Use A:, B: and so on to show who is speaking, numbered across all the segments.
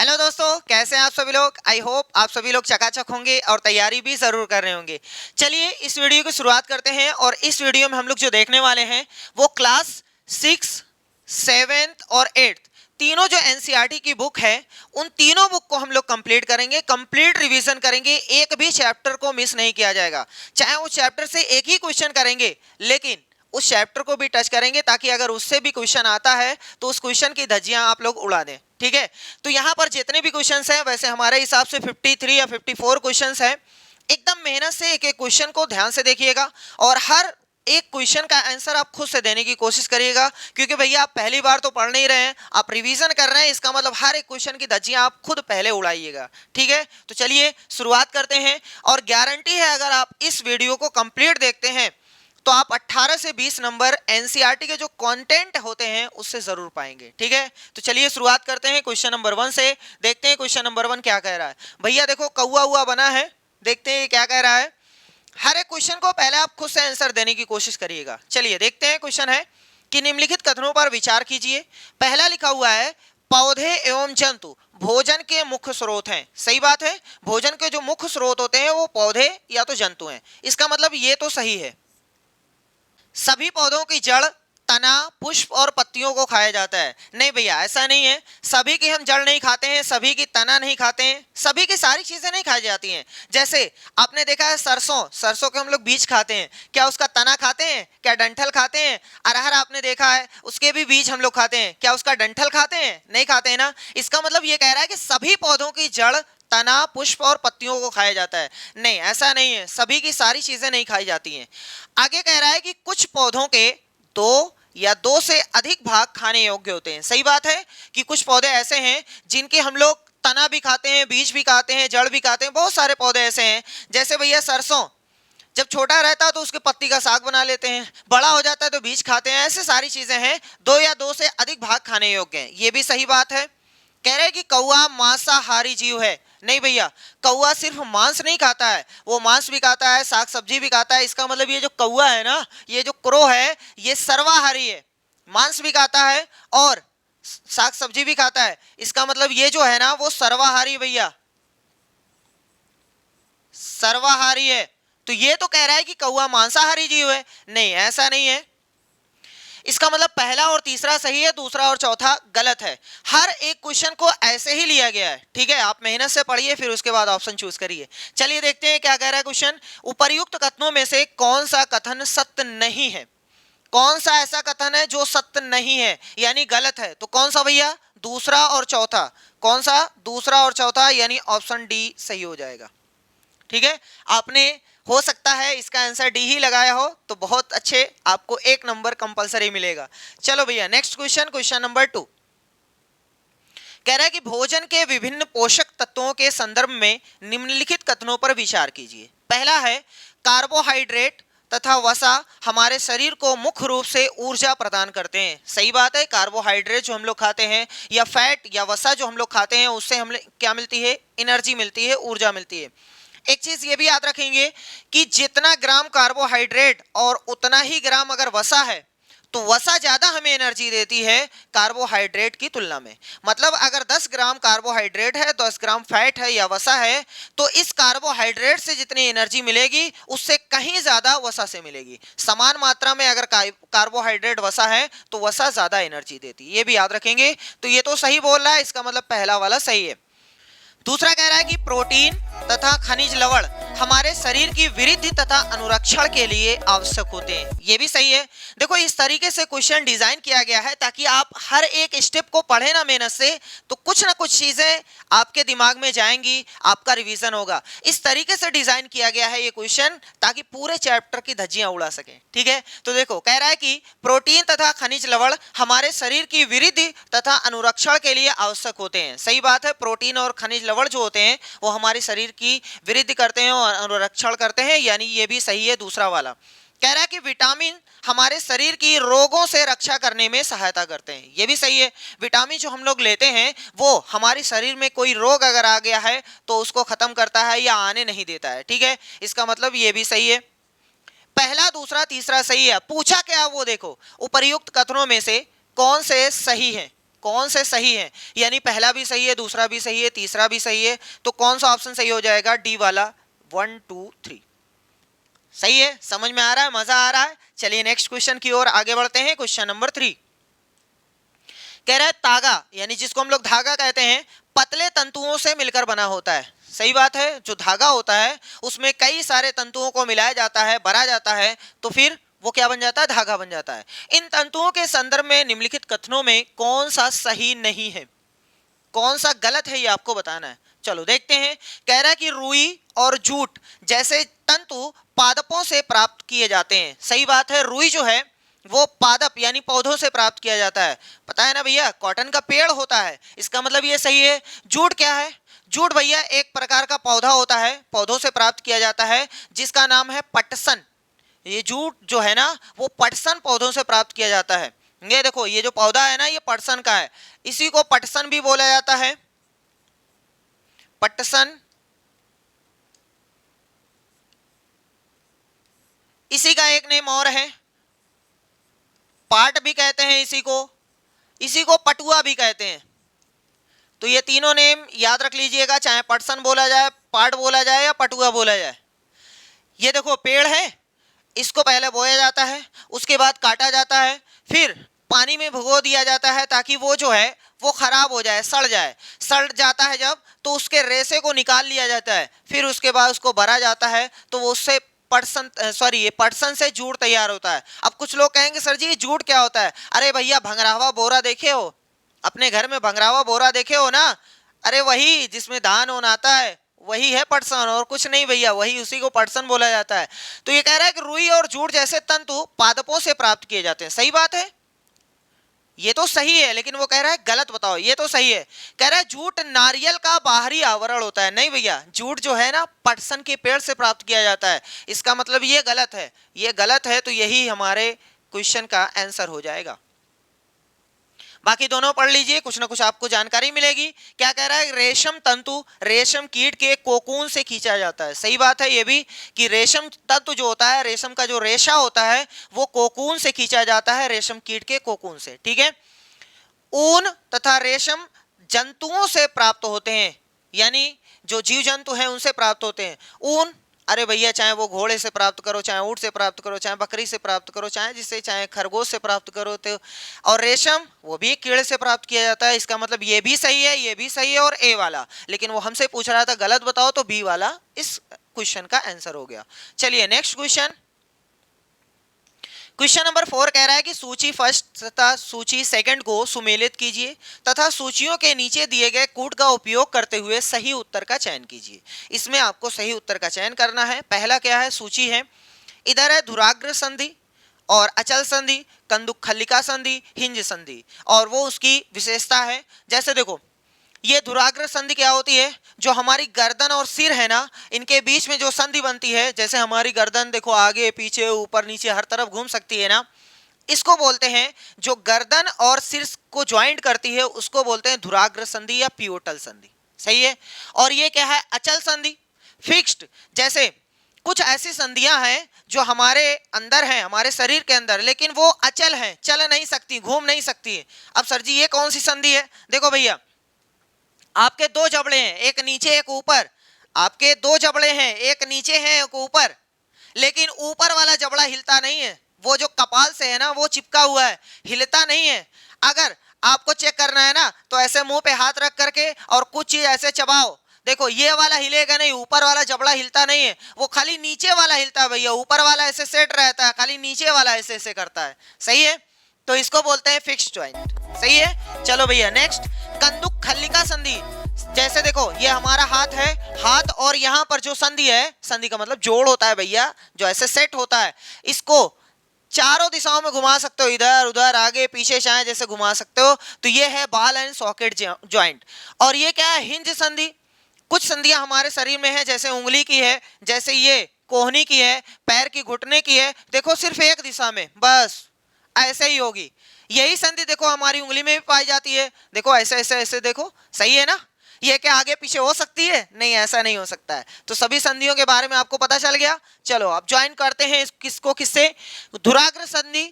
A: Hello दोस्तों, कैसे हैं आप सभी लोग। आई होप आप सभी लोग चकाचक होंगे और तैयारी भी जरूर कर रहे होंगे। चलिए इस वीडियो की शुरुआत करते हैं और इस वीडियो में हम लोग जो देखने वाले हैं वो क्लास 6, 7th और 8th तीनों जो एनसीईआरटी की बुक है उन तीनों बुक को हम लोग कंप्लीट करेंगे, कंप्लीट रिवीजन करेंगे। एक भी चैप्टर को मिस नहीं किया जाएगा, चाहे उस चैप्टर से एक ही क्वेश्चन करेंगे लेकिन उस चैप्टर को भी टच करेंगे ताकि अगर उससे भी क्वेश्चन आता है तो उस क्वेश्चन की धज्जियां आप लोग उड़ा दें। ठीक है, तो यहाँ पर जितने भी क्वेश्चंस हैं वैसे हमारे हिसाब से 53 या 54 क्वेश्चंस हैं। एकदम मेहनत से एक एक क्वेश्चन को ध्यान से देखिएगा और हर एक क्वेश्चन का आंसर आप खुद से देने की कोशिश करिएगा, क्योंकि भैया आप पहली बार तो पढ़ नहीं रहे हैं, आप रिवीजन कर रहे हैं। इसका मतलब हर एक क्वेश्चन की धज्जियां आप खुद पहले उड़ाइएगा। ठीक है, तो चलिए शुरुआत करते हैं और गारंटी है अगर आप इस वीडियो को कंप्लीट देखते हैं तो आप 18 से 20 नंबर एनसीईआरटी के जो कंटेंट होते हैं उससे जरूर पाएंगे। ठीक है, तो चलिए शुरुआत करते हैं क्वेश्चन नंबर 1 से। देखते हैं क्वेश्चन नंबर 1 क्या कह रहा है। भैया देखो कौवा हुआ बना है, देखते हैं क्या कह रहा है। हर एक क्वेश्चन को पहले आप खुद से आंसर देने की कोशिश करिएगा। चलिए देखते हैं, क्वेश्चन है कि निम्नलिखित कथनों पर विचार कीजिए। पहला लिखा हुआ है पौधे एवं जंतु भोजन के मुख्य स्रोत हैं। सही बात है, भोजन के जो मुख्य स्रोत होते हैं वो पौधे या तो जंतु हैं। इसका मतलब ये तो सही है। सभी पौधों की जड़, तना, पुष्प और पत्तियों को खाया जाता है। नहीं भैया, ऐसा नहीं है। सभी की हम जड़ नहीं खाते हैं, सभी की तना नहीं खाते हैं, सभी की सारी चीजें नहीं खाई जाती हैं। जैसे आपने देखा है सरसों, सरसों के हम लोग बीज खाते हैं, क्या उसका तना खाते हैं, क्या डंठल खाते हैं। अरहर आपने देखा है, उसके भी बीज हम लोग खाते हैं, क्या उसका डंठल खाते हैं, नहीं खाते हैं ना। इसका मतलब ये कह रहा है कि सभी पौधों की जड़, तना, पुष्प और पत्तियों को खाया जाता है। नहीं, ऐसा नहीं है, सभी की सारी चीजें नहीं खाई जाती हैं। आगे कह रहा है कि कुछ पौधों के दो या दो से अधिक भाग खाने योग्य होते हैं। सही बात है कि कुछ पौधे ऐसे हैं जिनके हम लोग तना भी खाते हैं, बीज भी खाते हैं, जड़ भी खाते हैं। बहुत सारे पौधे ऐसे हैं, जैसे भैया सरसों जब छोटा रहता है तो उसके पत्ती का साग बना लेते हैं, बड़ा हो जाता है तो बीज खाते हैं। ऐसे सारी चीजें हैं, दो या दो से अधिक भाग खाने योग्य हैं। ये भी सही बात है। कह रहे हैं कि कौवा मांसाहारी जीव है। नहीं भैया, कौवा सिर्फ मांस नहीं खाता है, वो मांस भी खाता है, साग सब्जी भी खाता है। इसका मतलब ये जो कौवा है ना, ये जो क्रो है, ये सर्वाहारी है, मांस भी खाता है और साग सब्जी भी खाता है। इसका मतलब ये जो है ना वो सर्वाहारी भैया, सर्वाहारी है। तो ये तो कह रहा है कि कौवा मांसाहारी जीव है। नहीं, ऐसा नहीं है। इसका मतलब पहला और तीसरा सही है, दूसरा और चौथा गलत है। हर एक क्वेश्चन को ऐसे ही लिया गया है। ठीक है, आप मेहनत से पढ़िए फिर उसके बाद ऑप्शन चूज करिए। चलिए देखते हैं क्या कह रहा है क्वेश्चन। उपर्युक्त कथनों में से कौन सा कथन सत्य नहीं है। कौन सा ऐसा कथन है जो सत्य नहीं है यानी गलत है। तो कौन सा भैया, दूसरा और चौथा। कौन सा, दूसरा और चौथा, यानी ऑप्शन डी सही हो जाएगा। ठीक है, आपने हो सकता है इसका आंसर डी ही लगाया हो तो बहुत अच्छे, आपको 1 नंबर कंपलसरी मिलेगा। चलो भैया नेक्स्ट क्वेश्चन, क्वेश्चन नंबर 2 कह रहा है कि भोजन के विभिन्न पोषक तत्वों के संदर्भ में निम्नलिखित कथनों पर विचार कीजिए। पहला है कार्बोहाइड्रेट तथा वसा हमारे शरीर को मुख्य रूप से ऊर्जा प्रदान करते हैं। सही बात है, कार्बोहाइड्रेट जो हम लोग खाते हैं या फैट या वसा जो हम लोग खाते हैं उससे हमें क्या मिलती है, एनर्जी मिलती है, ऊर्जा मिलती है। एक चीज ये भी याद रखेंगे कि जितना ग्राम कार्बोहाइड्रेट और उतना ही ग्राम अगर वसा है तो वसा ज्यादा हमें एनर्जी देती है कार्बोहाइड्रेट की तुलना में। मतलब अगर 10 ग्राम कार्बोहाइड्रेट है, 10 ग्राम फैट है या वसा है, तो इस कार्बोहाइड्रेट से जितनी एनर्जी मिलेगी उससे कहीं ज्यादा वसा से मिलेगी। समान मात्रा में अगर कार्बोहाइड्रेट वसा है तो वसा ज्यादा एनर्जी देती है, ये भी याद रखेंगे। तो ये तो सही बोल रहा है, इसका मतलब पहला वाला सही है। दूसरा कह रहा है कि प्रोटीन तथा खनिज लवण हमारे शरीर की वृद्धि तथा अनुरक्षण के लिए आवश्यक होते हैं। ये भी सही है। देखो इस तरीके से क्वेश्चन डिजाइन किया गया है ताकि आप हर एक स्टेप को पढ़े ना मेहनत से, तो कुछ ना कुछ चीजें आपके दिमाग में जाएंगी, आपका रिवीजन होगा। इस तरीके से डिजाइन किया गया है ये क्वेश्चन ताकि पूरे चैप्टर की धज्जियां उड़ा सके। ठीक है, तो देखो कह रहा है कि प्रोटीन तथा खनिज लवण हमारे शरीर की वृद्धि तथा अनुरक्षण के लिए आवश्यक होते हैं। सही बात है, प्रोटीन और खनिज लवण जो होते हैं वो हमारे शरीर की वृद्धि करते हैं और अनुरक्षण करते हैं, यानी ये भी सही है दूसरा वाला। कह रहा है कि विटामिन हमारे शरीर की रोगों से रक्षा करने में सहायता करते हैं। ये भी सही है। विटामिन जो हम लोग लेते हैं वो हमारे शरीर में कोई रोग अगर आ गया है तो उसको खत्म करता है या आने नहीं देता है। ठीक है, इसका मतलब ये भी सही है। पहला, दूसरा, तीसरा सही है। पूछा क्या वो देखो, उपर्युक्त कथनों में से कौन से सही है। कौन से सही है, यानी पहला भी सही है, दूसरा भी सही है, तीसरा भी सही है, तो कौन सा ऑप्शन सही हो जाएगा, डी वाला 1 2 3। सही है, समझ में आ रहा है, मजा आ रहा है। चलिए नेक्स्ट क्वेश्चन की ओर आगे बढ़ते हैं। क्वेश्चन नंबर 3 कह रहा है तागा, यानी जिसको हम लोग धागा कहते हैं, पतले तंतुओं से मिलकर बना होता है। सही बात है, जो धागा होता है उसमें कई सारे तंतुओं को मिलाया जाता है, भरा जाता है, तो फिर वो क्या बन जाता है, धागा बन जाता है। इन तंतुओं के संदर्भ में निम्नलिखित कथनों में कौन सा सही नहीं है, कौन सा गलत है, ये आपको बताना है। चलो देखते हैं। कह रहा है कि रुई और जूट जैसे तंतु पादपों से प्राप्त किए जाते हैं। सही बात है, रुई जो है वो पादप यानी पौधों से प्राप्त किया जाता है। पता है ना भैया, कॉटन का पेड़ होता है, इसका मतलब ये सही है। जूट क्या है, जूट भैया एक प्रकार का पौधा होता है, पौधों से प्राप्त किया जाता है, जिसका नाम है पटसन। ये जूट जो है ना वो पटसन पौधों से प्राप्त किया जाता है। ये देखो, ये जो पौधा है ना ये पटसन का है, इसी को पटसन भी बोला जाता है, पटसन। इसी का एक नेम और है, पाट भी कहते हैं इसी को पटुआ भी कहते हैं। तो ये तीनों नेम याद रख लीजिएगा, चाहे पटसन बोला जाए, पाट बोला जाए या पटुआ बोला जाए। ये देखो पेड़ है, इसको पहले बोया जाता है, उसके बाद काटा जाता है, फिर पानी में भिगो दिया जाता है ताकि वो जो है वो खराब हो जाए, सड़ जाए। सड़ जाता है जब, तो उसके रेशे को निकाल लिया जाता है, फिर उसके बाद उसको भरा जाता है, तो वो उससे ये पटसन से जूट तैयार होता है। अब कुछ लोग कहेंगे सर जी जूट क्या होता है? अरे भैया भंगरावा बोरा देखे हो, अपने घर में भंगरावा बोरा देखे हो ना, अरे वही जिसमें धान ओन आता है वही है पटसन, और कुछ नहीं भैया, वही उसी को पटसन बोला जाता है। तो ये कह रहा है कि रुई और जूट जैसे तंतु पादपों से प्राप्त किए जाते हैं। सही बात है, ये तो सही है, लेकिन वो कह रहा है गलत, बताओ। ये तो सही है, कह रहा है जूट नारियल का बाहरी आवरण होता है। नहीं भैया, जूट जो है ना पटसन के पेड़ से प्राप्त किया जाता है, इसका मतलब ये गलत है, ये गलत है, तो यही हमारे क्वेश्चन का आंसर हो जाएगा। बाकी दोनों पढ़ लीजिए, कुछ ना कुछ आपको जानकारी मिलेगी। क्या कह रहा है, रेशम तंतु रेशम कीट के कोकून से खींचा जाता है। सही बात है ये भी, कि रेशम तंतु जो होता है, रेशम का जो रेशा होता है वो कोकून से खींचा जाता है, रेशम कीट के कोकून से। ठीक है, ऊन तथा रेशम जंतुओं से प्राप्त होते हैं, यानी जो जीव जंतु हैं उनसे प्राप्त होते हैं। ऊन, अरे भैया चाहे वो घोड़े से प्राप्त करो, चाहे ऊंट से प्राप्त करो, चाहे बकरी से प्राप्त करो, चाहे खरगोश से प्राप्त करो, तो और रेशम वो भी कीड़े से प्राप्त किया जाता है। इसका मतलब ये भी सही है, ये भी सही है, और ए वाला, लेकिन वो हमसे पूछ रहा था गलत बताओ, तो बी वाला इस क्वेश्चन का आंसर हो गया। चलिए नेक्स्ट क्वेश्चन। क्वेश्चन नंबर 4 कह रहा है कि सूची फर्स्ट तथा सूची सेकंड को सुमेलित कीजिए तथा सूचियों के नीचे दिए गए कूट का उपयोग करते हुए सही उत्तर का चयन कीजिए। इसमें आपको सही उत्तर का चयन करना है। पहला क्या है, सूची है, इधर है धुराग्र संधि और अचल संधि, कंदुक खल्लिका संधि, हिंज संधि, और वो उसकी विशेषता है। जैसे देखो, ये धुराग्र संधि क्या होती है, जो हमारी गर्दन और सिर है ना, इनके बीच में जो संधि बनती है, जैसे हमारी गर्दन देखो आगे पीछे ऊपर नीचे हर तरफ घूम सकती है ना, इसको बोलते हैं, जो गर्दन और सिर को ज्वाइंट करती है उसको बोलते हैं धुराग्र संधि या पियोटल संधि। सही है। और ये क्या है, अचल संधि, फिक्स्ड। जैसे कुछ ऐसी संधियां हैं जो हमारे अंदर हैं, हमारे शरीर के अंदर, लेकिन वो अचल हैं, चल नहीं सकती, घूम नहीं सकती। अब सर जी ये कौन सी संधि है? देखो भैया, आपके दो जबड़े हैं, एक नीचे एक ऊपर, आपके दो जबड़े हैं, एक नीचे है एक ऊपर, लेकिन ऊपर वाला जबड़ा हिलता नहीं है, वो जो कपाल से है ना वो चिपका हुआ है, हिलता नहीं है। अगर आपको चेक करना है ना तो ऐसे मुंह पे हाथ रख करके और कुछ चीज ऐसे चबाओ, देखो ये वाला हिलेगा नहीं, ऊपर वाला जबड़ा हिलता नहीं है, वो खाली नीचे वाला हिलता है भैया, ऊपर वाला ऐसे सेट रहता है, खाली नीचे वाला ऐसे ऐसे करता है। सही है, तो इसको बोलते हैं फिक्स्ड जॉइंट। सही है। चलो भैया नेक्स्ट, कंदुक खल्लिका संधि। जैसे देखो ये हमारा हाथ है, हाथ और यहाँ पर जो संधि है, संधि का मतलब जोड़ होता है भैया, जो ऐसे सेट होता है, इसको चारों दिशाओं में घुमा सकते हो, इधर उधर आगे पीछे चाहे जैसे घुमा सकते हो। तो ये है बॉल एंड सॉकेट जॉइंट। और ये क्या है, हिंज संधि। कुछ संधियां हमारे शरीर में है, जैसे उंगली की है, जैसे ये कोहनी की है, पैर की घुटने की है, देखो सिर्फ एक दिशा में, बस ऐसे ही होगी। यही संधि देखो हमारी उंगली में भी पाई जाती है, देखो ऐसे ऐसे ऐसे, देखो सही है ना। ये क्या आगे पीछे हो सकती है? नहीं, ऐसा नहीं हो सकता है। तो सभी संधियों के बारे में आपको पता चल गया। चलो अब ज्वाइन करते हैं किसको किससे। धुराग्र संधि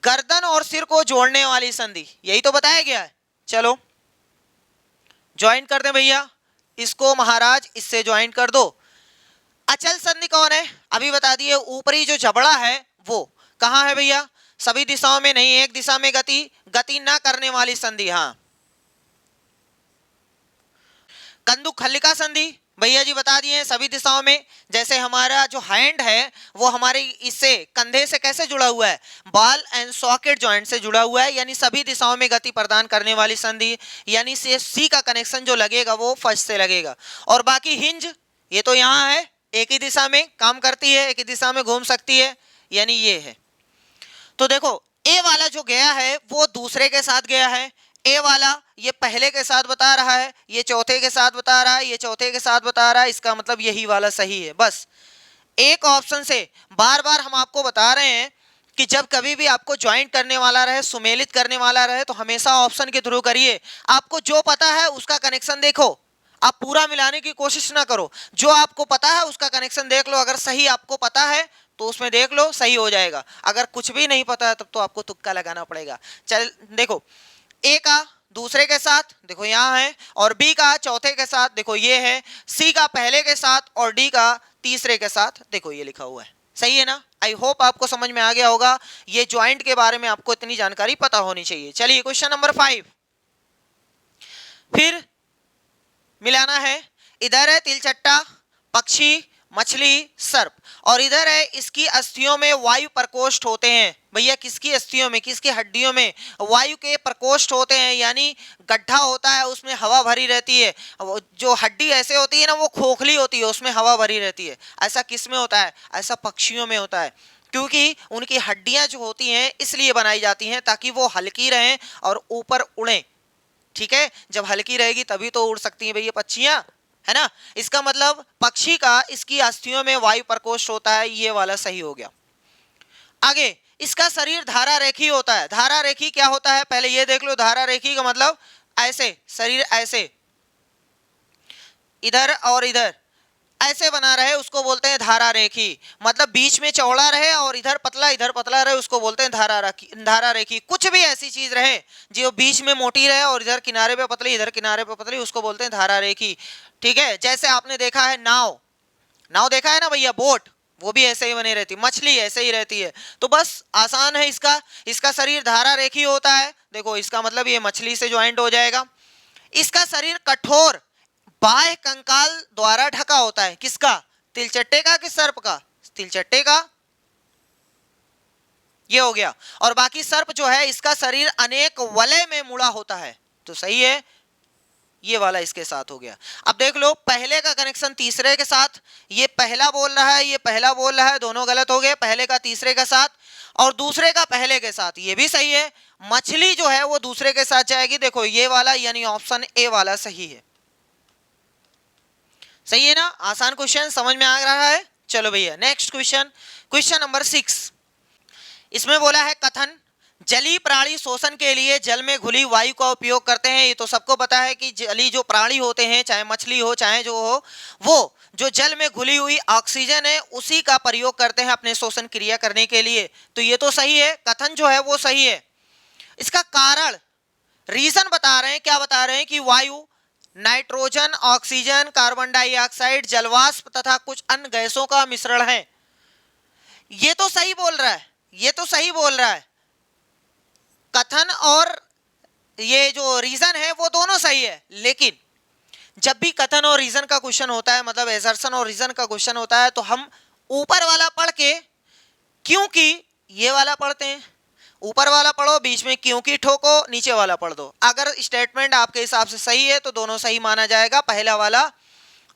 A: गर्दन और सिर को जोड़ने वाली संधि, यही तो बताया गया है। चलो ज्वाइन कर दें भैया, इसको महाराज इससे ज्वाइन कर दो। अचल संधि कौन है अभी बता दिए, ऊपरी जो जबड़ा है वो कहाँ है भैया, सभी दिशाओं में नहीं, एक दिशा में गति, गति ना करने वाली संधि। हाँ, कंदुक खल्लिका संधि भैया जी बता दिए हैं, सभी दिशाओं में। जैसे हमारा जो हैंड है वो हमारे इससे कंधे से कैसे जुड़ा हुआ है, बॉल एंड सॉकेट जॉइंट से जुड़ा हुआ है, यानी सभी दिशाओं में गति प्रदान करने वाली संधि, यानी से सी का कनेक्शन जो लगेगा वो फर्स्ट से लगेगा। और बाकी हिंज ये तो यहाँ है, एक ही दिशा में काम करती है, एक ही दिशा में घूम सकती है, यानी ये है। तो देखो ए वाला जो गया है वो दूसरे के साथ गया है, ए वाला ये पहले के साथ बता रहा है, ये चौथे के साथ बता रहा है, ये चौथे के साथ बता रहा है, इसका मतलब यही वाला सही है। बस एक ऑप्शन से बार बार हम आपको बता रहे हैं कि जब कभी भी आपको ज्वाइंट करने वाला रहे, सुमेलित करने वाला रहे, तो हमेशा ऑप्शन के थ्रू करिए। आपको जो पता है उसका कनेक्शन देखो, आप पूरा मिलाने की कोशिश ना करो, जो आपको पता है उसका कनेक्शन देख लो, अगर सही आपको पता है तो उसमें देख लो, सही हो जाएगा। अगर कुछ भी नहीं पता है तब तो आपको तुक्का लगाना पड़ेगा। चल देखो, ए का दूसरे के साथ देखो यहाँ है, और बी का चौथे के साथ देखो ये है, सी का पहले के साथ और डी का तीसरे के साथ देखो ये लिखा हुआ है। सही है ना? आई होप आपको समझ में आ गया होगा, ये ज्वाइंट के बारे में आपको इतनी जानकारी पता होनी चाहिए। चलिए क्वेश्चन नंबर 5 फिर मिलाना है। इधर है तिलचट्टा, पक्षी, मछली, सर्प, और इधर है इसकी अस्थियों में वायु प्रकोष्ठ होते हैं। भैया किसकी अस्थियों में, किसकी हड्डियों में वायु के प्रकोष्ठ होते हैं, यानी गड्ढा होता है उसमें हवा भरी रहती है। जो हड्डी ऐसे होती है ना वो खोखली होती है, उसमें हवा भरी रहती है। ऐसा किस में होता है? ऐसा पक्षियों में होता है, क्योंकि उनकी हड्डियां जो होती हैं इसलिए बनाई जाती हैं ताकि वो हल्की रहें और ऊपर उड़ें। ठीक है, जब हल्की रहेगी तभी तो उड़ सकती हैं भैया पक्षियां, है ना? इसका मतलब पक्षी का इसकी अस्थियों में वायु प्रकोष्ठ होता है, ये वाला सही हो गया। आगे इसका शरीर धारा रेखी होता है। धारा रेखी क्या होता है पहले ये देख लो। धारा रेखी का मतलब ऐसे शरीर ऐसे इधर और इधर ऐसे बना रहे उसको बोलते हैं धारा रेखी। मतलब बीच में चौड़ा रहे और इधर पतला रहे उसको बोलते हैं धारा रेखी। कुछ भी ऐसी चीज रहे जो बीच में मोटी रहे और इधर किनारे पे पतली, इधर किनारे पे पतली, उसको बोलते हैं धारा रेखी। ठीक है, जैसे आपने देखा है नाव, नाव देखा है ना भैया, बोट, वो भी ऐसे ही बनी रहती, मछली ऐसे ही रहती है। तो बस आसान है, इसका शरीर धारा रेखी होता है। देखो इसका मतलब ये मछली से ज्वाइंट हो जाएगा। इसका शरीर कठोर बाह्य कंकाल द्वारा ढका होता है। किसका? तिलचट्टे का कि सर्प का? तिलचट्टे का, ये हो गया। और बाकी सर्प जो है इसका शरीर अनेक वलय में मुड़ा होता है, तो सही है, ये वाला इसके साथ हो गया। अब देख लो पहले का कनेक्शन तीसरे के साथ, ये पहला बोल रहा है, ये पहला बोल रहा है, दोनों गलत हो गए। पहले का तीसरे के साथ और दूसरे का पहले के साथ, ये भी सही है। मछली जो है वो दूसरे के साथ जाएगी, देखो ये वाला, यानी ऑप्शन ए वाला सही है। सही है ना? आसान क्वेश्चन, समझ में आ रहा है? चलो भैया नेक्स्ट क्वेश्चन, क्वेश्चन नंबर 6। इसमें बोला है कथन, जलीय प्राणी शोषण के लिए जल में घुली वायु का उपयोग करते हैं। ये तो सबको पता है कि जलीय जो प्राणी होते हैं, चाहे मछली हो चाहे जो हो, वो जो जल में घुली हुई ऑक्सीजन है उसी का प्रयोग करते हैं अपने शोषण क्रिया करने के लिए। तो ये तो सही है, कथन जो है वो सही है। इसका कारण, रीजन बता रहे हैं, क्या बता रहे हैं कि वायु नाइट्रोजन, ऑक्सीजन, कार्बन डाइऑक्साइड, जलवाष्प तथा कुछ अन्य गैसों का मिश्रण है। ये तो सही बोल रहा है, ये तो सही बोल रहा है। कथन और ये जो रीजन है वो दोनों सही है, लेकिन जब भी कथन और रीजन का क्वेश्चन होता है, मतलब एसर्शन और रीजन का क्वेश्चन होता है, तो हम ऊपर वाला पढ़ के क्योंकि ये वाला पढ़ते हैं। ऊपर वाला पढ़ो, बीच में क्योंकि ठोको, नीचे वाला पढ़ दो। अगर स्टेटमेंट आपके हिसाब से सही है तो दोनों सही माना जाएगा, पहला वाला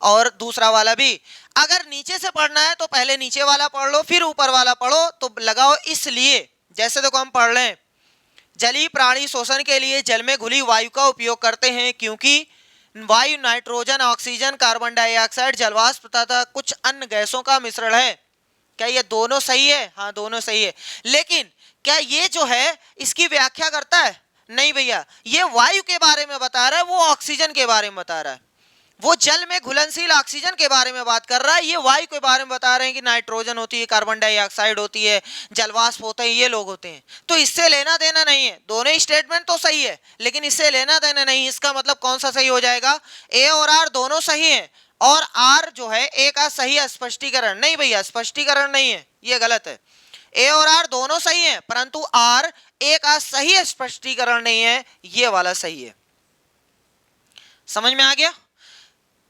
A: और दूसरा वाला भी। अगर नीचे से पढ़ना है तो पहले नीचे वाला पढ़ लो, फिर ऊपर वाला पढ़ो, तो लगाओ इसलिए। जैसे देखो हम पढ़ लें, जलीय प्राणी शोषण के लिए जल में घुली वायु का उपयोग करते हैं क्योंकि वायु नाइट्रोजन, ऑक्सीजन, कार्बन डाइऑक्साइड, जलवाष्प तथा कुछ अन्य गैसों का मिश्रण है। क्या ये दोनों सही है? हाँ दोनों सही है, लेकिन क्या ये जो है इसकी व्याख्या करता है? नहीं भैया, ये वायु के बारे में बता रहा है, वो ऑक्सीजन के बारे में बता रहा है। वो जल में घुलनशील ऑक्सीजन के बारे में बात कर रहा है, ये वायु के बारे में बता रहे हैं कि नाइट्रोजन होती है, कार्बन डाइऑक्साइड होती है, जलवाष्प होते हैं, ये लोग होते हैं। तो इससे लेना देना नहीं है, दोनों ही स्टेटमेंट तो सही है लेकिन इससे लेना देना नहीं। इसका मतलब कौन सा सही हो जाएगा? ए और आर दोनों सही है, और आर जो है ए का सही स्पष्टीकरण नहीं भैया, स्पष्टीकरण नहीं है, ये गलत है। ए और आर दोनों सही है परंतु आर ए का सही स्पष्टीकरण नहीं है, ये वाला सही है। समझ में आ गया?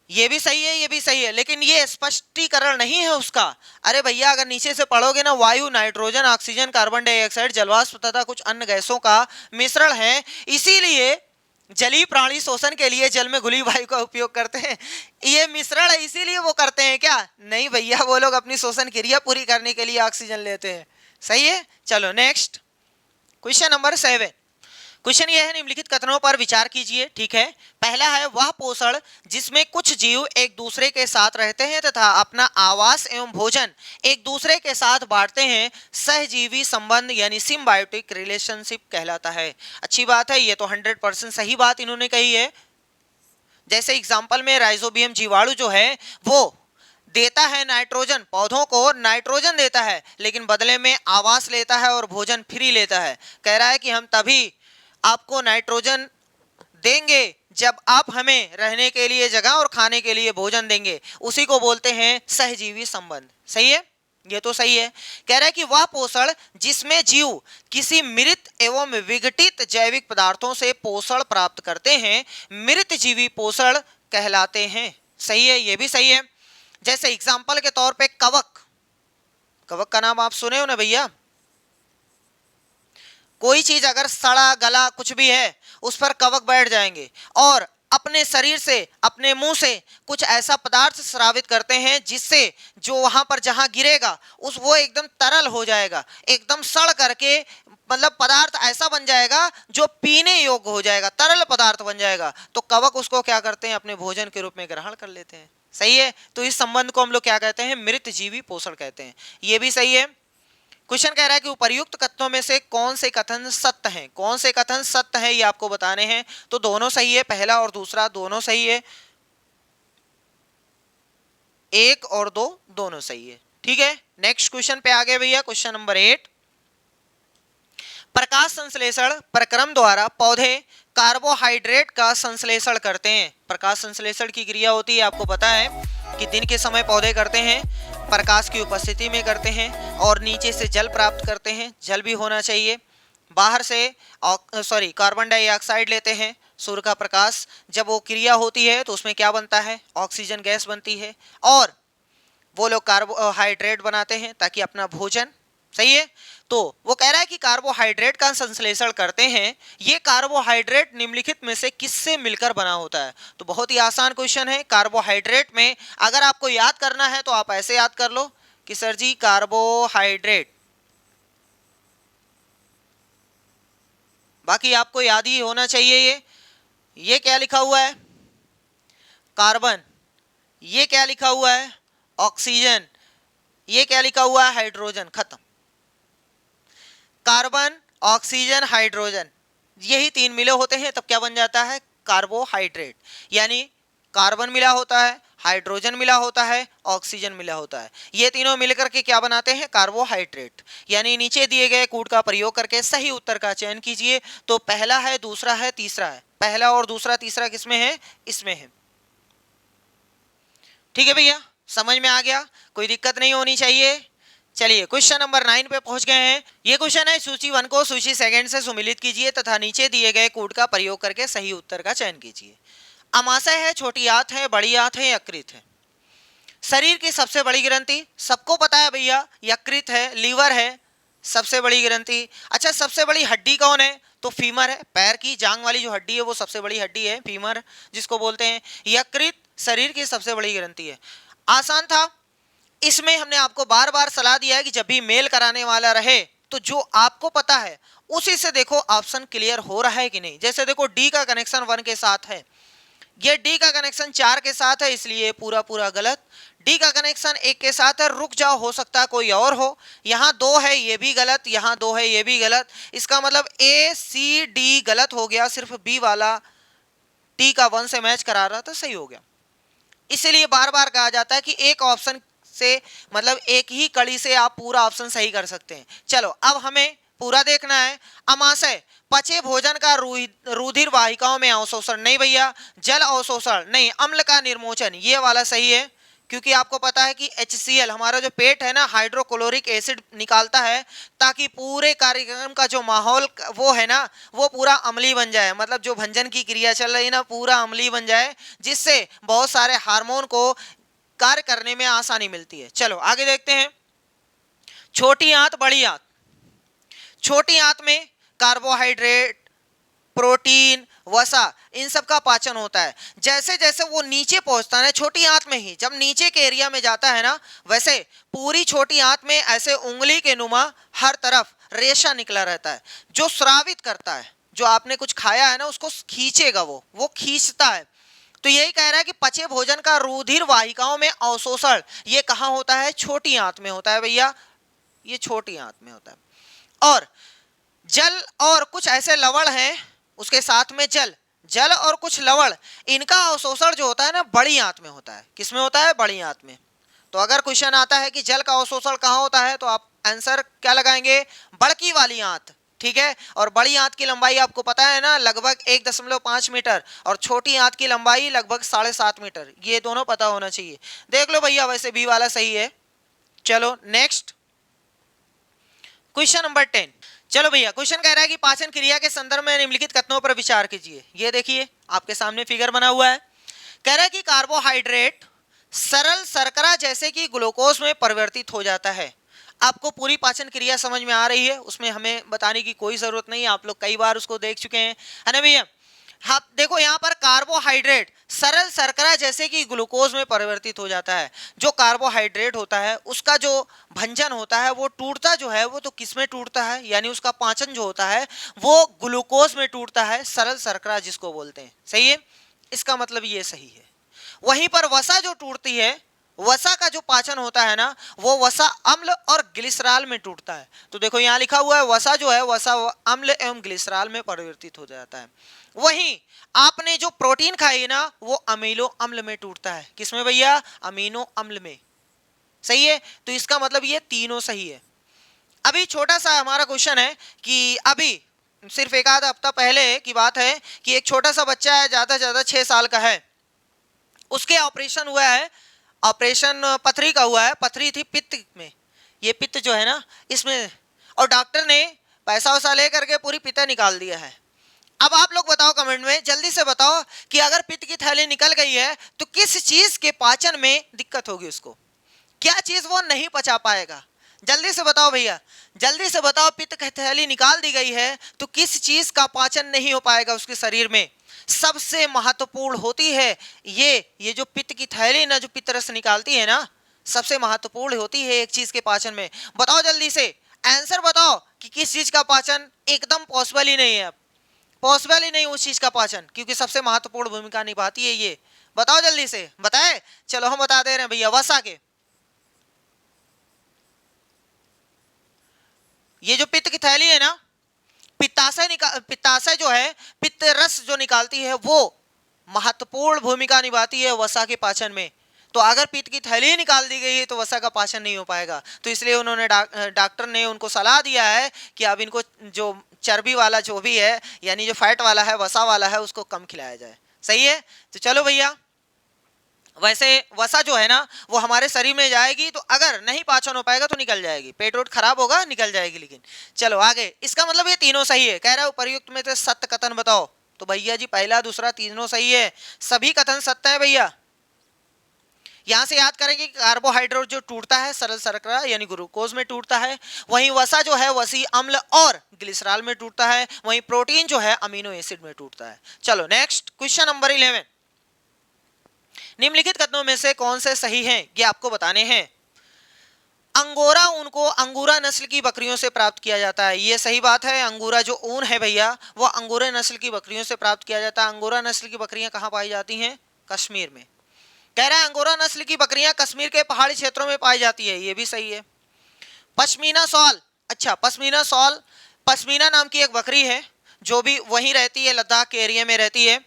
A: ये भी सही है, ये भी सही है, लेकिन ये स्पष्टीकरण नहीं है उसका। अरे भैया अगर नीचे से पढ़ोगे ना, वायु नाइट्रोजन ऑक्सीजन कार्बन डाइऑक्साइड जलवाष्प तथा कुछ अन्य गैसों का मिश्रण है, इसीलिए जलीय प्राणी शोषण के लिए जल में घुली वायु का उपयोग करते हैं। ये मिश्रण है इसीलिए वो करते हैं क्या? नहीं भैया, वो लोग अपनी शोषण क्रिया पूरी करने के लिए ऑक्सीजन लेते हैं। सही है। चलो नेक्स्ट क्वेश्चन नंबर 7। क्वेश्चन ये है, निम्नलिखित कथनों पर विचार कीजिए। ठीक है। पहला है, वह पोषण जिसमें कुछ जीव एक दूसरे के साथ रहते हैं तथा अपना आवास एवं भोजन एक दूसरे के साथ बांटते हैं, सहजीवी संबंध यानी सिम्बायोटिक रिलेशनशिप कहलाता है। अच्छी बात है, ये तो 100% सही बात इन्होंने कही है। जैसे एग्जाम्पल में राइजोबियम जीवाणु जो है वो देता है नाइट्रोजन, पौधों को नाइट्रोजन देता है लेकिन बदले में आवास लेता है और भोजन फ्री लेता है। कह रहा है कि हम तभी आपको नाइट्रोजन देंगे जब आप हमें रहने के लिए जगह और खाने के लिए भोजन देंगे, उसी को बोलते हैं सहजीवी संबंध। सही है, ये तो सही है। कह रहा है कि वह पोषण जिसमें जीव किसी मृत एवं विघटित जैविक पदार्थों से पोषण प्राप्त करते हैं, मृत जीवी पोषण कहलाते हैं। सही है, ये भी सही है। जैसे एग्जाम्पल के तौर पे कवक, कवक का नाम आप सुने हो ना भैया? कोई चीज अगर सड़ा गला कुछ भी है उस पर कवक बैठ जाएंगे और अपने शरीर से, अपने मुंह से कुछ ऐसा पदार्थ स्रावित करते हैं जिससे जो वहां पर जहां गिरेगा उस वो एकदम तरल हो जाएगा, एकदम सड़ करके मतलब पदार्थ ऐसा बन जाएगा जो पीने योग्य हो जाएगा, तरल पदार्थ बन जाएगा। तो कवक उसको क्या करते हैं? अपने भोजन के रूप में ग्रहण कर लेते हैं। सही है। तो इस संबंध को हम लोग क्या कहते हैं? मृत जीवी पोषण कहते हैं। ये भी सही है। क्वेश्चन कह रहा है कि उपर्युक्त कथनों में से कौन से कथन सत्य हैं? कौन से कथन सत्य हैं ये आपको बताने हैं। तो दोनों सही है, पहला और दूसरा दोनों सही है, 1 और 2 दोनों सही है। ठीक है। नेक्स्ट क्वेश्चन पे आ गए भैया, क्वेश्चन नंबर 8। प्रकाश संश्लेषण प्रक्रम द्वारा पौधे कार्बोहाइड्रेट का संश्लेषण करते हैं। प्रकाश संश्लेषण की क्रिया होती है, आपको पता है कि दिन के समय पौधे करते हैं, प्रकाश की उपस्थिति में करते हैं और नीचे से जल प्राप्त करते हैं। जल भी होना चाहिए। बाहर से कार्बन डाइऑक्साइड लेते हैं, सूर्य का प्रकाश। जब वो क्रिया होती है तो उसमें क्या बनता है? ऑक्सीजन गैस बनती है और वो लोग कार्बोहाइड्रेट बनाते हैं ताकि अपना भोजन। सही है। तो वो कह रहा है कि कार्बोहाइड्रेट का संश्लेषण करते हैं। ये कार्बोहाइड्रेट निम्नलिखित में से किससे मिलकर बना होता है? तो बहुत ही आसान क्वेश्चन है। कार्बोहाइड्रेट में अगर आपको याद करना है तो आप ऐसे याद कर लो कि सर जी कार्बोहाइड्रेट, बाकी आपको याद ही होना चाहिए। ये क्या लिखा हुआ है? कार्बन। ये क्या लिखा हुआ है? ऑक्सीजन। ये क्या लिखा हुआ है? हाइड्रोजन। खत्म। कार्बन, ऑक्सीजन, हाइड्रोजन, यही 3 मिले होते हैं तब क्या बन जाता है? कार्बोहाइड्रेट। यानी कार्बन मिला होता है, हाइड्रोजन मिला होता है, ऑक्सीजन मिला होता है, ये तीनों मिलकर के क्या बनाते हैं? कार्बोहाइड्रेट। यानी नीचे दिए गए कोड का प्रयोग करके सही उत्तर का चयन कीजिए। तो पहला है, दूसरा है, तीसरा है। पहला और दूसरा तीसरा किसमें है? इसमें है। ठीक है भैया, समझ में आ गया? कोई दिक्कत नहीं होनी चाहिए। चलिए क्वेश्चन नंबर 9 पे पहुंच गए हैं। ये क्वेश्चन है, सूची 1 को सूची 2 से सुमिलित कीजिए तथा नीचे दिए गए कोड का प्रयोग करके सही उत्तर का चयन कीजिए। अमाशय है, छोटी आंत है, बड़ी आंत है, यकृत है। शरीर की सबसे बड़ी ग्रंथि सबको पता है भैया, यकृत है, लीवर है सबसे बड़ी ग्रंथि। अच्छा, सबसे बड़ी हड्डी कौन है? तो फीमर है। पैर की जांग वाली जो हड्डी है वो सबसे बड़ी हड्डी है, फीमर जिसको बोलते हैं। यकृत शरीर की सबसे बड़ी ग्रंथि है। आसान था। इसमें हमने आपको बार बार सलाह दिया है कि जब भी मेल कराने वाला रहे तो जो आपको पता है उसी से देखो ऑप्शन क्लियर हो रहा है कि नहीं। जैसे देखो डी का कनेक्शन 1 के साथ है, ये डी का कनेक्शन 4 के साथ है, इसलिए पूरा पूरा गलत। डी का कनेक्शन 1 के साथ है, रुक जाओ हो सकता है कोई और हो। यहाँ 2 है, ये भी गलत, यहाँ 2 है, ये भी गलत। इसका मतलब ए सी डी गलत हो गया, सिर्फ बी वाला टी का 1 से मैच करा रहा था, सही हो गया। इसीलिए बार बार कहा जाता है कि एक ऑप्शन से मतलब एक ही कड़ी से आप पूरा ऑप्शन सही कर सकते हैं। चलो अब हमें पूरा देखना है। अमाशय पचे भोजन का रुधिर वाहिकाओं में अवशोषण, नहीं भैया। जल अवशोषण नहीं। अम्ल का निर्मोचन, ये वाला सही है, क्योंकि आपको पता है कि HCl हमारा जो पेट है ना हाइड्रोक्लोरिक एसिड निकालता है, ताकि पूरे कार्यक्रम का जो माहौल वो है ना वो पूरा अम्लीय बन जाए, मतलब जो भंजन की क्रिया चल रही है ना पूरा अम्लीय बन जाए, जिससे बहुत सारे हार्मोन को कार्य करने में आसानी मिलती है। चलो आगे देखते हैं। छोटी आंत बड़ी आंत। छोटी आंत में कार्बोहाइड्रेट, प्रोटीन, वसा, इन सब का पाचन होता है। जैसे जैसे वो नीचे पहुंचता है छोटी आंत में ही, जब नीचे के एरिया में जाता है ना, वैसे पूरी छोटी आंत में ऐसे उंगली के नुमा हर तरफ रेशा निकला रहता है, जो स्रावित करता है। जो आपने कुछ खाया है ना उसको खींचेगा, वो खींचता है। तो यही कह रहा है कि पचे भोजन का रुधिर वाहिकाओं में अवशोषण ये कहाँ होता है? छोटी आंत में होता है भैया, ये छोटी आंत में होता है। और जल और कुछ ऐसे लवण हैं, उसके साथ में जल और कुछ लवण, इनका अवशोषण जो होता है ना बड़ी आंत में होता है। किसमें होता है? बड़ी आंत में। तो अगर क्वेश्चन आता है कि जल का अवशोषण कहाँ होता है, तो आप आंसर क्या लगाएंगे? बड़की वाली आंत, ठीक है। और बड़ी आंत की लंबाई आपको पता है ना लगभग 1.5 मीटर, और छोटी आंत की लंबाई लगभग 7.5 मीटर, ये दोनों पता होना चाहिए। देख लो भैया, वैसे बी वाला सही है। चलो नेक्स्ट क्वेश्चन नंबर 10। चलो भैया, क्वेश्चन कह रहा है कि पाचन क्रिया के संदर्भ में निम्नलिखित कथनों पर विचार कीजिए। ये देखिए आपके सामने फिगर बना हुआ है। कह रहा है कि कार्बोहाइड्रेट सरल शर्करा जैसे कि ग्लूकोज में परिवर्तित हो जाता है। आपको पूरी पाचन क्रिया समझ में आ रही है, उसमें हमें बताने की कोई जरूरत नहीं है, आप लोग कई बार उसको देख चुके हैं, है ना भैया। हाँ देखो यहाँ पर कार्बोहाइड्रेट सरल शर्करा जैसे कि ग्लूकोज में परिवर्तित हो जाता है। जो कार्बोहाइड्रेट होता है उसका जो भंजन होता है वो टूटता जो है वो तो किस में टूटता है, यानी उसका पाचन जो होता है वो ग्लूकोज में टूटता है, सरल शर्करा जिसको बोलते हैं। सही है, इसका मतलब ये सही है। वहीं पर वसा जो टूटती है, वसा का जो पाचन होता है ना वो वसा अम्ल और ग्लिसरॉल में टूटता है। तो देखो यहाँ लिखा हुआ है वसा जो है वसा अम्ल एवं ग्लिसरॉल में परिवर्तित हो जाता है। वहीं आपने जो प्रोटीन खाई ना वो अमीनो अम्ल में टूटता है। किसमें भैया? अमीनो अम्ल में। सही है, तो इसका मतलब ये तीनों सही है। अभी छोटा सा हमारा क्वेश्चन है कि अभी सिर्फ एक आध हफ्ता पहले की बात है कि एक छोटा सा बच्चा है, ज्यादा से ज्यादा 6 साल का है, उसके ऑपरेशन हुआ है, ऑपरेशन पथरी का हुआ है। पथरी थी पित्त में, ये पित्त जो है ना इसमें, और डॉक्टर ने पैसा वैसा लेकर के पूरी पित्त निकाल दिया है। अब आप लोग बताओ कमेंट में, जल्दी से बताओ कि अगर पित्त की थैली निकल गई है तो किस चीज के पाचन में दिक्कत होगी उसको? क्या चीज वो नहीं पचा पाएगा? जल्दी से बताओ भैया, जल्दी से बताओ। पित्त की थैली निकाल दी गई है तो किस चीज का पाचन नहीं हो पाएगा उसके शरीर में? सबसे महत्वपूर्ण होती है ये जो पित्त की थैली ना जो पित्त रस निकालती है ना, सबसे महत्वपूर्ण होती है एक चीज के पाचन में। बताओ जल्दी से आंसर बताओ कि किस चीज का पाचन एकदम पॉसिबल ही नहीं है, पॉसिबल ही नहीं उस चीज का पाचन, क्योंकि सबसे महत्वपूर्ण भूमिका निभाती है ये। बताओ जल्दी से, बताए? चलो हम बता दे रहे हैं भैया, वसा के। ये जो पित्त की थैली है ना, पित्ताशय जो है, पित्त रस जो निकालती है वो महत्वपूर्ण भूमिका निभाती है वसा के पाचन में। तो अगर पित्त की थैली निकाल दी गई है तो वसा का पाचन नहीं हो पाएगा। तो इसलिए उन्होंने डॉक्टर ने उनको सलाह दिया है कि अब इनको जो चर्बी वाला जो भी है, यानी जो फैट वाला है, वसा वाला है, उसको कम खिलाया जाए। सही है, तो चलो भैया, वैसे वसा जो है ना वो हमारे शरीर में जाएगी, तो अगर नहीं पाचन हो पाएगा तो निकल जाएगी, पेट वोट खराब होगा निकल जाएगी। लेकिन चलो आगे, इसका मतलब ये तीनों सही है। कह रहा है उपर्युक्त में से सत्य कथन बताओ। तो भैया जी पहला दूसरा तीनों सही है, सभी कथन सत्य है भैया। यहां से याद करेंगे कि कार्बोहाइड्रेट जो टूटता है सरल शर्करा यानी ग्लूकोज में टूटता है, वहीं वसा जो है वसी अम्ल और ग्लिसरॉल में टूटता है, वहीं प्रोटीन जो है अमीनो एसिड में टूटता है। चलो नेक्स्ट क्वेश्चन नंबर 11। निम्नलिखित कथनों में से कौन से सही हैं ये आपको बताने हैं। अंगोरा ऊन को अंगूरा नस्ल की बकरियों से प्राप्त किया जाता है। ये सही बात है, अंगूरा जो ऊन है भैया वो अंगूरा नस्ल की बकरियों से प्राप्त किया जाता है। अंगूरा नस्ल की बकरियां कहाँ पाई जाती हैं? कश्मीर में। कह रहा है अंगोरा नस्ल की बकरियां कश्मीर के पहाड़ी क्षेत्रों में पाई जाती है, ये भी सही है। पश्मीना सॉल, अच्छा पश्मीना सॉल, पश्मीना नाम की एक बकरी है जो भी वहीं रहती है, लद्दाख के एरिया में रहती है।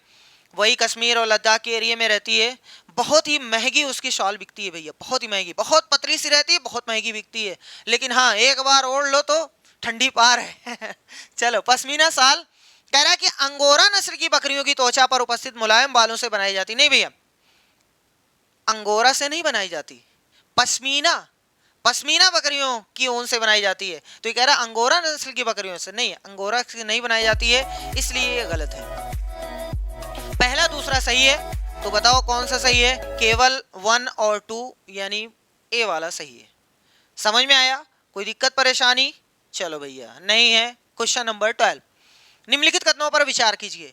A: वही कश्मीर और लद्दाख के एरिया में रहती है। बहुत ही महंगी उसकी शॉल बिकती है भैया, बहुत ही महंगी, बहुत पतली सी रहती है, बहुत महंगी बिकती है। लेकिन हाँ, एक बार ओढ़ लो तो ठंडी पार है। चलो, पश्मीना शाल कह रहा है कि अंगोरा नस्ल की बकरियों की त्वचा पर उपस्थित मुलायम बालों से बनाई जाती। नहीं भैया, अंगोरा से नहीं बनाई जाती, पश्मीना, पश्मीना बकरियों की ऊन से बनाई जाती है। तो ये कह रहा है अंगोरा नस्ल की बकरियों से नहीं, अंगोरा से नहीं बनाई जाती है, इसलिए ये गलत है। पहला दूसरा सही है, तो बताओ कौन सा सही है? केवल 1 और 2 यानी ए वाला सही है। समझ में आया? कोई दिक्कत परेशानी? चलो भैया, नहीं है। क्वेश्चन नंबर 12, निम्नलिखित कथनों पर विचार कीजिए।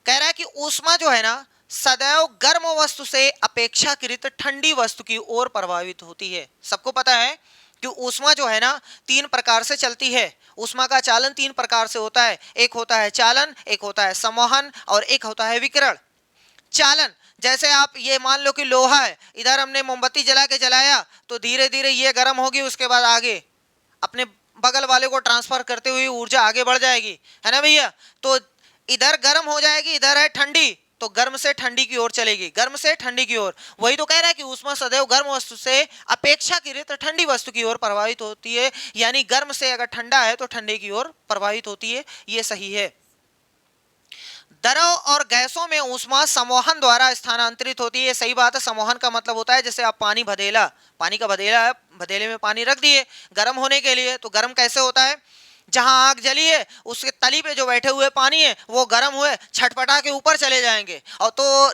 A: कह रहा है कि ऊष्मा जो है ना, सदैव गर्म वस्तु से अपेक्षाकृत ठंडी वस्तु की ओर प्रभावित होती है। सबको पता है कि ऊष्मा जो है ना, 3 प्रकार से चलती है। ऊष्मा का चालन 3 प्रकार से होता है। एक होता है चालन, एक होता है संवहन और एक होता है विकिरण। चालन, जैसे आप ये मान लो कि लोहा है, इधर हमने मोमबत्ती जला के जलाया तो धीरे धीरे ये गर्म होगी, उसके बाद आगे अपने बगल वाले को ट्रांसफर करते हुए ऊर्जा आगे बढ़ जाएगी, है ना भैया? तो इधर गर्म हो जाएगी, इधर है ठंडी, तो गर्म से ठंडी की ओर चलेगी, गर्म से ठंडी की ओर। वही तो कह रहा है कि ऊष्मा सदैव गर्म वस्तु से अपेक्षाकृत ठंडी वस्तु की ओर प्रभावित होती है, यानी गर्म से अगर ठंडा है तो ठंडे की ओर प्रभावित होती है। ये सही है। द्रव और गैसों में ऊष्मा संवहन द्वारा स्थानांतरित होती है। सही बात है। संवहन का मतलब होता है जैसे आप पानी भदेला, पानी का भदेला है, भदेले में पानी रख दिए गर्म होने के लिए, तो गर्म कैसे होता है? जहां आग जली है उसके तली पे जो बैठे हुए पानी है वो गर्म हुए छटपटा के ऊपर चले जाएंगे, और तो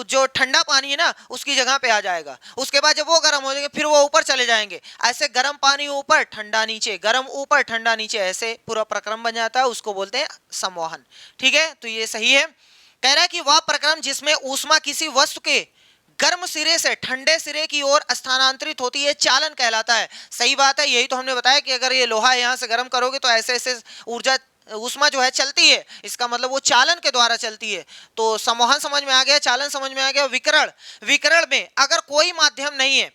A: जो ठंडा पानी है ना उसकी जगह पे आ जाएगा। उसके बाद जब वो गर्म हो जाएंगे फिर वो ऊपर चले जाएंगे। ऐसे गर्म पानी ऊपर, ठंडा नीचे, गर्म ऊपर, ठंडा नीचे, ऐसे पूरा प्रक्रम बन जाता है, उसको बोलते हैं संवहन। ठीक है, तो ये सही है। कह रहा है कि वह प्रक्रम जिसमें ऊष्मा किसी वस्तु के गर्म सिरे से ठंडे सिरे की ओर स्थानांतरित होती है, चालन कहलाता है। सही बात है। यही तो हमने बताया कि अगर ये लोहा यहाँ से गर्म करोगे तो ऐसे ऐसे ऊर्जा, ऊष्मा जो है चलती है, इसका मतलब वो चालन के द्वारा चलती है। तो संवहन समझ में आ गया, चालन समझ में आ गया। विकिरण, विकिरण में अगर कोई माध्यम नहीं है,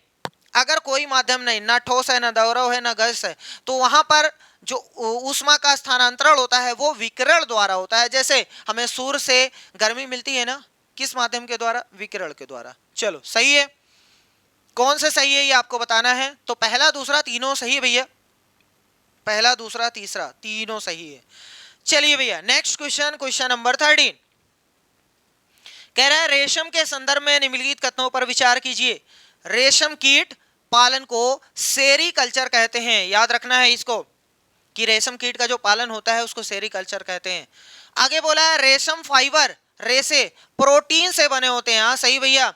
A: अगर कोई माध्यम नहीं, ना ठोस है, ना द्रव है, ना गैस है, तो वहां पर जो ऊष्मा का स्थानांतरण होता है वो विकिरण द्वारा होता है। जैसे हमें सूर्य से गर्मी मिलती है ना, किस माध्यम के द्वारा? विकिरण के द्वारा। चलो, सही है। कौन से सही है ये आपको बताना है। तो पहला दूसरा तीनों सही भैया, पहला दूसरा तीसरा तीनों सही है। चलिए भैया, नेक्स्ट क्वेश्चन, क्वेश्चन नंबर 13 कह रहा है रेशम के संदर्भ में निम्नलिखित कथनों पर विचार कीजिए। रेशम कीट पालन को सेरीकल्चर कहते हैं। याद रखना है इसको कि रेशम कीट का जो पालन होता है उसको सेरीकल्चर कहते हैं। आगे बोला है रेशम फाइबर, रेसे प्रोटीन से बने होते हैं। हाँ सही भैया,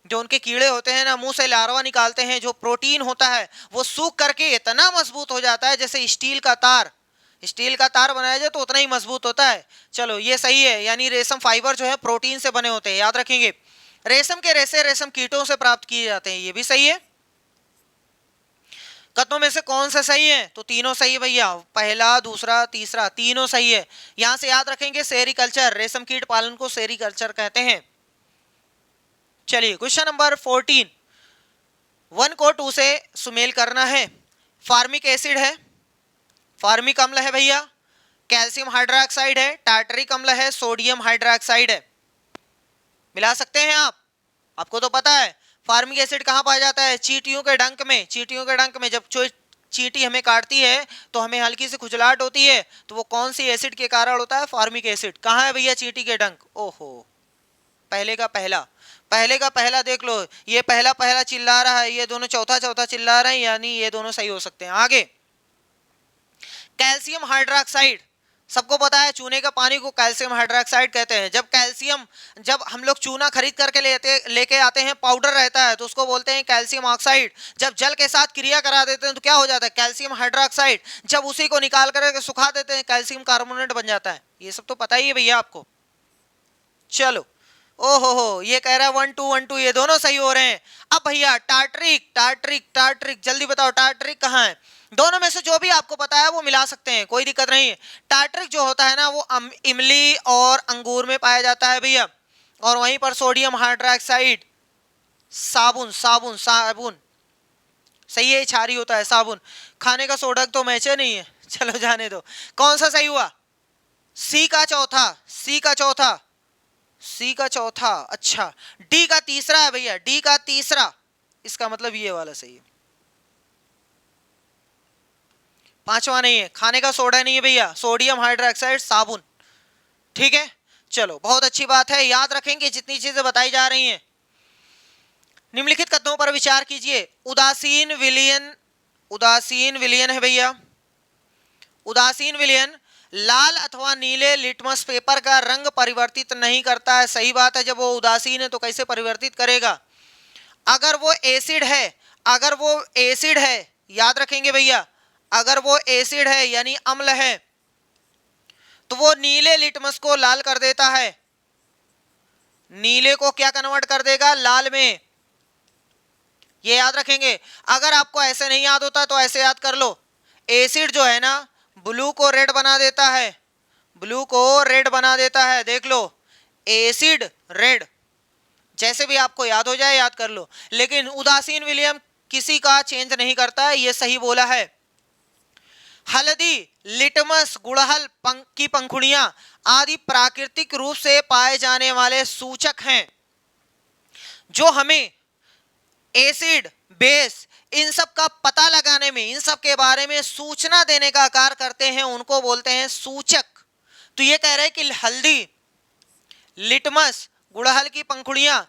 A: जो उनके कीड़े होते हैं ना, मुंह से लार्वा निकालते हैं, जो प्रोटीन होता है वो सूख करके इतना मजबूत हो जाता है जैसे स्टील का तार, स्टील का तार बनाया जाए तो उतना ही मजबूत होता है। चलो ये सही है, यानी रेशम फाइबर जो है प्रोटीन से बने होते हैं, याद रखेंगे। रेशम के रेशे रेशम कीटों से प्राप्त किए जाते हैं, ये भी सही है। कथनों में से कौन सा सही है? तो तीनों सही है भैया, पहला दूसरा तीसरा तीनों सही है। यहां से याद रखेंगे सेरीकल्चर, रेशम कीट पालन को सेरीकल्चर कहते हैं। चलिए क्वेश्चन नंबर 14, 1 को 2 से सुमेल करना है। फार्मिक एसिड है, फार्मिक अम्ल है भैया, कैल्शियम हाइड्रोक्साइड है, टार्टरिक अम्ल है, सोडियम हाइड्रोक्साइड है। मिला सकते हैं आप, आपको तो पता है। फार्मिक एसिड कहाँ पाया जाता है? चींटियों के डंक में, चींटियों के डंक में। जब चींटी हमें काटती है तो हमें हल्की सी खुजलाहट होती है, तो वो कौन सी एसिड के कारण होता है? Formic acid. कहाँ है भैया चींटी के डंक? ओहो, पहले का पहला, पहले का पहला देख लो, ये पहला पहला चिल्ला रहा है, ये दोनों चौथा चौथा चिल्ला रहे हैं, यानी ये दोनों सही हो सकते हैं। आगे कैल्शियम हाइड्रोक्साइड, सबको पता है चूने का पानी को कैल्शियम हाइड्रोक्साइड कहते हैं। जब कैल्शियम, जब हम लोग चूना खरीद करके लेके आते हैं, पाउडर रहता है, तो उसको बोलते हैं कैल्शियम ऑक्साइड। जब जल के साथ क्रिया करा देते हैं तो क्या हो जाता है? Calcium hydroxide. जब उसी को निकाल करके सुखा देते हैं कैल्शियम कार्बोनेट बन जाता है। ये सब तो पता ही है भैया आपको। चलो, ओहो, ये कह रहा है 1 2 1 2, ये दोनों सही हो रहे हैं। अब भैया टार्टरिक, टार्टरिक, टार्टरिक, जल्दी बताओ टार्टरिक कहाँ है? दोनों में से जो भी आपको पता है वो मिला सकते हैं, कोई दिक्कत नहीं है। टार्टरिक जो होता है ना वो इमली और अंगूर में पाया जाता है भैया। और वहीं पर सोडियम हाइड्रोक्साइड, साबुन, साबुन, साबुन सही है, क्षारी होता है साबुन। खाने का सोडा तो मैचे नहीं है, चलो जाने दो। कौन सा सही हुआ? सी का चौथा, सी का चौथा सी का चौथा, अच्छा डी का तीसरा है भैया, डी का तीसरा, इसका मतलब ये वाला सही है। पांचवा नहीं है, खाने का सोडा नहीं है भैया, सोडियम हाइड्रोक्साइड साबुन। ठीक है, चलो बहुत अच्छी बात है, याद रखेंगे जितनी चीजें बताई जा रही हैं। निम्नलिखित कथनों पर विचार कीजिए। उदासीन विलयन, उदासीन विलयन है भैया, उदासीन विलयन लाल अथवा नीले लिटमस पेपर का रंग परिवर्तित नहीं करता है। सही बात है, जब वो उदासीन है तो कैसे परिवर्तित करेगा। अगर वो एसिड है, अगर वो एसिड है, याद रखेंगे भैया, अगर वो एसिड है यानी अम्ल है तो वो नीले लिटमस को लाल कर देता है, नीले को क्या कन्वर्ट कर देगा, लाल में। ये याद रखेंगे। अगर आपको ऐसे नहीं याद होता तो ऐसे याद कर लो, एसिड जो है ना ब्लू को रेड बना देता है, ब्लू को रेड बना देता है, देख लो एसिड रेड, जैसे भी आपको याद हो जाए याद कर लो। लेकिन उदासीन विलयन किसी का चेंज नहीं करता है, ये सही बोला है। हल्दी, लिटमस, गुड़हल की पंखुड़ियां आदि प्राकृतिक रूप से पाए जाने वाले सूचक हैं जो हमें एसिड, बेस, इन सब का पता लगाने में, इन सब के बारे में सूचना देने का कार्य करते हैं, उनको बोलते हैं सूचक। तो ये कह रहे हैं कि हल्दी, लिटमस, गुड़हल की पंखुड़ियां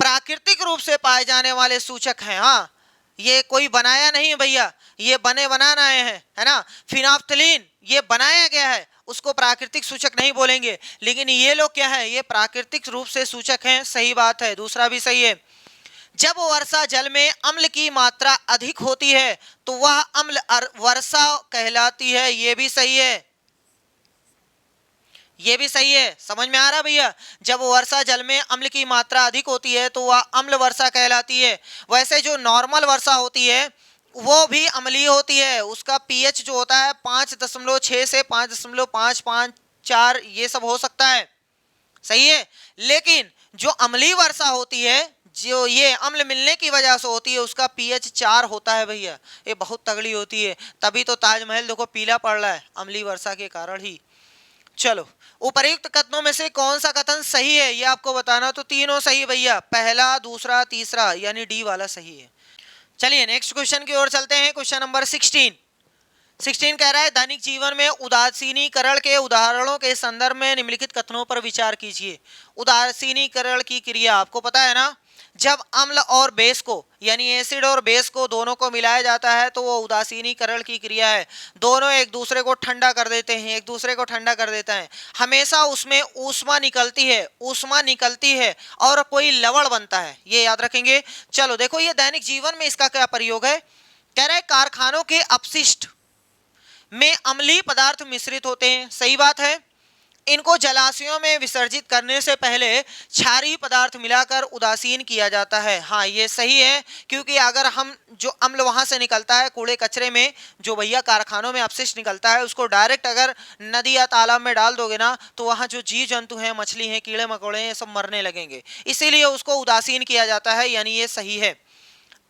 A: प्राकृतिक रूप से पाए जाने वाले सूचक हैं। हाँ, ये कोई बनाया नहीं भैया, ये बने बनाना है, है ना। फिनाफ्थलीन ये बनाया गया है, उसको प्राकृतिक सूचक नहीं बोलेंगे, लेकिन ये लोग क्या है, ये प्राकृतिक रूप से सूचक हैं। सही बात है, दूसरा भी सही है। जब वर्षा जल में अम्ल की मात्रा अधिक होती है तो वह अम्ल वर्षा कहलाती है, ये भी सही है, ये भी सही है। समझ में आ रहा भैया, जब वर्षा जल में अम्ल की मात्रा अधिक होती है तो वह अम्ल वर्षा कहलाती है। वैसे जो नॉर्मल वर्षा होती है वो भी अम्लीय होती है, उसका पीएच जो होता है 5.6 से 5.554 ये सब हो सकता है, सही है। लेकिन जो अम्लीय वर्षा होती है, जो ये अम्ल मिलने की वजह से होती है, उसका पीएच 4 होता है भैया, ये बहुत तगड़ी होती है। तभी तो ताजमहल देखो पीला पड़ रहा है, अम्लीय वर्षा के कारण ही। चलो, उपर्युक्त कथनों में से कौन सा कथन सही है ये आपको बताना, तो तीनों सही भैया, पहला, दूसरा, तीसरा, यानी डी वाला सही है। चलिए नेक्स्ट क्वेश्चन की ओर चलते हैं। क्वेश्चन नंबर 16 कह रहा है दैनिक जीवन में उदासीनीकरण के उदाहरणों के संदर्भ में निम्नलिखित कथनों पर विचार कीजिए। उदासीनीकरण की क्रिया आपको पता है ना, जब अम्ल और बेस को यानी एसिड और बेस को दोनों को मिलाया जाता है तो वो उदासीनीकरण की क्रिया है। दोनों एक दूसरे को ठंडा कर देते हैं, एक दूसरे को ठंडा कर देता है, हमेशा उसमें ऊष्मा निकलती है, ऊष्मा निकलती है और कोई लवण बनता है, ये याद रखेंगे। चलो देखो, ये दैनिक जीवन में इसका क्या प्रयोग है। कह रहे हैं कारखानों के अपशिष्ट में अम्लीय पदार्थ मिश्रित होते हैं, सही बात है। इनको जलाशयों में विसर्जित करने से पहले क्षारीय पदार्थ मिलाकर उदासीन किया जाता है। हाँ, ये सही है, क्योंकि अगर हम जो अम्ल वहां से निकलता है कूड़े कचरे में, जो भैया कारखानों में अपशिष्ट निकलता है, उसको डायरेक्ट अगर नदी या तालाब में डाल दोगे ना तो वहाँ जो जीव जंतु हैं, मछली हैं, कीड़े मकोड़े हैं, सब मरने लगेंगे, इसीलिए उसको उदासीन किया जाता है, यानी ये सही है।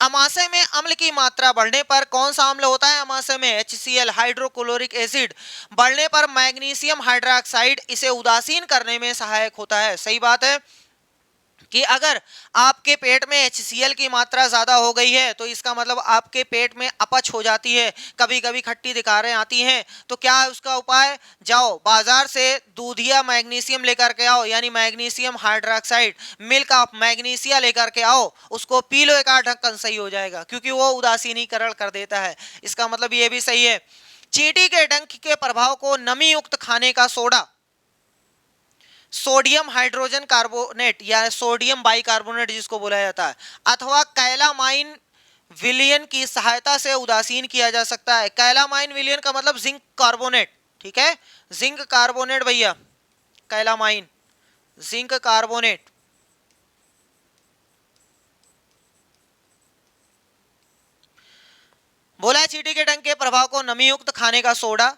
A: अमाशय में अम्ल की मात्रा बढ़ने पर कौन सा अम्ल होता है, अमाशय में HCl हाइड्रोक्लोरिक एसिड बढ़ने पर मैग्नीशियम हाइड्रोक्साइड इसे उदासीन करने में सहायक होता है। सही बात है कि अगर आपके पेट में HCl की मात्रा ज़्यादा हो गई है तो इसका मतलब आपके पेट में अपच हो जाती है, कभी कभी खट्टी दिकारें आती हैं, तो क्या है उसका उपाय, जाओ बाजार से दूधिया मैग्नीशियम लेकर के आओ, यानी magnesium hydroxide, milk of magnesia लेकर के आओ, उसको पी लो, एक आध ढक्कन सही हो जाएगा, क्योंकि वो उदासीनीकरण कर देता है। इसका मतलब ये भी सही है। चींटी के डंक के प्रभाव को नमी युक्त खाने का सोडा, सोडियम हाइड्रोजन कार्बोनेट या सोडियम बाइकार्बोनेट जिसको बोला जाता है, अथवा कैलामाइन विलयन की सहायता से उदासीन किया जा सकता है। कैलामाइन विलयन का मतलब जिंक कार्बोनेट, ठीक है, जिंक कार्बोनेट भैया, कैलामाइन जिंक कार्बोनेट। बोला है चींटी के डंक के प्रभाव को नमी युक्त खाने का सोडा,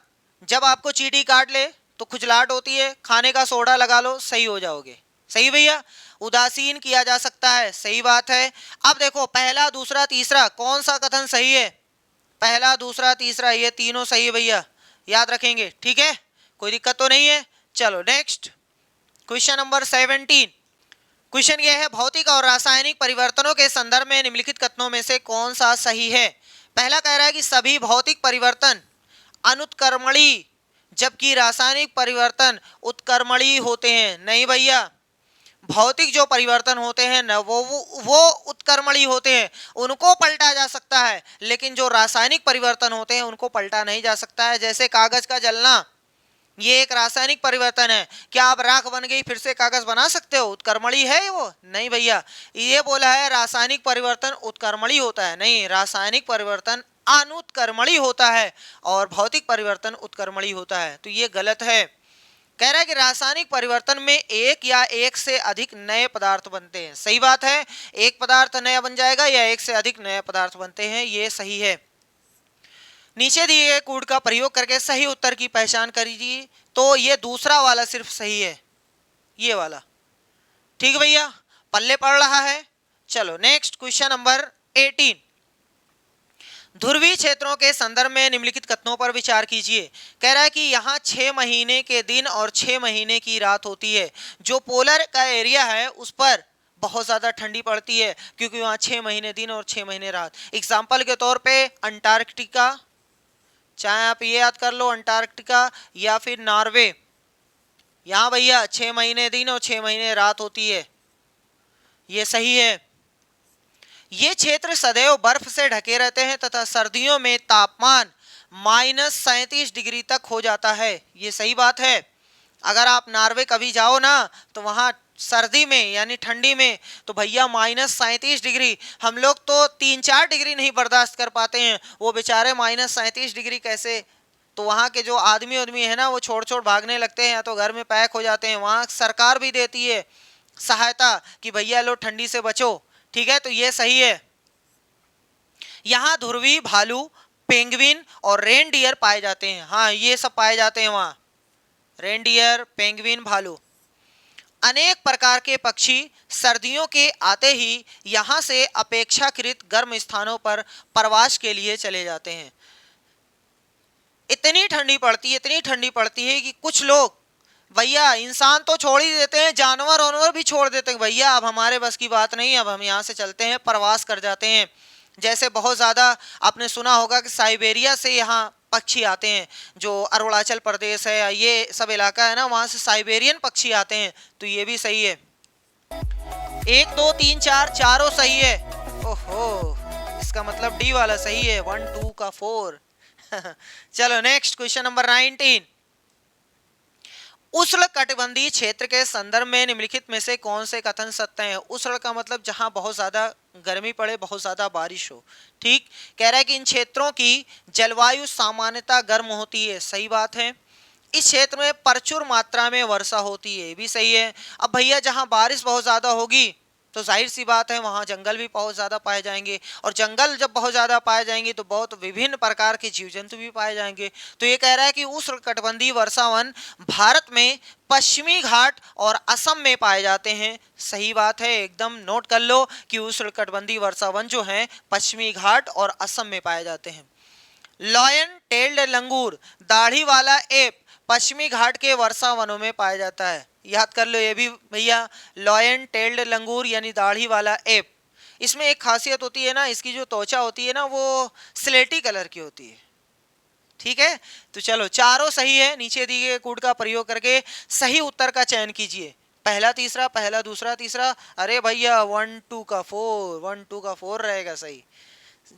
A: जब आपको चींटी काट ले तो खुजलाहट होती है, खाने का सोडा लगा लो, सही हो जाओगे। सही भैया, उदासीन किया जा सकता है, सही बात है। अब देखो पहला, दूसरा, तीसरा कौन सा कथन सही है, पहला, दूसरा, तीसरा ये तीनों सही है भैया, याद रखेंगे, ठीक है, कोई दिक्कत तो नहीं है। चलो नेक्स्ट क्वेश्चन नंबर 17। क्वेश्चन यह है, भौतिक और रासायनिक परिवर्तनों के संदर्भ में निम्नलिखित कथनों में से कौन सा सही है। पहला कह रहा है कि सभी भौतिक परिवर्तन अनुत्क्रमणीय जबकि रासायनिक परिवर्तन उत्क्रमणीय होते हैं। नहीं भैया, भौतिक जो परिवर्तन होते हैं ना वो उत्क्रमणीय होते हैं, उनको पलटा जा सकता है, लेकिन जो रासायनिक परिवर्तन होते हैं उनको पलटा नहीं जा सकता है। जैसे कागज का जलना, ये एक रासायनिक परिवर्तन है। क्या आप राख बन गई फिर से कागज बना सकते हो? उत्क्रमणीय है वो? नहीं भैया, ये बोला है रासायनिक परिवर्तन उत्क्रमणीय होता है, नहीं, रासायनिक परिवर्तन अनुत्क्रमणीय होता है और भौतिक परिवर्तन उत्क्रमणीय होता है। तो ये गलत है। कह रहा है कि रासायनिक परिवर्तन में एक या एक से अधिक नए पदार्थ बनते हैं। सही बात है, एक पदार्थ नया बन जाएगा या एक से अधिक नए पदार्थ बनते हैं, ये सही है। नीचे दिए गए कोड का प्रयोग करके सही उत्तर की पहचान करिए। तो ये दूसरा वाला सिर्फ सही है, ये वाला। ठीक भैया, पल्ले पड़ रहा है। चलो नेक्स्ट, क्वेश्चन नंबर 18। ध्रुवीय क्षेत्रों के संदर्भ में निम्नलिखित कथनों पर विचार कीजिए। कह रहा है कि यहाँ 6 महीने के दिन और 6 महीने की रात होती है। जो पोलर का एरिया है उस पर बहुत ज़्यादा ठंडी पड़ती है, क्योंकि वहाँ 6 महीने दिन और 6 महीने रात। एग्जाम्पल के तौर पे अंटार्कटिका, चाहे आप ये याद कर लो अंटार्कटिका या फिर नॉर्वे, यहाँ भैया 6 महीने दिन और 6 महीने रात होती है, ये सही है। ये क्षेत्र सदैव बर्फ से ढके रहते हैं तथा सर्दियों में तापमान -37 डिग्री तक हो जाता है, ये सही बात है। अगर आप नॉर्वे कभी जाओ ना तो वहाँ सर्दी में यानी ठंडी में तो भैया -37 डिग्री, हम लोग तो 3-4 डिग्री नहीं बर्दाश्त कर पाते हैं, वो बेचारे -37 डिग्री कैसे। तो वहाँ के जो आदमी है ना वो छोड़ छोड़ भागने लगते हैं या तो घर में पैक हो जाते हैं। वहाँ सरकार भी देती है सहायता कि भैया लो ठंडी से बचो। ठीक है, तो ये सही है। यहाँ ध्रुवीय भालू, पेंगुइन और रेनडियर पाए जाते हैं। हाँ, ये सब पाए जाते हैं वहाँ, रेनडियर, पेंगुइन, भालू। अनेक प्रकार के पक्षी सर्दियों के आते ही यहाँ से अपेक्षाकृत गर्म स्थानों पर प्रवास के लिए चले जाते हैं। इतनी ठंडी पड़ती है कि कुछ लोग भैया, इंसान तो छोड़ ही देते हैं, जानवर वानवर भी छोड़ देते हैं, भैया अब हमारे बस की बात नहीं, अब हम यहाँ से चलते हैं, प्रवास कर जाते हैं। जैसे बहुत ज़्यादा आपने सुना होगा कि साइबेरिया से यहाँ पक्षी आते हैं, जो अरुणाचल प्रदेश है ये सब इलाका है ना, वहाँ से साइबेरियन पक्षी आते हैं। तो ये भी सही है। 1 2 3 4 चारों सही है। ओहो, इसका मतलब डी वाला सही है, 1 2 का 4। चलो नेक्स्ट, क्वेश्चन नंबर 19। उष्णकटिबंधीय क्षेत्र के संदर्भ में निम्नलिखित में से कौन से कथन सत्य हैं। उष्ण का मतलब जहां बहुत ज्यादा गर्मी पड़े, बहुत ज्यादा बारिश हो। ठीक, कह रहा है कि इन क्षेत्रों की जलवायु सामान्यतः गर्म होती है, सही बात है। इस क्षेत्र में प्रचुर मात्रा में वर्षा होती है, भी सही है। अब भैया जहां बारिश बहुत ज्यादा होगी तो जाहिर सी बात है वहाँ जंगल भी बहुत ज़्यादा पाए जाएंगे, और जंगल जब बहुत ज़्यादा पाए जाएंगे तो बहुत विभिन्न प्रकार के जीव जंतु भी पाए जाएंगे। तो ये कह रहा है कि उष्णकटिबंधीय वर्षावन भारत में पश्चिमी घाट और असम में पाए जाते हैं, सही बात है। एकदम नोट कर लो कि उष्णकटिबंधीय वर्षावन जो है पश्चिमी घाट और असम में पाए जाते हैं। लॉयन टेल्ड लंगूर, दाढ़ी वाला एप, पश्चिमी घाट के वर्षा वनों में पाया जाता है, याद कर लो ये भी भैया। लॉयन टेल्ड लंगूर यानी दाढ़ी वाला एप, इसमें एक खासियत होती है ना, इसकी जो त्वचा होती है ना वो स्लेटी कलर की होती है। ठीक है, तो चलो चारों सही है। नीचे दिए गए कोड का प्रयोग करके सही उत्तर का चयन कीजिए। पहला तीसरा, पहला दूसरा तीसरा, अरे भैया 1 2 का 4, 1 2 का 4 रहेगा सही।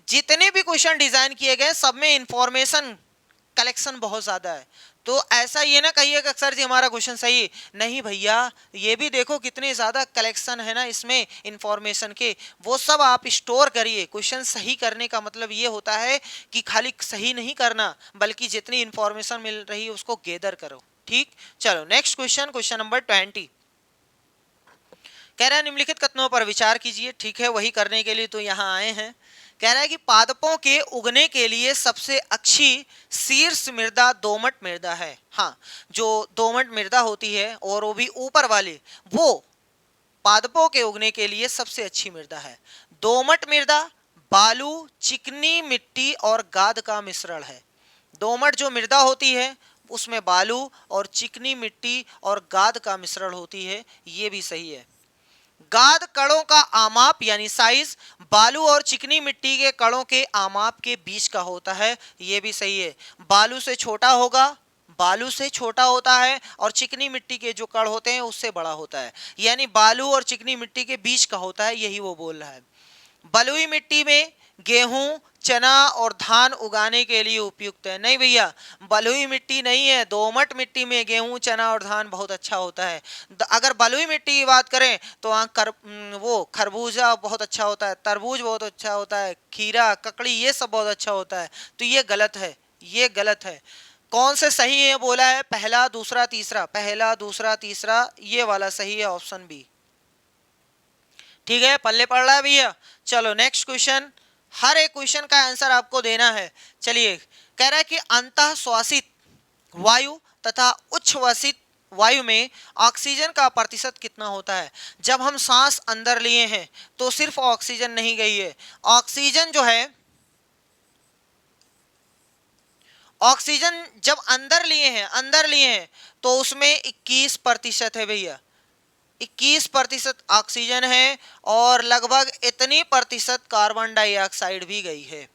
A: जितने भी क्वेश्चन डिजाइन किए गए सब में इंफॉर्मेशन कलेक्शन बहुत ज्यादा है, तो ऐसा ये ना कहिए कि सर जी हमारा क्वेश्चन सही नहीं। भैया ये भी देखो कितने ज़्यादा कलेक्शन है ना इसमें इंफॉर्मेशन के, वो सब आप स्टोर करिए। क्वेश्चन सही करने का मतलब ये होता है कि खाली सही नहीं करना, बल्कि जितनी इंफॉर्मेशन मिल रही है उसको गैदर करो। ठीक, चलो नेक्स्ट क्वेश्चन, क्वेश्चन नंबर 20। कह रहा है निम्नलिखित कथनों पर विचार कीजिए। ठीक है, वही करने के लिए तो यहाँ आए हैं। कह रहा है कि पादपों के उगने के लिए सबसे अच्छी शीर्ष मृदा दोमट मृदा है। हाँ, जो दोमट मृदा होती है और वो भी ऊपर वाली, वो पादपों के उगने के लिए सबसे अच्छी मृदा है। दोमट मृदा बालू, चिकनी मिट्टी और गाद का मिश्रण है। दोमट जो मृदा होती है उसमें बालू और चिकनी मिट्टी और गाद का मिश्रण होती है, ये भी सही है। गाद कणों का आमाप यानी साइज बालू और चिकनी मिट्टी के कणों के आमाप के बीच का होता है, ये भी सही है। बालू से छोटा होगा, बालू से छोटा होता है और चिकनी मिट्टी के जो कण होते हैं उससे बड़ा होता है, यानी बालू और चिकनी मिट्टी के बीच का होता है, यही वो बोल रहा है। बलुई मिट्टी में गेहूं, चना और धान उगाने के लिए उपयुक्त है। नहीं भैया, बलुई मिट्टी नहीं है, दोमट मिट्टी में गेहूं, चना और धान बहुत अच्छा होता है। अगर बलुई मिट्टी की बात करें तो वहाँ वो खरबूजा बहुत अच्छा होता है, तरबूज बहुत अच्छा होता है, खीरा, ककड़ी, ये सब बहुत अच्छा होता है। तो ये गलत है, ये गलत है। कौन से सही है बोला है? पहला, दूसरा, तीसरा, पहला, दूसरा, तीसरा, ये वाला सही है, ऑप्शन बी। ठीक है, पल्ले पड़ रहा है भैया। चलो नेक्स्ट क्वेश्चन, हर एक क्वेश्चन का आंसर आपको देना है। चलिए, कह रहा है कि अंतः श्वासित वायु तथा उच्छ्वसित वायु में ऑक्सीजन का प्रतिशत कितना होता है? जब हम सांस अंदर लिए हैं तो सिर्फ ऑक्सीजन नहीं गई है, ऑक्सीजन जो है, ऑक्सीजन जब अंदर लिए हैं तो उसमें 21% है भैया, 21% ऑक्सीजन है और लगभग इतनी प्रतिशत कार्बन डाइऑक्साइड भी गई है।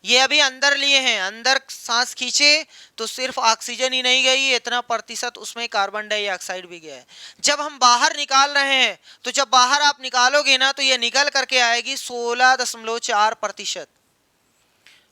A: ये अभी अंदर लिए हैं, अंदर सांस खींचे तो सिर्फ ऑक्सीजन ही नहीं गई, इतना प्रतिशत उसमें कार्बन डाइऑक्साइड भी गया है। जब हम बाहर निकाल रहे हैं तो जब बाहर आप निकालोगे ना तो ये निकल करके आएगी 16.4%।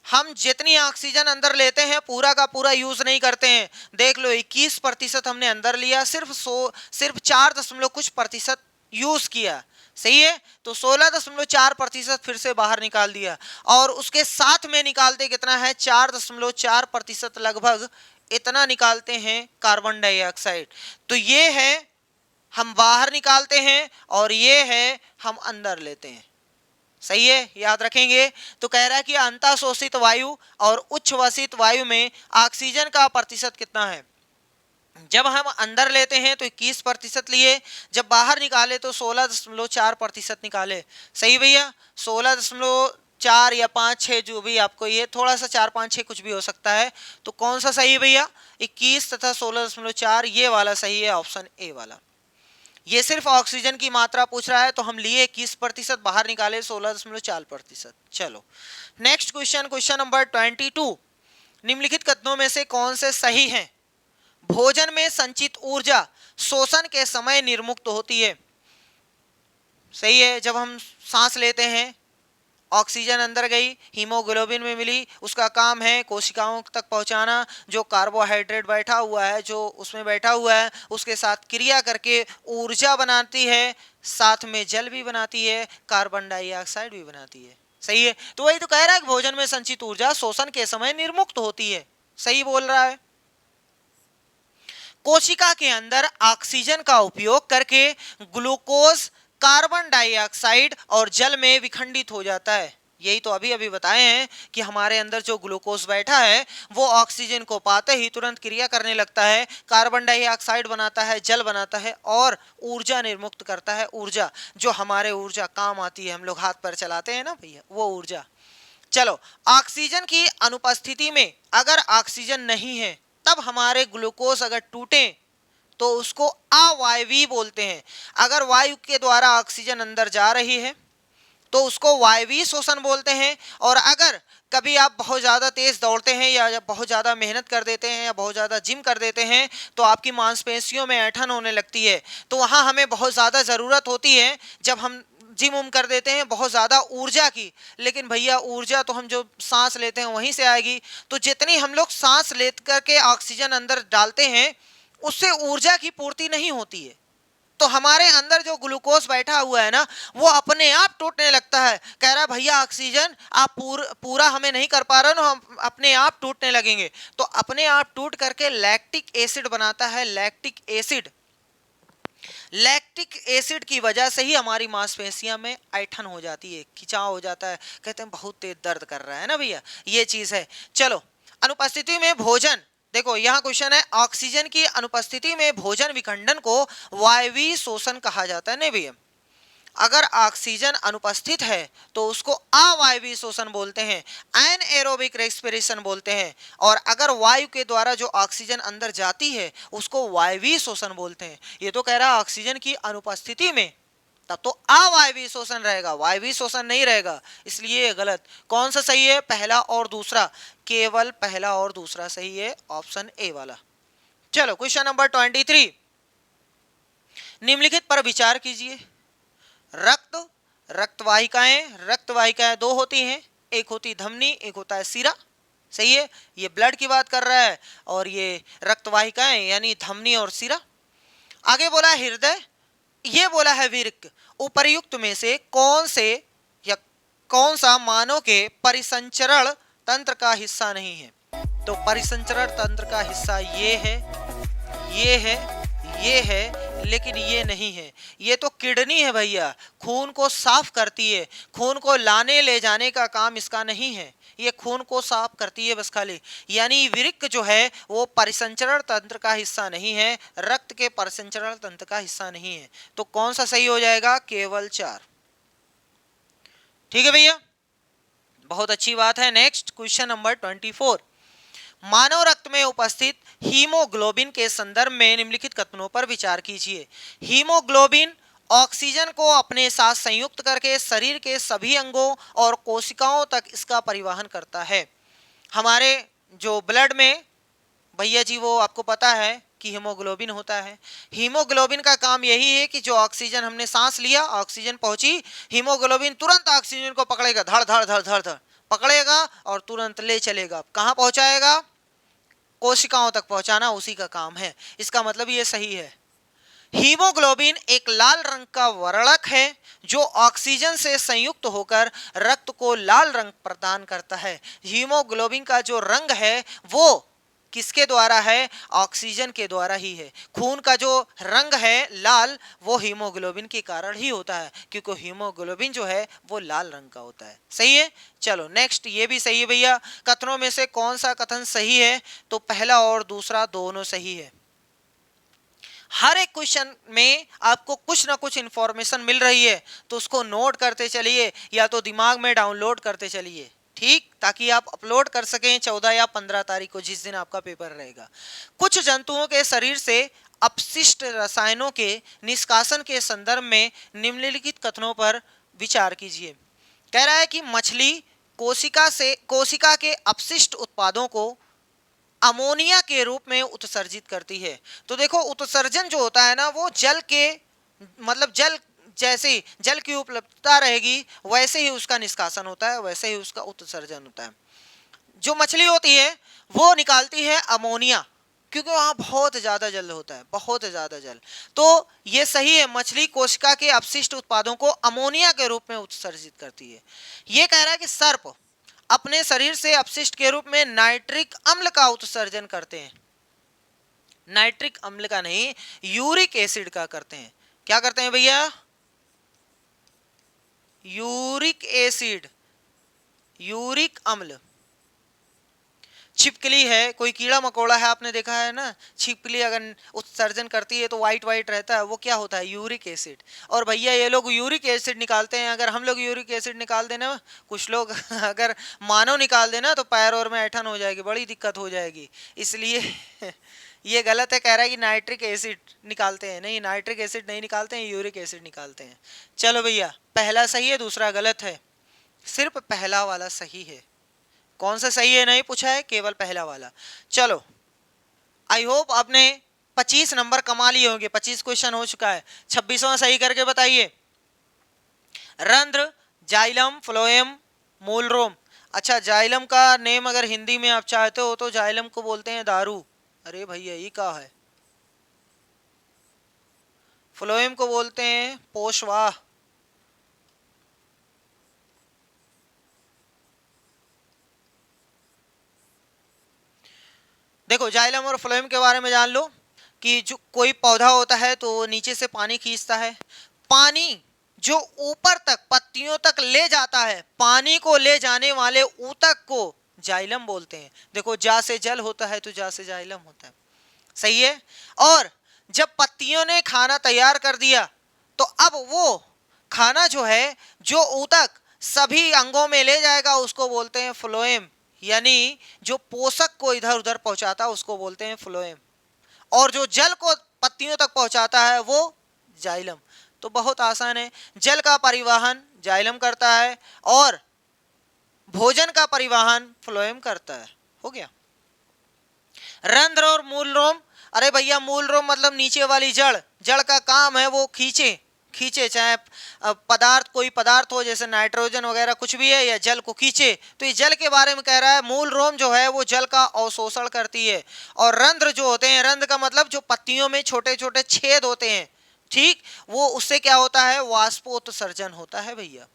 A: हम जितनी ऑक्सीजन अंदर लेते हैं पूरा का पूरा यूज नहीं करते हैं। देख लो, 21% हमने अंदर लिया, सिर्फ 4 कुछ प्रतिशत यूज किया, सही है। तो 16.4% फिर से बाहर निकाल दिया और उसके साथ में निकालते कितना है? 4.4% लगभग इतना निकालते हैं कार्बन डाइऑक्साइड। तो ये है हम बाहर निकालते हैं और ये है हम अंदर लेते हैं, सही है, याद रखेंगे। तो कह रहा है कि अंतःशोषित वायु और उच्छ्वसित वायु में ऑक्सीजन का प्रतिशत कितना है? जब हम अंदर लेते हैं तो 21% लिए, जब बाहर निकाले तो 16.4% निकाले, सही भैया। 16.4 या 5-6 जो भी आपको, ये थोड़ा सा 4-5-6 कुछ भी हो सकता है। तो कौन सा सही भैया? 21 तथा 16.4, ये वाला सही है, ऑप्शन ए वाला। ये सिर्फ ऑक्सीजन की मात्रा पूछ रहा है तो हम लिए 21%, बाहर निकाले 16.4%। चलो नेक्स्ट क्वेश्चन, क्वेश्चन नंबर 22, निम्नलिखित कथनों में से कौन से सही हैं? भोजन में संचित ऊर्जा शोषण के समय निर्मुक्त होती है, सही है। जब हम सांस लेते हैं ऑक्सीजन अंदर गई, हीमोग्लोबिन में मिली, उसका काम है कोशिकाओं तक पहुंचाना, जो कार्बोहाइड्रेट बैठा हुआ है, जो उसमें बैठा हुआ है, उसके साथ क्रिया करके ऊर्जा बनाती है, साथ में जल भी बनाती है, कार्बन डाइऑक्साइड भी बनाती है, सही है। तो वही तो कह रहा है कि भोजन में संचित ऊर्जा शोषण के समय निर्मुक्त होती है, सही बोल रहा है। कोशिका के अंदर ऑक्सीजन का उपयोग करके ग्लूकोज, कार्बन डाइऑक्साइड और जल में विखंडित हो जाता है। यही तो अभी अभी बताए हैं कि हमारे अंदर जो ग्लूकोज बैठा है वो ऑक्सीजन को पाते ही तुरंत क्रिया करने लगता है, कार्बन डाइऑक्साइड बनाता है, जल बनाता है और ऊर्जा निर्मुक्त करता है। ऊर्जा जो हमारे ऊर्जा काम आती है, हम लोग हाथ पैर चलाते हैं ना भैया, वो ऊर्जा। चलो, ऑक्सीजन की अनुपस्थिति में अगर ऑक्सीजन नहीं है तब हमारे ग्लूकोज अगर टूटे तो उसको अवायवीय बोलते हैं। अगर वायु के द्वारा ऑक्सीजन अंदर जा रही है तो उसको वायवीय शोषण बोलते हैं। और अगर कभी आप बहुत ज़्यादा तेज दौड़ते हैं या बहुत ज़्यादा मेहनत कर देते हैं या बहुत ज़्यादा जिम कर देते हैं तो आपकी मांसपेशियों में ऐंठन होने लगती है, तो वहाँ हमें बहुत ज़्यादा ज़रूरत होती है जब हम जिम उम कर देते हैं बहुत ज़्यादा ऊर्जा की। लेकिन भैया ऊर्जा तो हम जो सांस लेते हैं वहीं से आएगी, तो जितनी हम लोग सांस ले करके ऑक्सीजन अंदर डालते हैं उससे ऊर्जा की पूर्ति नहीं होती है। तो हमारे अंदर जो ग्लूकोज बैठा हुआ है ना वो अपने आप टूटने लगता है। कह रहा है भैया ऑक्सीजन आप पूरा हमें नहीं कर पा रहे हो, हम अपने आप टूटने लगेंगे। तो अपने आप टूट करके लैक्टिक एसिड बनाता है, लैक्टिक एसिड। लैक्टिक एसिड की वजह से ही हमारी मांसपेशियां में ऐंठन हो जाती है, खिंचाव हो जाता है, कहते हैं बहुत तेज दर्द कर रहा है ना भैया, ये चीज है। चलो, अनुपस्थिति में भोजन, देखो यहाँ क्वेश्चन है, ऑक्सीजन की अनुपस्थिति में भोजन विखंडन को वायवीय शोषण कहा जाता है। नहीं भैया, अगर ऑक्सीजन अनुपस्थित है तो उसको अवायवीय शोषण बोलते हैं, एनएरोबिक रेस्पिरेशन बोलते हैं। और अगर वायु के द्वारा जो ऑक्सीजन अंदर जाती है उसको वायवीय शोषण बोलते हैं। ये तो कह रहा है ऑक्सीजन की अनुपस्थिति में, तब तो अवायवीय शोषण रहेगा, वायवीय शोषण नहीं रहेगा, इसलिए गलत। कौन सा सही है? पहला और दूसरा, केवल पहला और दूसरा सही है, ऑप्शन ए वाला। चलो क्वेश्चन नंबर 23, निम्नलिखित पर विचार कीजिए। रक्तवाहिकाएं दो होती हैं, एक होती धमनी, एक होता है सिरा। सही है, ये ब्लड की बात कर रहा है और ये रक्तवाहिकाएं यानी धमनी और सिरा। आगे बोला हृदय, ये बोला है वृक्क। उपर्युक्त में से कौन से या कौन सा मानव के परिसंचरण तंत्र का हिस्सा नहीं है? तो परिसंचरण तंत्र का हिस्सा ये है, ये है, ये है, लेकिन ये नहीं है। ये तो किडनी है भैया, खून को साफ करती है, खून को लाने ले जाने का काम इसका नहीं है, ये खून को साफ करती है बस खाली। यानी वृक्क जो है वो परिसंचरण तंत्र का हिस्सा नहीं है, रक्त के परिसंचरण तंत्र का हिस्सा नहीं है। तो कौन सा सही हो जाएगा? केवल 4। ठीक है भैया, बहुत अच्छी बात है। नेक्स्ट क्वेश्चन नंबर 24, मानव रक्त में उपस्थित हीमोग्लोबिन के संदर्भ में निम्नलिखित कथनों पर विचार कीजिए। हीमोग्लोबिन ऑक्सीजन को अपने साथ संयुक्त करके शरीर के सभी अंगों और कोशिकाओं तक इसका परिवहन करता है। हमारे जो ब्लड में भैया जी वो आपको पता है कि हीमोग्लोबिन होता है। हीमोग्लोबिन का काम यही है कि जो ऑक्सीजन हमने सांस लिया, ऑक्सीजन पहुंची, हीमोग्लोबिन तुरंत ऑक्सीजन को पकड़ेगा, धड़ धड़ धड़ धड़ धड़ पकड़ेगा और तुरंत ले चलेगा। कहाँ पहुंचाएगा? कोशिकाओं तक पहुंचाना उसी का काम है। इसका मतलब ये सही है। हीमोग्लोबिन एक लाल रंग का वर्णक है जो ऑक्सीजन से संयुक्त होकर रक्त को लाल रंग प्रदान करता है। हीमोग्लोबिन का जो रंग है वो किसके द्वारा है? ऑक्सीजन के द्वारा ही है। खून का जो रंग है लाल, वो हीमोग्लोबिन के कारण ही होता है, क्योंकि हीमोग्लोबिन जो है वो लाल रंग का होता है। सही है। चलो नेक्स्ट, ये भी सही है भैया। कथनों में से कौन सा कथन सही है? तो पहला और दूसरा दोनों सही है। हर एक क्वेश्चन में आपको कुछ ना कुछ इंफॉर्मेशन मिल रही है, तो उसको नोट करते चलिए या तो दिमाग में डाउनलोड करते चलिए, ठीक, ताकि आप अपलोड कर सकें 14 या 15 तारीख को, जिस दिन आपका पेपर रहेगा। कुछ जंतुओं के शरीर से अपशिष्ट रसायनों के निष्कासन के संदर्भ में निम्नलिखित कथनों पर विचार कीजिए। कह रहा है कि मछली कोशिका के अपशिष्ट उत्पादों को अमोनिया के रूप में उत्सर्जित करती है। तो देखो, उत्सर्जन जो होता है ना, वो जल के मतलब जल जैसे ही जल की उपलब्धता रहेगी वैसे ही उसका निष्कासन होता है, वैसे ही उसका उत्सर्जन होता है। जो मछली होती है वो निकालती है अमोनिया, क्योंकि वहाँ बहुत ज़्यादा जल होता है, बहुत ज़्यादा जल। तो ये सही है, मछली कोशिका के अपशिष्ट उत्पादों को अमोनिया के रूप में उत्सर्जित करती है। ये कह रहा है कि सर्प अपने शरीर से अपशिष्ट के रूप में नाइट्रिक अम्ल का उत्सर्जन करते हैं। नाइट्रिक अम्ल का नहीं, यूरिक एसिड का करते हैं। क्या करते हैं भैया? यूरिक एसिड, यूरिक अम्ल। छिपकली है, कोई कीड़ा मकोड़ा है, आपने देखा है ना, छिपकली अगर उत्सर्जन करती है तो वाइट वाइट रहता है, वो क्या होता है? Uric acid. और भैया ये लोग यूरिक एसिड निकालते हैं। अगर हम लोग यूरिक एसिड निकाल देना, कुछ लोग अगर मानव निकाल देना तो पैर और में ऐठन हो जाएगी, बड़ी दिक्कत हो जाएगी। इसलिए ये गलत है। कह रहा है कि नाइट्रिक एसिड निकालते हैं, नहीं, नाइट्रिक एसिड नहीं निकालते हैं, यूरिक एसिड निकालते हैं। चलो भैया, पहला सही है, दूसरा गलत है, सिर्फ पहला वाला सही है। कौन सा सही है नहीं पूछा है, केवल पहला वाला। चलो, आई होप आपने 25 नंबर कमा लिए होंगे। 25 क्वेश्चन हो चुका है, 26वां सही करके बताइए। रंध्र, जाइलम, फ्लोएम, मूलरोम। अच्छा, जाइलम का नेम अगर हिंदी में आप चाहते हो तो जाइलम को बोलते हैं दारू। अरे भैया ये क्या है? फ्लोएम को बोलते हैं पोषवाह। देखो, जाइलम और फ्लोएम के बारे में जान लो कि जो कोई पौधा होता है तो वो नीचे से पानी खींचता है, पानी जो ऊपर तक पत्तियों तक ले जाता है, पानी को ले जाने वाले ऊतक को जाइलम बोलते हैं। देखो, जा से जल होता है तो जा से जाइलम होता है। सही है। और जब पत्तियों ने खाना तैयार कर दिया तो अब वो खाना जो है जो ऊतक सभी अंगों में ले जाएगा उसको बोलते हैं फ्लोएम, यानी जो पोषक को इधर उधर पहुंचाता है उसको बोलते हैं फ्लोएम, और जो जल को पत्तियों तक पहुंचाता है वो जाइलम। तो बहुत आसान है, जल का परिवहन जाइलम करता है और भोजन का परिवहन फ्लोएम करता है। हो गया। रंध्र और मूल रोम, अरे भैया मूल रोम मतलब नीचे वाली जड़, जड़ का काम है वो खींचे खींचे, चाहे पदार्थ कोई पदार्थ हो जैसे नाइट्रोजन वगैरह कुछ भी है, या जल को खींचे, तो ये जल के बारे में कह रहा है। मूल रोम जो है वो जल का अवशोषण करती है, और रंध्र जो होते हैं, रंध्र का मतलब जो पत्तियों में छोटे छोटे छेद होते हैं, ठीक, वो उससे क्या होता है, वाष्पोत्सर्जन होता है भैया।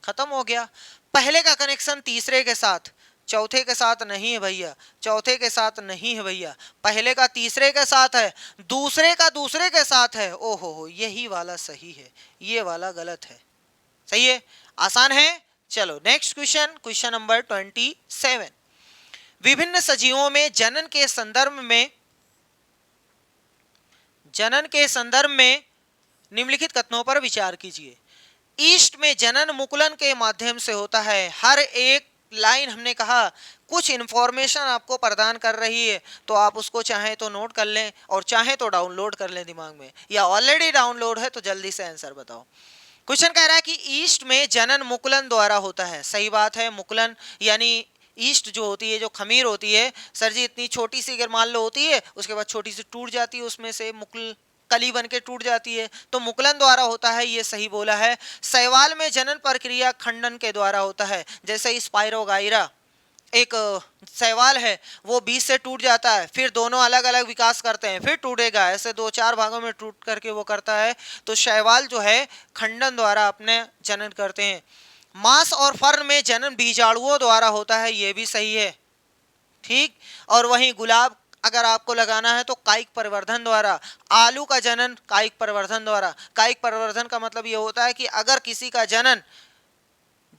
A: खत्म हो गया। पहले का कनेक्शन तीसरे के साथ, चौथे के साथ नहीं है भैया, चौथे के साथ नहीं है भैया, पहले का तीसरे के साथ है, दूसरे का दूसरे के साथ है। ओहो हो, यही वाला सही है, ये वाला गलत है। सही है, आसान है। चलो नेक्स्ट क्वेश्चन, क्वेश्चन नंबर 27। विभिन्न सजीवों में जनन के संदर्भ में निम्नलिखित कथनों पर विचार कीजिए। ईस्ट में जनन मुकुलन के माध्यम से होता है। हर एक लाइन हमने कहा कुछ इंफॉर्मेशन आपको प्रदान कर रही है, तो आप उसको चाहे तो नोट कर लें और चाहे तो डाउनलोड कर लें दिमाग में, या ऑलरेडी डाउनलोड है तो जल्दी से आंसर बताओ। क्वेश्चन कह रहा है कि ईस्ट में जनन मुकुलन द्वारा होता है। सही बात है, मुकुलन यानी ईस्ट जो होती है, जो खमीर होती है, सर जी इतनी छोटी सी अगर मान लो होती है, उसके बाद छोटी सी टूट जाती है, उसमें से मुकुल कली बन के टूट जाती है, तो मुकुलन द्वारा होता है, ये सही बोला है। शैवाल में जनन प्रक्रिया खंडन के द्वारा होता है, जैसे स्पाइरोगाइरा एक शैवाल है, वो बीच से टूट जाता है, फिर दोनों अलग अलग विकास करते हैं, फिर टूटेगा, ऐसे 2-4 भागों में टूट करके वो करता है। तो शैवाल जो है खंडन द्वारा अपने जनन करते हैं। मांस और फर्न में जनन बीजाणुओं द्वारा होता है, ये भी सही है, ठीक। और वहीं गुलाब अगर आपको लगाना है तो कायिक परिवर्धन द्वारा। आलू का जनन कायिक परिवर्धन द्वारा। कायिक परिवर्धन का मतलब ये होता है कि अगर किसी का जनन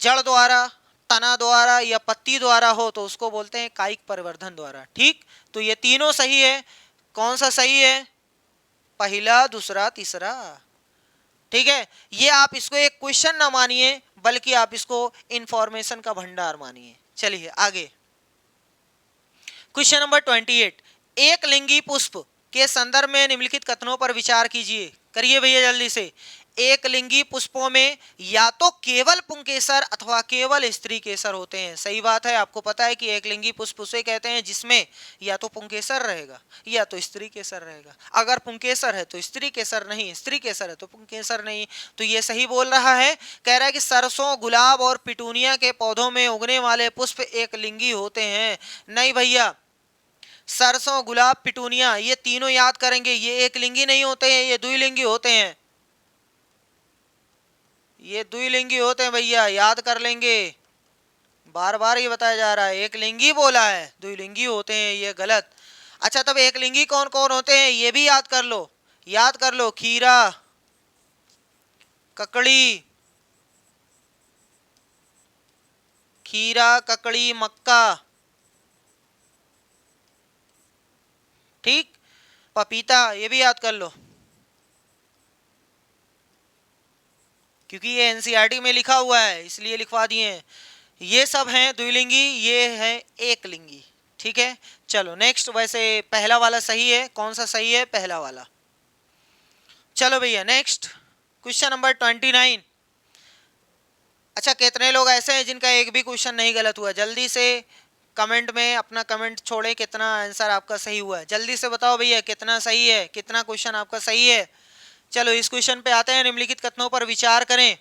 A: जड़ द्वारा, तना द्वारा या पत्ती द्वारा हो तो उसको बोलते हैं कायिक परिवर्धन द्वारा, ठीक। तो ये तीनों सही है। कौन सा सही है, पहला, दूसरा, तीसरा, ठीक है। ये आप इसको एक क्वेश्चन ना मानिए, बल्कि आप इसको इंफॉर्मेशन का भंडार मानिए। चलिए आगे, क्वेश्चन नंबर 28। एक लिंगी पुष्प के संदर्भ में निम्नलिखित कथनों पर विचार कीजिए। करिए भैया जल्दी से। एक लिंगी पुष्पों में या तो केवल पुंकेसर अथवा केवल स्त्री केसर होते हैं। सही बात है, आपको पता है कि एक लिंगी पुष्प उसे कहते हैं जिसमें या तो पुंकेसर रहेगा या तो स्त्री केसर रहेगा। अगर पुंकेसर है तो स्त्री केसर नहीं, स्त्री केसर है तो पुंकेसर नहीं। तो ये सही बोल रहा है। कह रहा है कि सरसों, गुलाब और पिटूनिया के पौधों में उगने वाले पुष्प एक लिंगी होते हैं। नहीं भैया, सरसों, गुलाब, पिटूनिया ये तीनों याद करेंगे, ये एक लिंगी नहीं होते हैं, ये द्विलिंगी होते हैं, ये द्विलिंगी होते हैं भैया, याद कर लेंगे। बार बार ये बताया जा रहा है, एक लिंगी बोला है, द्विलिंगी होते हैं, ये गलत। अच्छा, तब एक लिंगी कौन कौन होते हैं ये भी याद कर लो, याद कर लो। खीरा, ककड़ी, खीरा, ककड़ी, मक्का, ठीक। पपीता, ये भी याद कर लो, क्योंकि ये एनसीईआरटी में लिखा हुआ है इसलिए लिखवा दिए हैं। ये सब हैं द्विलिंगी, ये है एक लिंगी, ठीक है। चलो नेक्स्ट, वैसे पहला वाला सही है। कौन सा सही है, पहला वाला। चलो भैया नेक्स्ट, क्वेश्चन नंबर 29। अच्छा, कितने लोग ऐसे हैं जिनका एक भी क्वेश्चन नहीं गलत हुआ? जल्दी से कमेंट में अपना कमेंट छोड़े, कितना आंसर आपका सही हुआ है, जल्दी से बताओ भैया, कितना सही है, कितना क्वेश्चन आपका सही है। चलो इस क्वेश्चन पे आते हैं। निम्नलिखित कथनों पर विचार करें।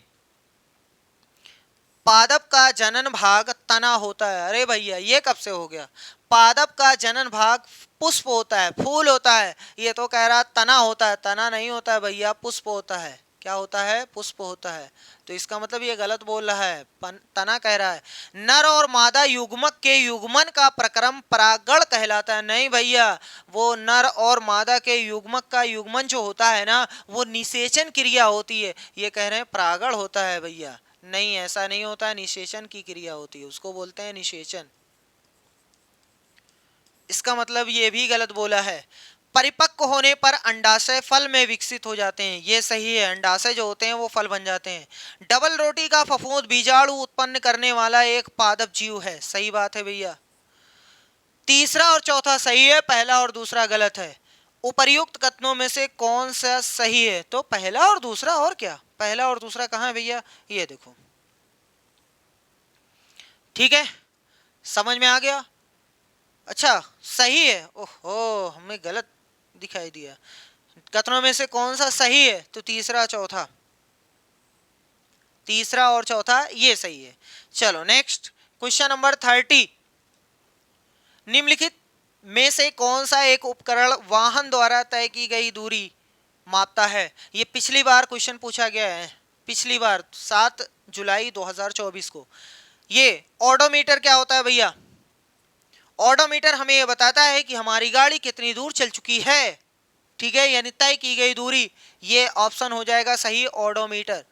A: पादप का जनन भाग तना होता है। अरे भैया ये कब से हो गया? पादप का जनन भाग पुष्प होता है, फूल होता है। ये तो कह रहा तना होता है, तना नहीं होता है भैया, पुष्प होता है। क्या होता है? पुष्प होता है। तो इसका मतलब ये गलत बोल रहा है, तना कह रहा है। नर और मादा युग्मक के युग्मन का प्रक्रम परागण कहलाता है। नहीं भैया, वो नर और मादा के युग्मक का युग्मन जो होता है ना, वो निषेचन क्रिया होती है। ये कह रहे हैं परागण होता है भैया। नहीं, ऐसा नहीं होता है, निषेचन की क्रिया होती है, उसको बोलते हैं निषेचन। इसका मतलब ये भी गलत बोला है। परिपक्व होने पर अंडाशय फल में विकसित हो जाते हैं, ये सही है, अंडाशय जो होते हैं वो फल बन जाते हैं। डबल रोटी का फफूंद बीजाणु उत्पन्न करने वाला एक पादप जीव है, सही बात है भैया। तीसरा और चौथा सही है, पहला और दूसरा गलत है। उपर्युक्त कथनों में से कौन सा सही है? तो पहला और दूसरा, और क्या, पहला और दूसरा कहाँ है भैया, ये देखो, ठीक है, समझ में आ गया। अच्छा सही है, ओहो हमें गलत दिखाई दिया। कथनों में से कौन सा सही है? तो तीसरा चौथा, तीसरा और चौथा ये सही है। चलो नेक्स्ट क्वेश्चन नंबर 30। निम्नलिखित में से कौन सा एक उपकरण वाहन द्वारा तय की गई दूरी मापता है? ये पिछली बार क्वेश्चन पूछा गया है, पिछली बार 7 जुलाई 2024 को। ये ओडोमीटर क्या होता है भैया? ओडोमीटर हमें ये बताता है कि हमारी गाड़ी कितनी दूर चल चुकी है, ठीक है, यानी तय की गई दूरी। ये ऑप्शन हो जाएगा सही, ओडोमीटर।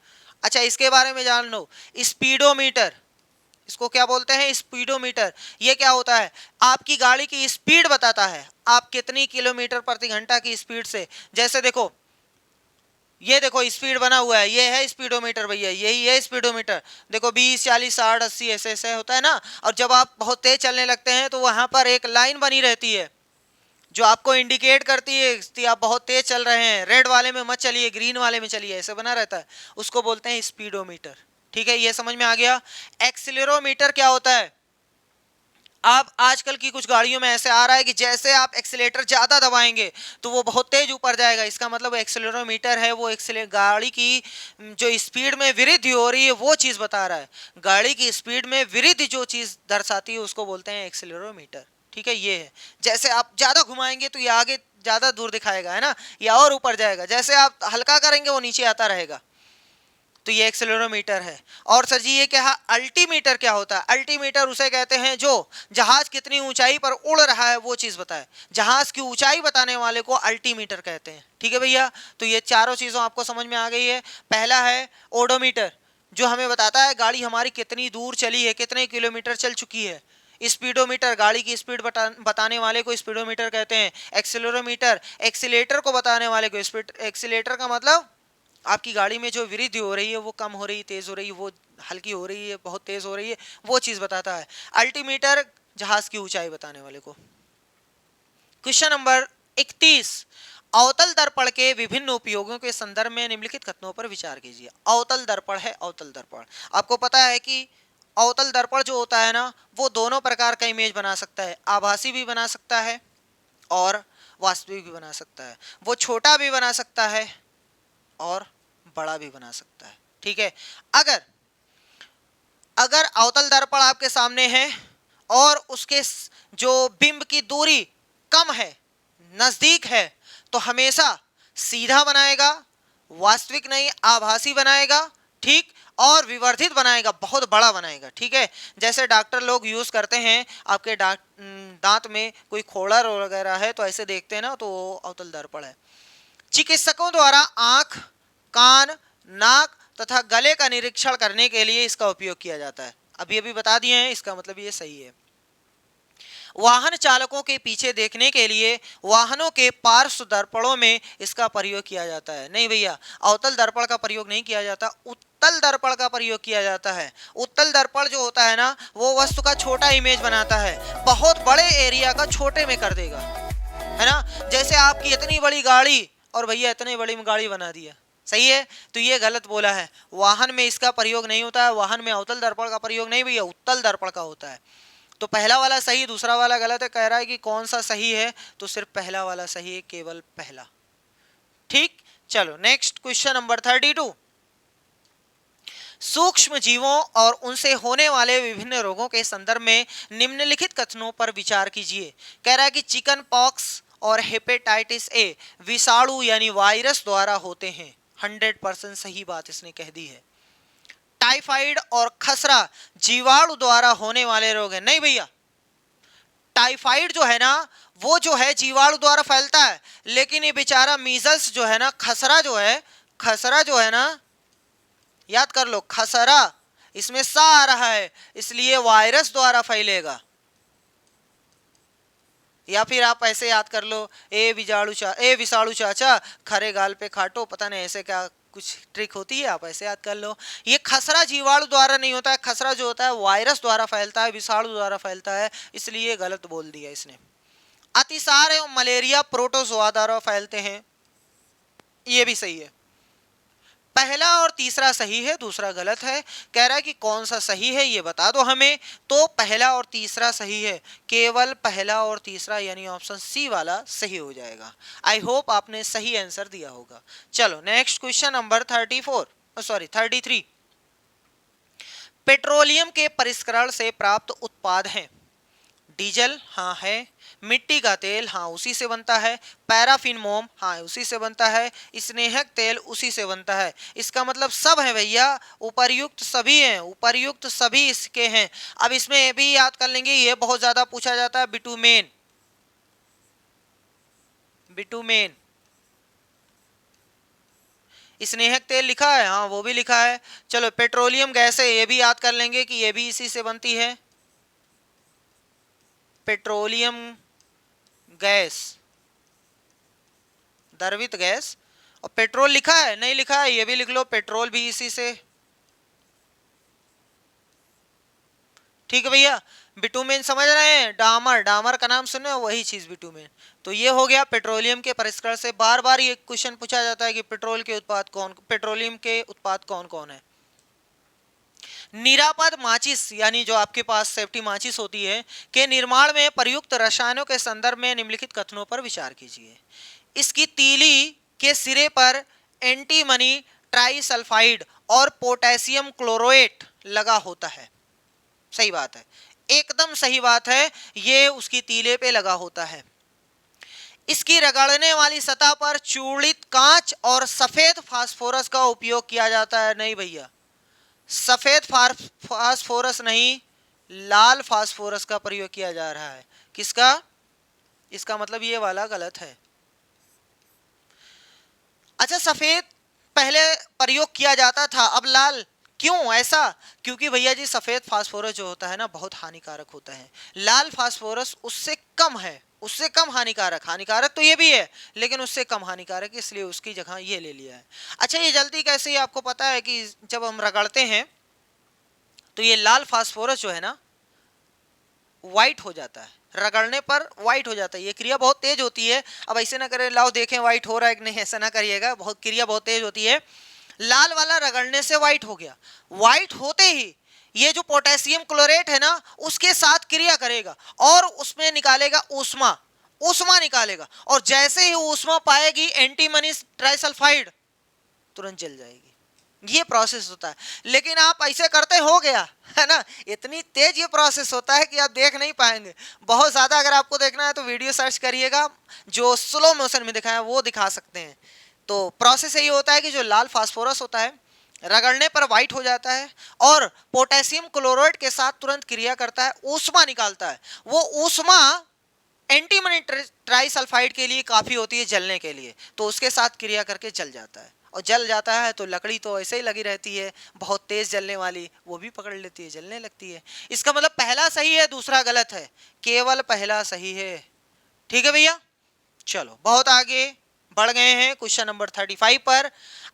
A: अच्छा इसके बारे में जान लो, स्पीडोमीटर, इसको क्या बोलते हैं? स्पीडोमीटर। ये क्या होता है? आपकी गाड़ी की स्पीड बताता है, आप कितनी किलोमीटर प्रति घंटा की स्पीड से, जैसे देखो ये देखो स्पीड बना हुआ है, ये है स्पीडोमीटर भैया, यही है स्पीडोमीटर। देखो 20 40 60 80 ऐसे ऐसे होता है ना। और जब आप बहुत तेज चलने लगते हैं तो वहां पर एक लाइन बनी रहती है जो आपको इंडिकेट करती है कि आप बहुत तेज चल रहे हैं, रेड वाले में मत चलिए, ग्रीन वाले में चलिए, ऐसे बना रहता है, उसको बोलते हैं स्पीडोमीटर। ठीक है, ये समझ में आ गया। एक्सीलरोमीटर क्या होता है? अब आजकल की कुछ गाड़ियों में ऐसे आ रहा है कि जैसे आप एक्सीलेटर ज्यादा दबाएंगे तो वो बहुत तेज ऊपर जाएगा, इसका मतलब एक्सीलरोमीटर है वो गाड़ी की जो स्पीड में वृद्धि हो रही है वो चीज बता रहा है। गाड़ी की स्पीड में वृद्धि जो चीज दर्शाती है उसको बोलते हैं एक्सीलरोमीटर। ठीक है, ये है, जैसे आप ज्यादा घुमाएंगे तो ये आगे ज्यादा दूर दिखाएगा, है ना, या और ऊपर जाएगा, जैसे आप हल्का करेंगे वो नीचे आता रहेगा, तो ये एक्सेलेरोमीटर है। और सर जी ये क्या है अल्टीमीटर? क्या होता है अल्टीमीटर? उसे कहते हैं जो जहाज कितनी ऊंचाई पर उड़ रहा है वो चीज बताए, जहाज की ऊंचाई बताने वाले को अल्टीमीटर कहते हैं। ठीक है भैया, तो ये चारों चीजों आपको समझ में आ गई है। पहला है ओडोमीटर जो हमें बताता है गाड़ी हमारी कितनी दूर चली है, कितने किलोमीटर चल चुकी है। स्पीडोमीटर गाड़ी की स्पीड बताने वाले को स्पीडोमीटर कहते हैं। एक्सेलरोमीटर एक्सीलेटर को बताने वाले को स्पीड, एक्सीलेटर का मतलब आपकी गाड़ी में जो वृद्धि हो रही है वो कम हो रही है, तेज हो रही है, वो हल्की हो रही है, बहुत तेज हो रही है, वो चीज बताता है। अल्टीमीटर जहाज की ऊंचाई बताने वाले को। Question number 31। अवतल दर्पण के विभिन्न उपयोगों के संदर्भ में निम्नलिखित कथनों पर विचार कीजिए। अवतल दर्पण है, अवतल दर्पण आपको पता है कि अवतल दर्पण जो होता है ना वो दोनों प्रकार का इमेज बना सकता है, आभासी भी बना सकता है और वास्तविक भी बना सकता है। वो छोटा भी बना सकता है और बड़ा भी बना सकता है। ठीक है, अगर अगर अवतल दर्पण आपके सामने है और उसके जो बिंब की दूरी कम है, नजदीक है, तो हमेशा सीधा बनाएगा, वास्तविक नहीं आभासी बनाएगा, ठीक, और विवर्धित बनाएगा, बहुत बड़ा बनाएगा। ठीक है, जैसे डॉक्टर लोग यूज करते हैं, आपके दांत में कोई खोड़ा वगैरह है तो ऐसे देखते हैं ना, तो अवतल दर्पण है। चिकित्सकों द्वारा आंख, कान, नाक तथा गले का निरीक्षण करने के लिए इसका उपयोग किया जाता है। अभी अभी बता दिए हैं, इसका मतलब ये सही है। वाहन चालकों के पीछे देखने के लिए वाहनों के पार्श्व दर्पणों में इसका प्रयोग किया जाता है। नहीं भैया, अवतल दर्पण का प्रयोग नहीं किया जाता, उत्तल दर्पण का प्रयोग किया जाता है। उत्तल दर्पण जो होता है ना वो वस्तु का छोटा इमेज बनाता है, बहुत बड़े एरिया का छोटे में कर देगा, है ना। जैसे आपकी इतनी बड़ी गाड़ी और भैया इतनी बड़ी गाड़ी बना दिया, सही है, तो ये गलत बोला है। वाहन में इसका प्रयोग नहीं होता है, वाहन में अवतल दर्पण का प्रयोग नहीं भैया, उत्तल दर्पण का होता है। तो पहला वाला सही, दूसरा वाला गलत है। कह रहा है कि कौन सा सही है, तो सिर्फ पहला वाला सही है, केवल पहला। ठीक, चलो नेक्स्ट क्वेश्चन नंबर 32। सूक्ष्म जीवों और उनसे होने वाले विभिन्न रोगों के संदर्भ में निम्नलिखित कथनों पर विचार कीजिए। कह रहा है कि चिकन पॉक्स और हेपेटाइटिस ए विषाणु यानी वायरस द्वारा होते हैं। 100% सही बात इसने कह दी है। टाइफाइड और खसरा जीवाणु द्वारा होने वाले रोग हैं। नहीं भैया, टाइफाइड जो है ना वो जो है जीवाणु द्वारा फैलता है, लेकिन ये बेचारा मीजल्स जो है ना, खसरा जो है ना, याद कर लो, खसरा इसमें सा आ रहा है, इसलिए वायरस द्वारा फैलेगा। या फिर आप ऐसे याद कर लो, ए विषाणु चाचा खरे गाल पे खाटो, पता नहीं ऐसे क्या कुछ ट्रिक होती है, आप ऐसे याद कर लो। ये खसरा जीवाणु द्वारा नहीं होता है, खसरा जो होता है वायरस द्वारा फैलता है, विषाणु द्वारा फैलता है, इसलिए गलत बोल दिया इसने। अतिसार एवं मलेरिया प्रोटोजोआ द्वारा फैलते हैं, ये भी सही है। पहला और तीसरा सही है, दूसरा गलत है। कह रहा है कि कौन सा सही है ये बता दो हमें, तो पहला और तीसरा सही है, केवल पहला और तीसरा यानी ऑप्शन सी वाला सही हो जाएगा। आई होप आपने सही आंसर दिया होगा। चलो नेक्स्ट क्वेश्चन नंबर 33। पेट्रोलियम के परिष्करण से प्राप्त उत्पाद हैं। डीजल, हाँ है। मिट्टी का तेल, हाँ उसी से बनता है। पैराफिन मोम, हाँ उसी से बनता है। स्नेहक तेल उसी से बनता है। इसका मतलब सब है भैया, उपर्युक्त सभी हैं, उपर्युक्त सभी इसके हैं। अब इसमें ये भी याद कर लेंगे, ये बहुत ज्यादा पूछा जाता है, बिटुमेन। बिटुमेन, स्नेहक तेल लिखा है, हाँ वो भी लिखा है। चलो पेट्रोलियम गैस है, ये भी याद कर लेंगे कि ये भी इसी से बनती है, पेट्रोलियम गैस, द्रवित गैस। और पेट्रोल लिखा है, नहीं लिखा है, ये भी लिख लो, पेट्रोल भी इसी से। ठीक है भैया। बिटुमेन समझ रहे हैं, डामर, डामर का नाम सुने, वही चीज बिटुमेन। तो ये हो गया पेट्रोलियम के परिष्करण से। बार बार ये क्वेश्चन पूछा जाता है कि पेट्रोलियम के उत्पाद कौन कौन है। निरापद माचिस यानी जो आपके पास सेफ्टी माचिस होती है के निर्माण में प्रयुक्त रसायनों के संदर्भ में निम्नलिखित कथनों पर विचार कीजिए। इसकी तीली के सिरे पर एंटीमनी ट्राइसल्फाइड और पोटेशियम क्लोरोएट लगा होता है। सही बात है, एकदम सही बात है, ये उसकी तीले पे लगा होता है। इसकी रगड़ने वाली सतह पर चूर्णित कांच और सफेद फास्फोरस का उपयोग किया जाता है। नहीं भैया, सफेद फास्फोरस नहीं, लाल फास्फोरस का प्रयोग किया जा रहा है। किसका? इसका मतलब ये वाला गलत है। अच्छा, सफेद पहले प्रयोग किया जाता था, अब लाल क्यों ऐसा? क्योंकि भैया जी सफेद फास्फोरस जो होता है ना बहुत हानिकारक होता है, लाल फास्फोरस उससे कम है, उससे कम हानिकारक। हानिकारक तो ये भी है लेकिन उससे कम हानिकारक, इसलिए उसकी जगह ये ले लिया है। अच्छा, ये जल्दी कैसे ही आपको पता है कि जब हम रगड़ते हैं तो ये लाल फास्फोरस जो है ना व्हाइट हो जाता है, रगड़ने पर व्हाइट हो जाता है। ये क्रिया बहुत तेज होती है। अब ऐसे ना करें, लाओ देखें व्हाइट हो रहा है कि नहीं, ऐसा ना करिएगा, बहुत क्रिया बहुत तेज होती है। लाल वाला रगड़ने से व्हाइट हो गया, व्हाइट होते ही ये जो पोटेशियम क्लोरेट है ना उसके साथ क्रिया करेगा और उसमें निकालेगा ऊष्मा, ऊष्मा निकालेगा, और जैसे ही ऊष्मा पाएगी एंटीमनी ट्राइसल्फाइड तुरंत जल जाएगी। ये प्रोसेस होता है। लेकिन आप ऐसे करते हो गया है ना, इतनी तेज ये प्रोसेस होता है कि आप देख नहीं पाएंगे। बहुत ज़्यादा अगर आपको देखना है तो वीडियो सर्च करिएगा, जो स्लो मोशन में दिखाया वो दिखा सकते हैं। तो प्रोसेस यही होता है कि जो लाल फास्फोरस होता है रगड़ने पर वाइट हो जाता है और पोटेशियम क्लोराइड के साथ तुरंत क्रिया करता है, ऊष्मा निकालता है। वो ऊष्मा एंटीमनी ट्राइसल्फाइड के लिए काफ़ी होती है जलने के लिए, तो उसके साथ क्रिया करके जल जाता है। और जल जाता है तो लकड़ी तो ऐसे ही लगी रहती है, बहुत तेज जलने वाली, वो भी पकड़ लेती है, जलने लगती है। इसका मतलब पहला सही है, दूसरा गलत है, केवल पहला सही है। ठीक है भैया, चलो बहुत आगे बढ़ गए हैं क्वेश्चन नंबर 35 पर।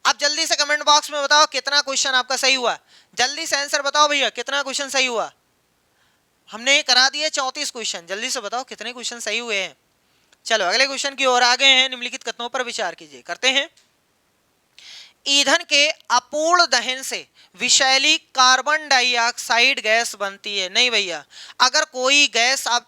A: अब जल्दी से कमेंट बॉक्स में बताओ कितना क्वेश्चन आपका सही हुआ, जल्दी से आंसर बताओ भैया, कितना क्वेश्चन सही हुआ। हमने करा दिए 34 क्वेश्चन, जल्दी से बताओ कितने क्वेश्चन सही हुए हैं। चलो अगले क्वेश्चन की ओर आगे हैं। निम्नलिखित कथनों पर विचार कीजिए, करते हैं। ईंधन के अपूर्ण दहन से विषैली कार्बन डाइऑक्साइड गैस बनती है। नहीं भैया, अगर कोई गैस आप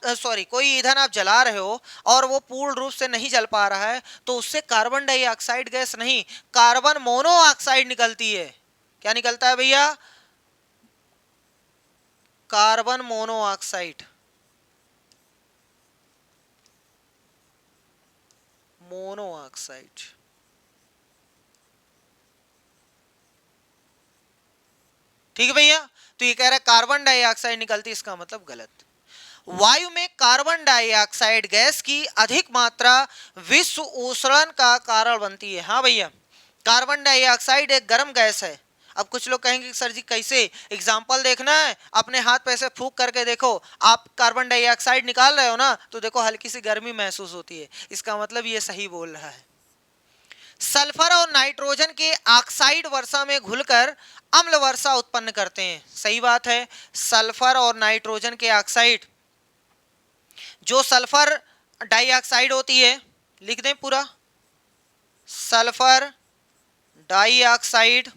A: कोई ईंधन आप जला रहे हो और वो पूर्ण रूप से नहीं जल पा रहा है तो उससे कार्बन डाइऑक्साइड गैस नहीं, कार्बन मोनोऑक्साइड निकलती है। क्या निकलता है भैया? Carbon monoxide, monoxide. ठीक है भैया, तो ये कह रहा है कार्बन डाइऑक्साइड निकलती, इसका मतलब गलत। वायु में कार्बन डाइऑक्साइड गैस की अधिक मात्रा विश्व उष्णन का कारण बनती है। हाँ भैया, कार्बन डाइऑक्साइड एक गर्म गैस है अब कुछ लोग कहेंगे कि सर जी कैसे, एग्जाम्पल देखना है, अपने हाथ पे ऐसे फूंक करके देखो, आप कार्बन डाइऑक्साइड निकाल रहे हो ना, तो देखो हल्की सी गर्मी महसूस होती है, इसका मतलब ये सही बोल रहा है। सल्फर और नाइट्रोजन के ऑक्साइड वर्षा में घुलकर अम्ल वर्षा उत्पन्न करते हैं, सही बात है। सल्फर और नाइट्रोजन के ऑक्साइड, जो सल्फर डाइऑक्साइड होती है, लिख दें पूरा, sulphur dioxide,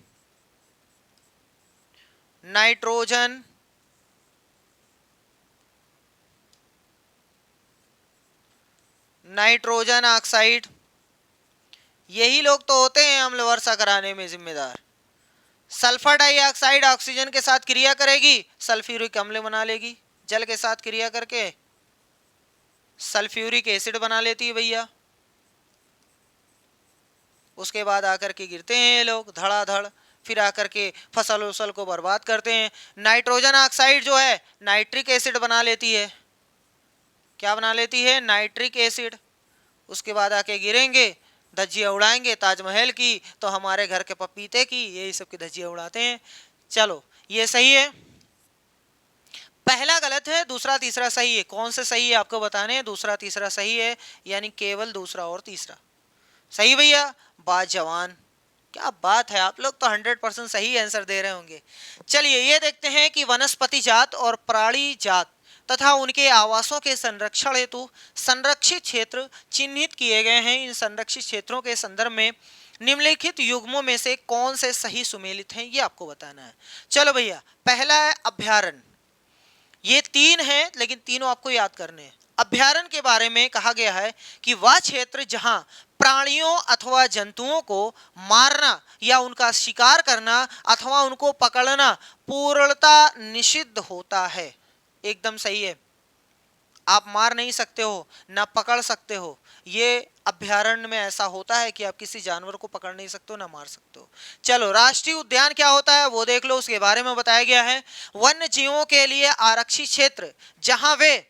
A: nitrogen nitrogen oxide, यही लोग तो होते हैं अम्ल वर्षा कराने में जिम्मेदार। सल्फर डाइऑक्साइड ऑक्सीजन के साथ क्रिया करेगी, सल्फ्यूरिक अम्ल बना लेगी, जल के साथ क्रिया करके सल्फ्यूरिक एसिड बना लेती है भैया। उसके बाद आकर के गिरते हैं ये लोग धड़ाधड़, फिर आकर के फसल उसल को बर्बाद करते हैं। नाइट्रोजन ऑक्साइड जो है नाइट्रिक एसिड बना लेती है, क्या बना लेती है, नाइट्रिक एसिड। उसके बाद आके गिरेंगे, धज्जियाँ उड़ाएंगे ताजमहल की, तो हमारे घर के पपीते की, यही सब की धज्जियाँ उड़ाते हैं। चलो ये सही है, पहला गलत है, दूसरा तीसरा सही है। कौन से सही है आपको बताने हैं, दूसरा तीसरा सही है, यानी केवल दूसरा और तीसरा सही भैया। बात जवान, क्या बात है, आप लोग तो 100% सही आंसर दे रहे होंगे। चलिए ये देखते हैं कि वनस्पति जात और प्राणी जात तथा उनके आवासों के संरक्षण हेतु संरक्षित क्षेत्र चिन्हित किए गए हैं। इन संरक्षित क्षेत्रों के संदर्भ में निम्नलिखित युग्मों में से कौन से सही सुमेलित हैं, ये आपको बताना है। चलो भैया, पहला है अभ्यारण्य, ये तीन हैं लेकिन तीनों आपको याद करने हैं। अभ्यारण्य के बारे में कहा गया है कि वह क्षेत्र जहां प्राणियों अथवा जंतुओं को मारना या उनका शिकार करना अथवा उनको पकड़ना पूर्णतः निषिद्ध होता है। एकदम सही है, आप मार नहीं सकते हो ना पकड़ सकते हो, ये अभ्यारण्य में ऐसा होता है कि आप किसी जानवर को पकड़ नहीं सकते हो ना मार सकते हो। चलो राष्ट्रीय उद्यान क्या होता है वो देख लो, उसके बारे में बताया गया है। वन्य जीवों के लिए आरक्षित क्षेत्र जहां वे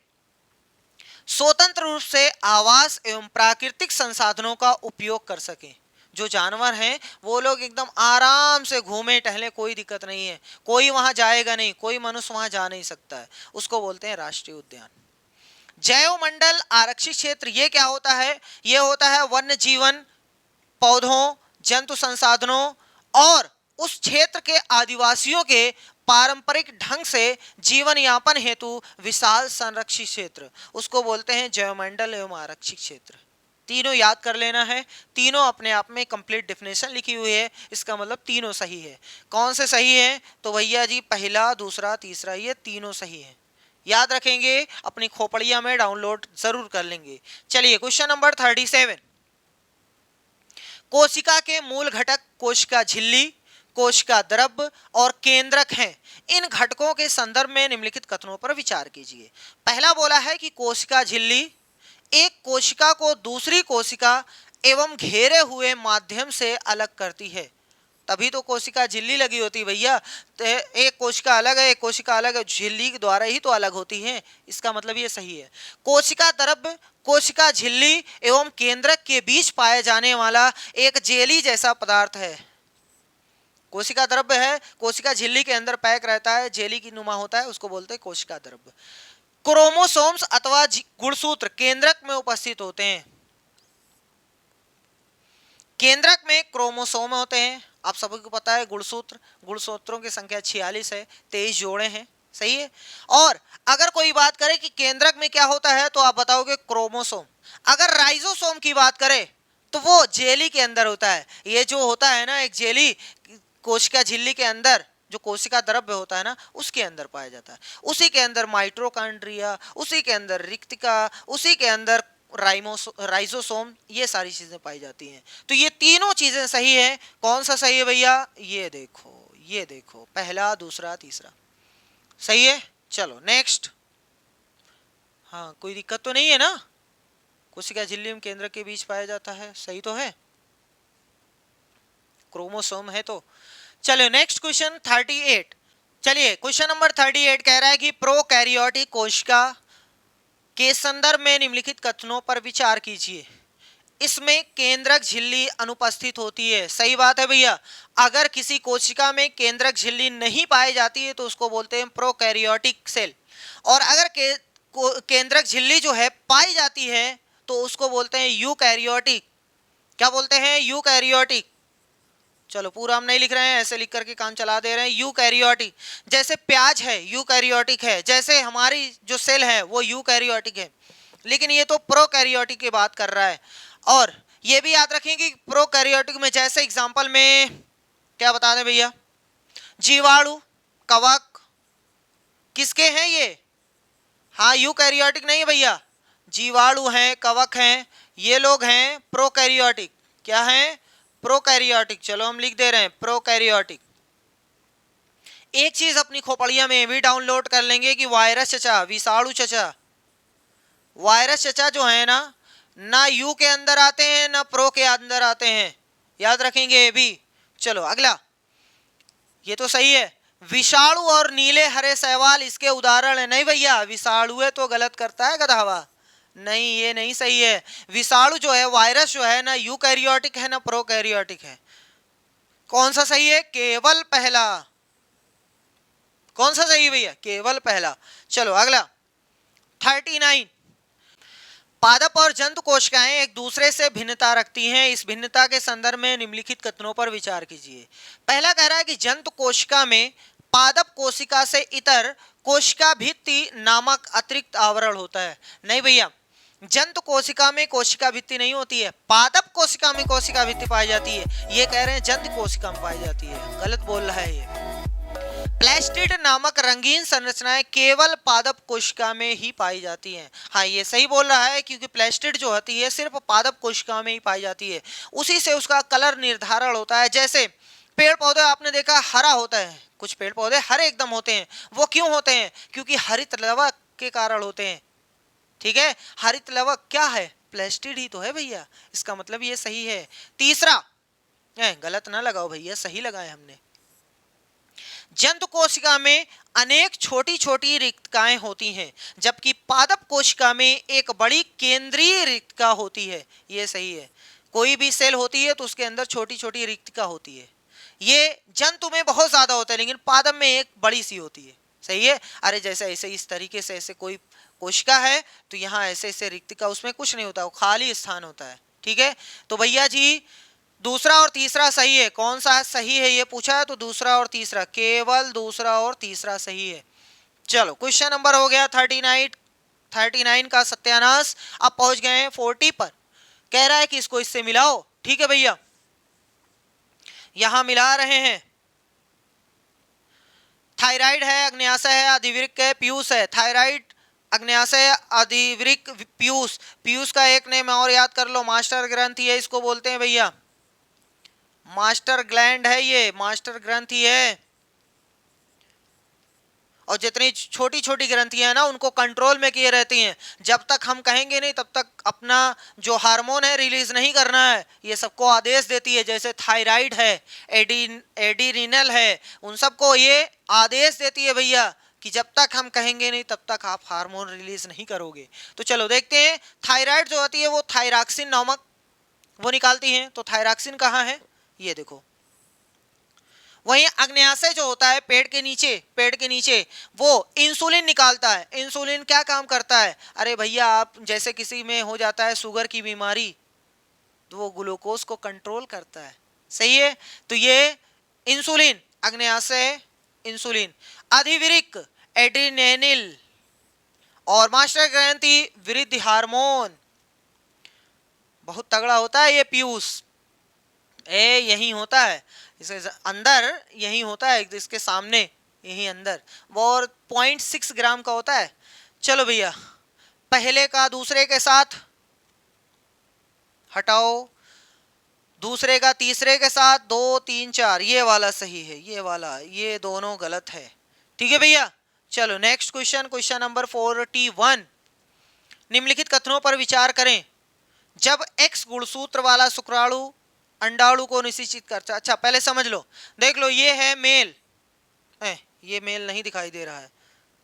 A: स्वतंत्र रूप से आवास एवं प्राकृतिक संसाधनों का उपयोग कर सकें। जो जानवर हैं वो लोग एकदम आराम से घूमे टहले, कोई दिक्कत नहीं है, कोई वहां जाएगा नहीं, कोई मनुष्य वहां जा नहीं सकता है, उसको बोलते हैं राष्ट्रीय उद्यान। जैव मंडल आरक्षित क्षेत्र, ये क्या होता है, ये होता है वन्य जीवन, पौधों, जंतु संसाधनों और उस क्षेत्र के आदिवासियों के पारंपरिक ढंग से जीवन यापन हेतु विशाल संरक्षित क्षेत्र, उसको बोलते हैं जैवमंडल एवं आरक्षित क्षेत्र। तीनों याद कर लेना है, तीनों अपने आप में कंप्लीट डेफिनेशन लिखी हुई है, इसका मतलब तीनों सही है। कौन से सही है, तो भैया जी पहला दूसरा तीसरा, ये तीनों सही है, याद रखेंगे, अपनी खोपड़िया में डाउनलोड जरूर कर लेंगे। चलिए क्वेश्चन नंबर 37, कोशिका के मूल घटक कोशिका झिल्ली, कोशिका द्रव्य और केंद्रक हैं। इन घटकों के संदर्भ में निम्नलिखित कथनों पर विचार कीजिए। पहला बोला है कि कोशिका झिल्ली एक कोशिका को दूसरी कोशिका एवं घेरे हुए माध्यम से अलग करती है, तभी तो कोशिका झिल्ली लगी होती भैया, तो एक कोशिका अलग है एक कोशिका अलग है, झिल्ली के द्वारा ही तो अलग होती है, इसका मतलब ये सही है। कोशिका द्रव्य कोशिका झिल्ली एवं केंद्रक के बीच पाए जाने वाला एक जेली जैसा पदार्थ है। कोशिका द्रव्य है, कोशिका झिल्ली के अंदर पैक रहता है, जेली की नुमा होता है, उसको बोलते हैं कोशिका द्रव्य। क्रोमोसोम्स अथवा गुणसूत्र केंद्रक में उपस्थित होते हैं। केंद्रक में क्रोमोसोम होते हैं, आप सभी को पता है। गुणसूत्रों की संख्या 46 है, 23 जोड़े हैं, सही है। और अगर कोई बात करे कि केंद्रक में क्या होता है तो आप बताओगे क्रोमोसोम। अगर राइजोसोम की बात करें तो वो जेली के अंदर होता है। ये जो होता है ना एक जेली, कोशिका झिल्ली के अंदर जो कोशिका द्रव्य होता है ना उसके अंदर पाया जाता है, उसी के अंदर माइटोकॉन्ड्रिया, उसी के अंदर रिक्तिका, उसी के अंदर राइजोसोम, ये सारी चीजें पाई जाती हैं। तो ये तीनों चीजें सही है। कौन सा सही है भैया, ये देखो, ये देखो, पहला दूसरा तीसरा सही है। चलो नेक्स्ट, हाँ कोई दिक्कत तो नहीं है ना, कोशिका झिल्ली में केंद्र के बीच पाया जाता है, सही तो है, क्रोमोसोम है तो। चलो नेक्स्ट क्वेश्चन 38। चलिए क्वेश्चन नंबर 38 कह रहा है कि प्रोकैरियोटिक कोशिका के संदर्भ में निम्नलिखित कथनों पर विचार कीजिए। इसमें केंद्रक झिल्ली अनुपस्थित होती है। सही बात है भैया। अगर किसी कोशिका में केंद्रक झिल्ली नहीं पाई जाती है तो उसको बोलते हैं प्रोकैरियोटिक सेल, और अगर केंद्रक झिल्ली जो है पाई जाती है तो उसको बोलते हैं यूकैरियोटिक। क्या बोलते हैं? यूकैरियोटिक। चलो पूरा हम नहीं लिख रहे हैं, ऐसे लिख करके काम चला दे रहे हैं। यूकैरियोटिक, जैसे प्याज है यूकैरियोटिक है, जैसे हमारी जो सेल है वो यूकैरियोटिक है, लेकिन ये तो प्रोकैरियोटिक की बात कर रहा है। और ये भी याद रखें कि प्रोकैरियोटिक में जैसे एग्जांपल में क्या बता दें भैया, जीवाणु, कवक, किसके हैं ये? हाँ, यूकैरियोटिक नहीं है भैया, जीवाणु हैं, कवक हैं, ये लोग हैं प्रोकैरियोटिक। क्या हैं? प्रोकैरियोटिक। चलो हम लिख दे रहे हैं प्रोकैरियोटिक। एक चीज अपनी खोपड़िया में भी डाउनलोड कर लेंगे कि वायरस चचा, विषाणु चचा, वायरस चचा जो है ना यू के अंदर आते हैं ना प्रो के अंदर आते हैं, याद रखेंगे ये भी। चलो अगला, ये तो सही है। विषाणु और नीले हरे शैवाल इसके उदाहरण है। नहीं भैया, विषाणु है तो गलत करता है गधावा, नहीं ये नहीं सही है। विषाणु जो है, वायरस जो है ना यूकैरियोटिक है ना प्रोकैरियोटिक है। कौन सा सही है? केवल पहला। कौन सा सही भैया? केवल पहला। चलो अगला 39, पादप और जंतु कोशिकाएं एक दूसरे से भिन्नता रखती हैं, इस भिन्नता के संदर्भ में निम्नलिखित कथनों पर विचार कीजिए। पहला कह रहा है कि जंतु कोशिका में पादप कोशिका से इतर कोशिका भित्ति नामक अतिरिक्त आवरण होता है। नहीं भैया, जंतु कोशिका में कोशिका भित्ति नहीं होती है, पादप कोशिका में कोशिका भित्ति पाई जाती है। ये कह रहे हैं जंतु कोशिका में पाई जाती है, गलत बोल रहा है ये। प्लेस्टिड नामक रंगीन संरचनाएं केवल पादप कोशिका में ही पाई जाती हैं। हाँ, ये सही बोल रहा है, क्योंकि प्लेस्टिड जो होती है सिर्फ पादप कोशिका में ही पाई जाती है, उसी से उसका कलर निर्धारण होता है। जैसे पेड़ पौधे आपने देखा हरा होता है, कुछ पेड़ पौधे हरे एकदम होते हैं, वो क्यों होते हैं? क्योंकि हरित लवक के कारण होते हैं। ठीक है, हरित लवक क्या है? प्लेस्टिड ही तो है भैया, इसका मतलब ये सही है। तीसरा, गलत ना लगाओ भैया, सही लगाए हमने। जंतु कोशिका में अनेक छोटी छोटी रिक्तकाएं होती हैं, जबकि पादप कोशिका में एक बड़ी केंद्रीय रिक्तका होती है। ये सही है, कोई भी सेल होती है तो उसके अंदर छोटी छोटी रिक्तका होती है। ये जंतु में बहुत ज्यादा होता है, लेकिन पादप में एक बड़ी सी होती है। सही है। अरे जैसे ऐसे इस तरीके से ऐसे कोई कोशिका है तो यहाँ ऐसे ऐसे रिक्तका, उसमें कुछ नहीं होता, वो खाली स्थान होता है। ठीक है, तो भैया जी दूसरा और तीसरा सही है। कौन सा सही है ये पूछा है, तो दूसरा और तीसरा, केवल दूसरा और तीसरा सही है। चलो क्वेश्चन नंबर हो गया 39 का सत्यानाश। अब पहुंच गए हैं 40 पर। कह रहा है कि इसको इससे मिलाओ। ठीक है भैया, यहां मिला रहे हैं। थायराइड है, अग्न्याशय है, अधिवृक्क है, पीयूष है। थायराइड, अग्न्याशय, अधिवृक्क, पीयूष। पीयूष का एक नेम और याद कर लो, मास्टर ग्रंथि है, इसको बोलते हैं भैया मास्टर ग्लैंड है, ये मास्टर ग्रंथि है। और जितनी छोटी छोटी ग्रंथियां हैं ना उनको कंट्रोल में किए रहती हैं। जब तक हम कहेंगे नहीं तब तक अपना जो हार्मोन है रिलीज नहीं करना है, ये सबको आदेश देती है। जैसे थायराइड है, एडिरिनल है, उन सबको ये आदेश देती है भैया कि जब तक हम कहेंगे नहीं तब तक आप हार्मोन रिलीज नहीं करोगे। तो चलो देखते हैं, थायराइड जो होती है वो थायरॉक्सिन नामक वो निकालती है। तो थायरॉक्सिन कहाँ है? ये देखो। वहीं अग्न्याशय जो होता है पेट के नीचे वो इंसुलिन निकालता है। इंसुलिन क्या काम करता है? अरे भैया, आप जैसे किसी में हो जाता है शुगर की बीमारी तो वो ग्लूकोज को कंट्रोल करता है। सही है, तो ये इंसुलिन, अग्न्याशय इंसुलिन, अधिवृक्क एड्रेनालिन, और मास्टर ग्रंथि वृद्धि हार्मोन। बहुत तगड़ा होता है ये पीयूष, यही होता है इसके अंदर, यही होता है इसके सामने, यही अंदर वो, और 0.6 ग्राम का होता है। चलो भैया, पहले का दूसरे के साथ हटाओ, दूसरे का तीसरे के साथ, 2 3 4, ये वाला सही है, ये वाला, ये दोनों गलत है। ठीक है भैया, चलो नेक्स्ट क्वेश्चन, क्वेश्चन नंबर 41। निम्नलिखित कथनों पर विचार करें। जब X गुणसूत्र वाला शुक्राणु अंडाणु को निषेचित करता है। अच्छा पहले समझ लो, देख लो, ये है मेल, ये मेल नहीं दिखाई दे रहा है।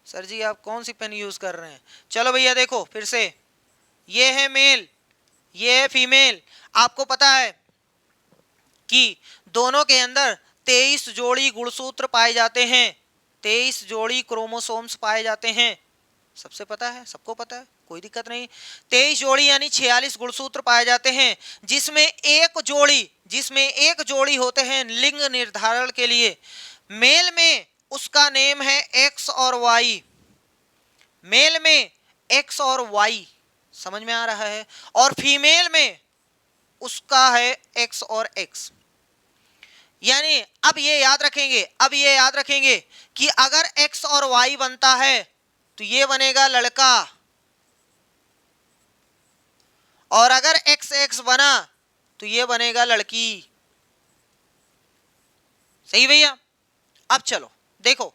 A: सर जी आप कौन सी पेन यूज कर रहे हैं? चलो भैया देखो फिर से, ये है मेल, ये है फीमेल। आपको पता है कि दोनों के अंदर 23 जोड़ी गुणसूत्र पाए जाते हैं, 23 जोड़ी क्रोमोसोम्स पाए जाते हैं। सबसे पता है, सबको पता है, कोई दिक्कत नहीं। 23 जोड़ी यानी 46 गुणसूत्र पाए जाते हैं, जिसमें एक जोड़ी होते हैं लिंग निर्धारण के लिए। मेल में उसका नेम है एक्स और वाई, मेल में एक्स और वाई, समझ में आ रहा है, और फीमेल में उसका है एक्स और एक्स। यानी अब ये याद रखेंगे कि अगर एक्स और वाई बनता है तो ये बनेगा लड़का, और अगर एक्स एक्स बना तो ये बनेगा लड़की। सही भैया। अब चलो देखो,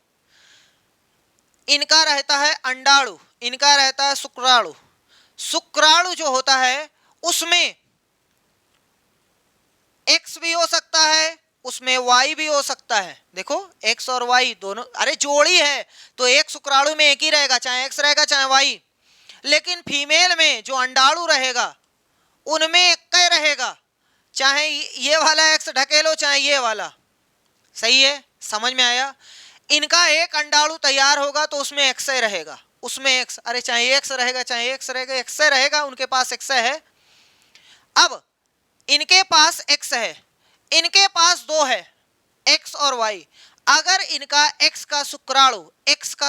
A: इनका रहता है अंडाणु, इनका रहता है शुक्राणु। शुक्राणु जो होता है उसमें एक्स भी हो सकता है, उसमें वाई भी हो सकता है। देखो एक्स और वाई दोनों, अरे जोड़ी है तो एक शुक्राणु में एक ही रहेगा, चाहे एक्स रहेगा चाहे वाई। लेकिन फीमेल में जो अंडाणु रहेगा उनमें एक ही रहेगा, चाहे ये वाला एक्स ढकेलो चाहे ये वाला। सही है, समझ में आया। इनका एक अंडाणु तैयार होगा तो उसमें एक्स रहेगा, उसमें एक्स, अरे चाहे एक्स रहेगा चाहे एक्स रहेगा, एक्स रहेगा, उनके पास एक्स है। अब इनके पास एक्स है, इनके पास दो है, एक्स और वाई। अगर इनका एक्स का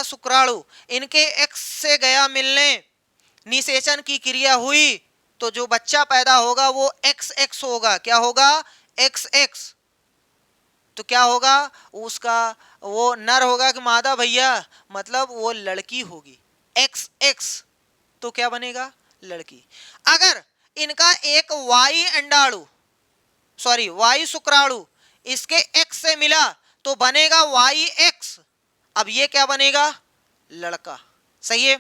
A: शुक्राणु इनके एक्स से गया मिलने, निषेचन की क्रिया हुई, तो जो बच्चा पैदा होगा वो एक्स एक्स होगा। क्या होगा? X x. तो क्या होगा उसका, वो नर होगा कि मादा भैया, मतलब वो लड़की होगी, एक्स एक्स। तो क्या बनेगा? लड़की। अगर इनका एक वाई शुक्राणु इसके एक्स से मिला तो बनेगा वाई एक्स। अब ये क्या बनेगा? लड़का। सही है।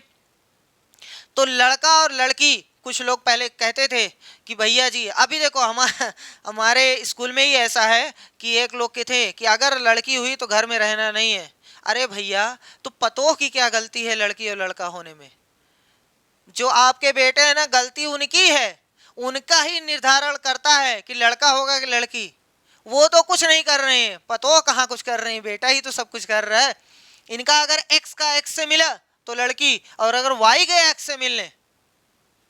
A: तो लड़का और लड़की, कुछ लोग पहले कहते थे कि भैया जी, अभी देखो हमारे स्कूल में ही ऐसा है कि एक लोग के थे कि अगर लड़की हुई तो घर में रहना नहीं है। अरे भैया, तो पतोह की क्या गलती है लड़की और लड़का होने में? जो आपके बेटे हैं ना, गलती उनकी है, उनका ही निर्धारण करता है कि लड़का होगा कि लड़की। वो तो कुछ नहीं कर रहे हैं, पतोह कहाँ कुछ कर रहे हैं, बेटा ही तो सब कुछ कर रहा है। इनका अगर एक्स का एक्स से मिला तो लड़की, और अगर वाई गया एक्स से मिलने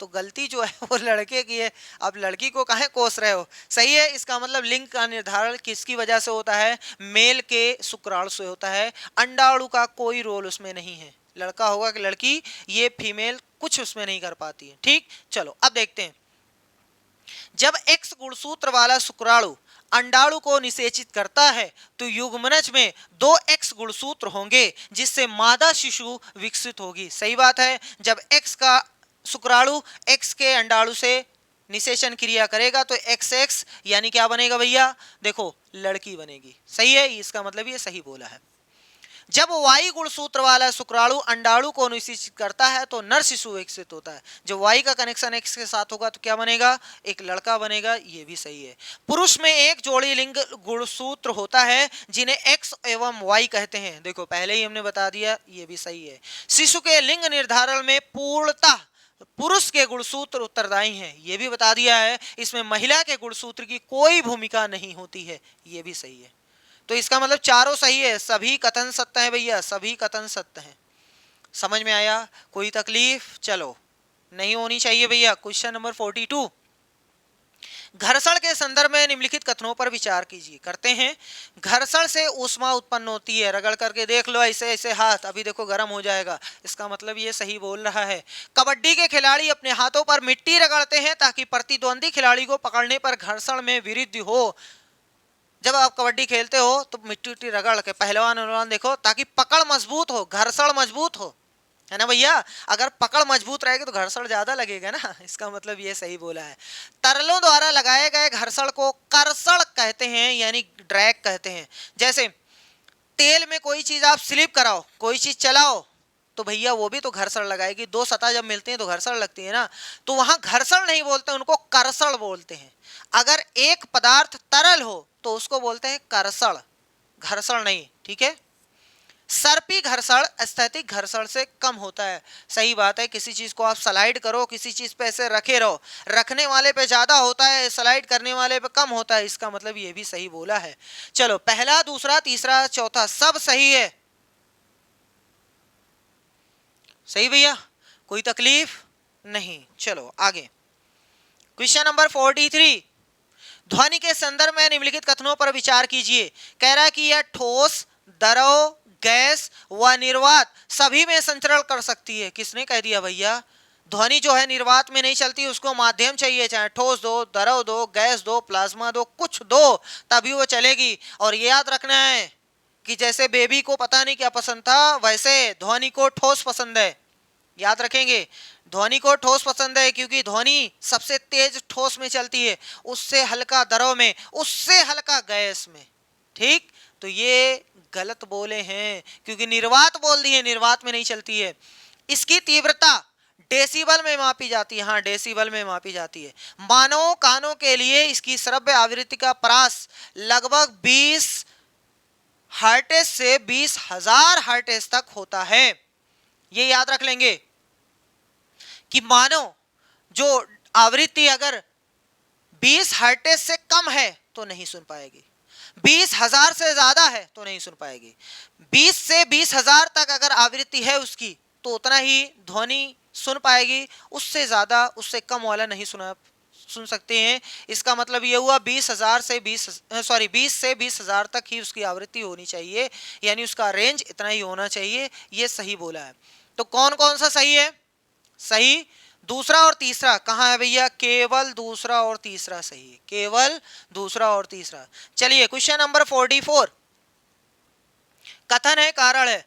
A: तो गलती जो है वो लड़के की है। अब लड़की को काहे कोस रहे हो? सही है। इसका मतलब लिंग का निर्धारण किसकी वजह से होता है? मेल के शुक्राणु से होता है। अंडाणु का कोई रोल उसमें नहीं है, लड़का होगा कि लड़की, ये फीमेल कुछ उसमें नहीं कर पाती है। ठीक, चलो अब देखते हैं। जब एक्स गुणसूत्र वाला शुक्राणु अंडाणु को निषेचित करता है तो युग्मनज में 2 एक्स गुणसूत्र होंगे, जिससे मादा शिशु विकसित होगी। सही बात है। जब एक्स का शुक्राणु एक्स के अंडाणु से निषेचन क्रिया करेगा तो एक्स एक्स यानी क्या बनेगा भैया? देखो लड़की बनेगी। सही है, इसका मतलब ये सही बोला है। जब वाई गुणसूत्र वाला शुक्राणु अंडाणु को निषेचित करता है तो नर शिशु विकसित होता है। जब वाई का कनेक्शन एक्स के साथ होगा तो क्या बनेगा? एक लड़का बनेगा। ये भी सही है। पुरुष में एक जोड़ी लिंग गुणसूत्र होता है जिन्हें एक्स एवं वाई कहते हैं। देखो पहले ही हमने बता दिया, ये भी सही है। शिशु के लिंग निर्धारण में पूर्णतः पुरुष के गुणसूत्र उत्तरदायी हैं, ये भी बता दिया है। इसमें महिला के गुणसूत्र की कोई भूमिका नहीं होती है, ये भी सही है। तो इसका मतलब चारों सही है, सभी कथन सत्य है भैया, सभी कथन सत्य हैं। समझ में आया? कोई तकलीफ? चलो, नहीं होनी चाहिए भैया। क्वेश्चन नंबर 42, घर्षण के संदर्भ में निम्नलिखित कथनों पर विचार कीजिए। करते हैं। घर्षण से ऊष्मा उत्पन्न होती है। रगड़ करके देख लो, ऐसे ऐसे हाथ, अभी देखो गर्म हो जाएगा। इसका मतलब ये सही बोल रहा है। कबड्डी के खिलाड़ी अपने हाथों पर मिट्टी रगड़ते हैं ताकि प्रतिद्वंदी खिलाड़ी को पकड़ने पर घर्षण में वृद्धि हो। जब आप कबड्डी खेलते हो तो मिट्टी उट्टी रगड़ के पहलवान देखो, ताकि पकड़ मजबूत हो, घर्षण मजबूत हो, है ना भैया। अगर पकड़ मजबूत रहेगी तो घर्षण ज्यादा लगेगा ना। इसका मतलब ये सही बोला है। तरलों द्वारा लगाए गए घर्षण को कर्षण कहते हैं, यानी ड्रैग कहते हैं। जैसे तेल में कोई चीज आप स्लिप कराओ, कोई चीज चलाओ, तो भैया वो भी तो घर्षण लगाएगी। दो सतह जब मिलती हैं तो घर्षण लगती है ना। तो वहां घर्षण नहीं बोलते, उनको कर्षण बोलते हैं। अगर एक पदार्थ तरल हो तो उसको बोलते हैं कर्षण, घर्षण नहीं। ठीक है। सर्पी घर्षण स्थैतिक घर्षण से कम होता है। सही बात है, किसी चीज को आप स्लाइड करो, किसी चीज पे ऐसे रखे रहो, रखने वाले पे ज्यादा होता है, स्लाइड करने वाले पे कम होता है, इसका मतलब ये भी सही बोला है। चलो पहला, दूसरा, तीसरा, चौथा सब सही है। सही भैया, कोई तकलीफ नहीं। चलो आगे, क्वेश्चन नंबर 43, ध्वनि के संदर्भ में निम्नलिखित कथनों पर विचार कीजिए। कह रहा है कि यह ठोस, द्रव, गैस व निर्वात सभी में संचरण कर सकती है। किसने कह दिया भैया? ध्वनि जो है निर्वात में नहीं चलती, उसको माध्यम चाहिए, चाहे ठोस दो, द्रव दो, गैस दो, प्लाज्मा दो, कुछ दो तभी वो चलेगी। और ये याद रखना है कि जैसे बेबी को पता नहीं क्या पसंद था, वैसे ध्वनि को ठोस पसंद है। याद रखेंगे, ध्वनि को ठोस पसंद है क्योंकि ध्वनि सबसे तेज ठोस में चलती है, उससे हल्का द्रव में, उससे हल्का गैस में। ठीक, तो ये गलत बोले हैं क्योंकि निर्वात बोल दिए, निर्वात में नहीं चलती है। इसकी तीव्रता डेसिबल में मापी जाती है। हाँ, डेसिबल में मापी जाती है। मानव कानों के लिए इसकी श्रव्य आवृत्ति का परास लगभग 20 हर्ट्ज से 20,000 हर्ट्ज तक होता है। ये याद रख लेंगे कि मानो जो आवृत्ति अगर 20 हर्ट्ज से कम है तो नहीं सुन पाएगी, 20,000 से ज्यादा है तो नहीं सुन पाएगी। 20 से 20,000 तक अगर आवृत्ति है उसकी तो उतना ही ध्वनि सुन पाएगी, उससे ज्यादा, उससे कम वाला नहीं सुन सकते हैं। इसका मतलब ये हुआ 20,000 से 20 से 20,000 तक ही उसकी आवृत्ति होनी चाहिए, यानी उसका रेंज इतना ही होना चाहिए। ये सही बोला है। तो कौन कौन सा सही है? सही दूसरा और तीसरा। कहाँ है भैया? केवल दूसरा और तीसरा सही है, केवल दूसरा और तीसरा। चलिए क्वेश्चन नंबर 44, कथन है, कारण है,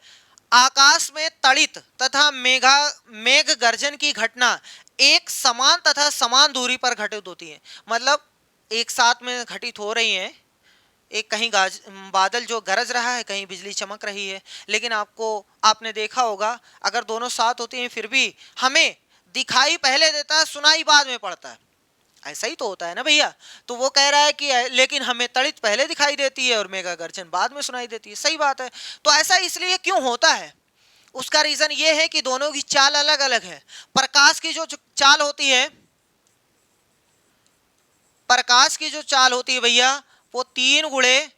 A: आकाश में तड़ित तथा मेघ गर्जन की घटना एक समान तथा समान दूरी पर घटित होती है। मतलब एक साथ में घटित हो रही है, एक कहीं बादल जो गरज रहा है, कहीं बिजली चमक रही है, लेकिन आपने देखा होगा अगर दोनों साथ होती हैं फिर भी हमें दिखाई पहले देता है, सुनाई बाद में पड़ता है। ऐसा ही तो होता है ना भैया। तो वो कह रहा है कि लेकिन हमें तड़ित पहले दिखाई देती है और मेगा गर्जन बाद में सुनाई देती है। सही बात है। तो ऐसा इसलिए क्यों होता है? उसका रीजन ये है कि दोनों की चाल अलग अलग है। प्रकाश की जो चाल होती है, प्रकाश की जो चाल होती है भैया, वो 3 गुणे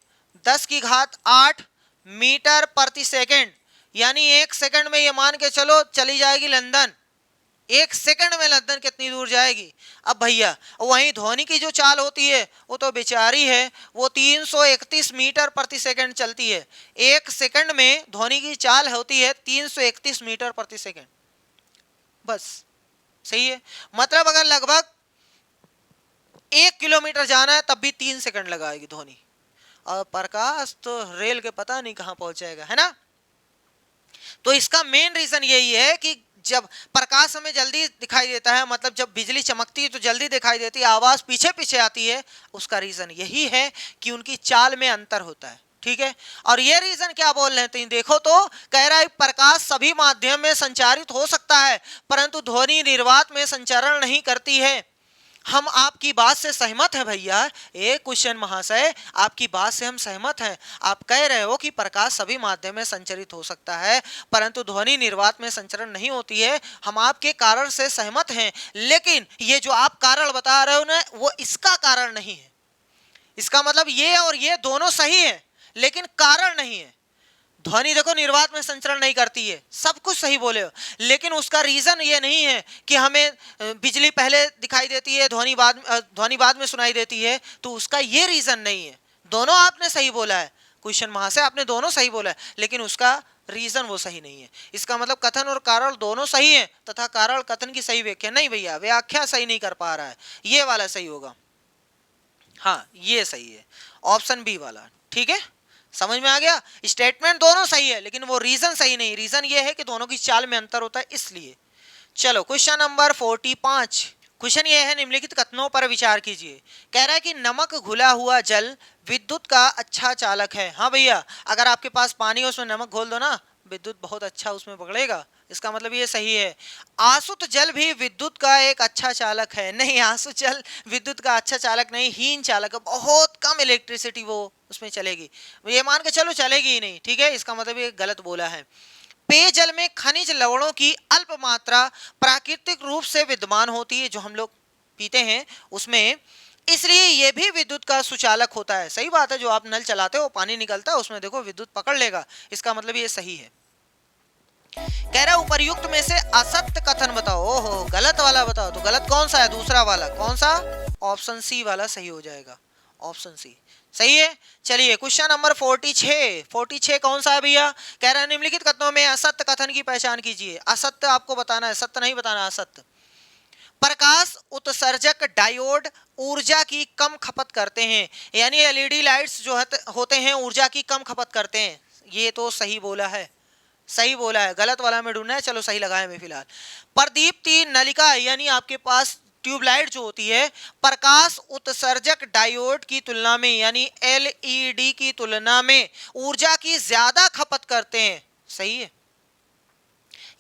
A: 10⁸ मीटर प्रति सेकंड, यानी 1 सेकंड में ये मान के चलो चली जाएगी लंदन। 1 सेकंड में लंदन कितनी दूर जाएगी? अब भैया वहीं ध्वनि की जो चाल होती है वो तो बेचारी है, वो 331 मीटर प्रति सेकंड चलती है। 1 सेकंड में ध्वनि की चाल होती है 331 मीटर प्रति सेकंड, बस। सही है। मतलब अगर लगभग 1 किलोमीटर जाना है तब भी 3 सेकंड लगाएगी ध्वनि, और प्रकाश तो रेल के पता नहीं कहां पहुंचाएगा, है ना। तो इसका मेन रीजन यही है कि जब प्रकाश हमें जल्दी दिखाई देता है, मतलब जब बिजली चमकती है तो जल्दी दिखाई देती है, आवाज पीछे पीछे आती है, उसका रीजन यही है कि उनकी चाल में अंतर होता है। ठीक है। और ये रीजन क्या बोल रहे हैं देखो तो, कह रहा है प्रकाश सभी माध्यम में संचारित हो सकता है परंतु ध्वनि निर्वात में संचारण नहीं करती है। हम आपकी बात से सहमत हैं भैया। एक क्वेश्चन महाशय, आपकी बात से हम सहमत हैं। आप कह रहे हो कि प्रकाश सभी माध्यम में संचरित हो सकता है परंतु ध्वनि निर्वात में संचरण नहीं होती है। हम आपके कारण से सहमत हैं, लेकिन ये जो आप कारण बता रहे हो ना, वो इसका कारण नहीं है। इसका मतलब ये और ये दोनों सही है लेकिन कारण नहीं है। ध्वनि देखो निर्वात में संचरण नहीं करती है, सब कुछ सही बोले हो, लेकिन उसका रीजन ये नहीं है कि हमें बिजली पहले दिखाई देती है ध्वनि बाद में सुनाई देती है, तो उसका ये रीजन नहीं है। दोनों आपने सही बोला है, क्वेश्चन महाशय आपने दोनों सही बोला है, लेकिन उसका रीजन वो सही नहीं है। इसका मतलब कथन और कारण दोनों सही है तथा कारण कथन की सही व्याख्या नहीं भैया, व्याख्या सही नहीं कर पा रहा है। ये वाला सही होगा, हाँ ये सही है, ऑप्शन बी वाला। ठीक है, समझ में आ गया। स्टेटमेंट दोनों सही है लेकिन वो रीजन सही नहीं। रीजन ये है कि दोनों की चाल में अंतर होता है, इसलिए। चलो क्वेश्चन नंबर 45, क्वेश्चन ये है, निम्नलिखित कथनों पर विचार कीजिए। कह रहा है कि नमक घुला हुआ जल विद्युत का अच्छा चालक है। हाँ भैया, अगर आपके पास पानी है उसमें नमक घोल दो ना, विद्युत बहुत अच्छा उसमें पकड़ेगा, इसका मतलब ये सही है। आसुत जल भी विद्युत का एक अच्छा चालक है, नहीं आसुत जल विद्युत का अच्छा चालक नहीं, हीन चालक है, बहुत कम इलेक्ट्रिसिटी वो उसमें चलेगी, ये मान के चलो चलेगी ही नहीं, ठीक है, इसका मतलब ये गलत बोला है। पेयजल में खनिज लवणों की अल्प मात्रा प्राकृतिक रूप से विद्यमान होती है, जो हम लोग पीते हैं उसमें, इसलिए यह भी विद्युत का सुचालक होता है। सही बात है, जो आप नल चलाते हो पानी निकलता है उसमें देखो विद्युत पकड़ लेगा, इसका मतलब ये सही है। कह रहा उपर्युक्त में से असत्य कथन बताओ। ओहो गलत वाला बताओ, तो गलत कौन सा है, दूसरा वाला कौन सा, ऑप्शन सी वाला सही हो जाएगा, ऑप्शन सी सही है। चलिए क्वेश्चन नंबर 46 कौन सा है भैया, कह रहा है निम्नलिखित कथनों में असत्य कथन की पहचान कीजिए। असत्य आपको बताना है, सत्य नहीं बताना, असत्य। प्रकाश उत्सर्जक डायोड ऊर्जा की कम खपत करते हैं, यानी एलईडी लाइट्स जो होते हैं ऊर्जा की कम खपत करते हैं, ये तो सही बोला है, सही बोला है, गलत वाला में ढूंढना है, चलो सही लगाए मैं फिलहाल। प्रदीप्ति नलिका यानी आपके पास ट्यूबलाइट जो होती है, प्रकाश उत्सर्जक डायोड की तुलना में यानी एलईडी की तुलना में ऊर्जा की ज्यादा खपत करते हैं, सही है।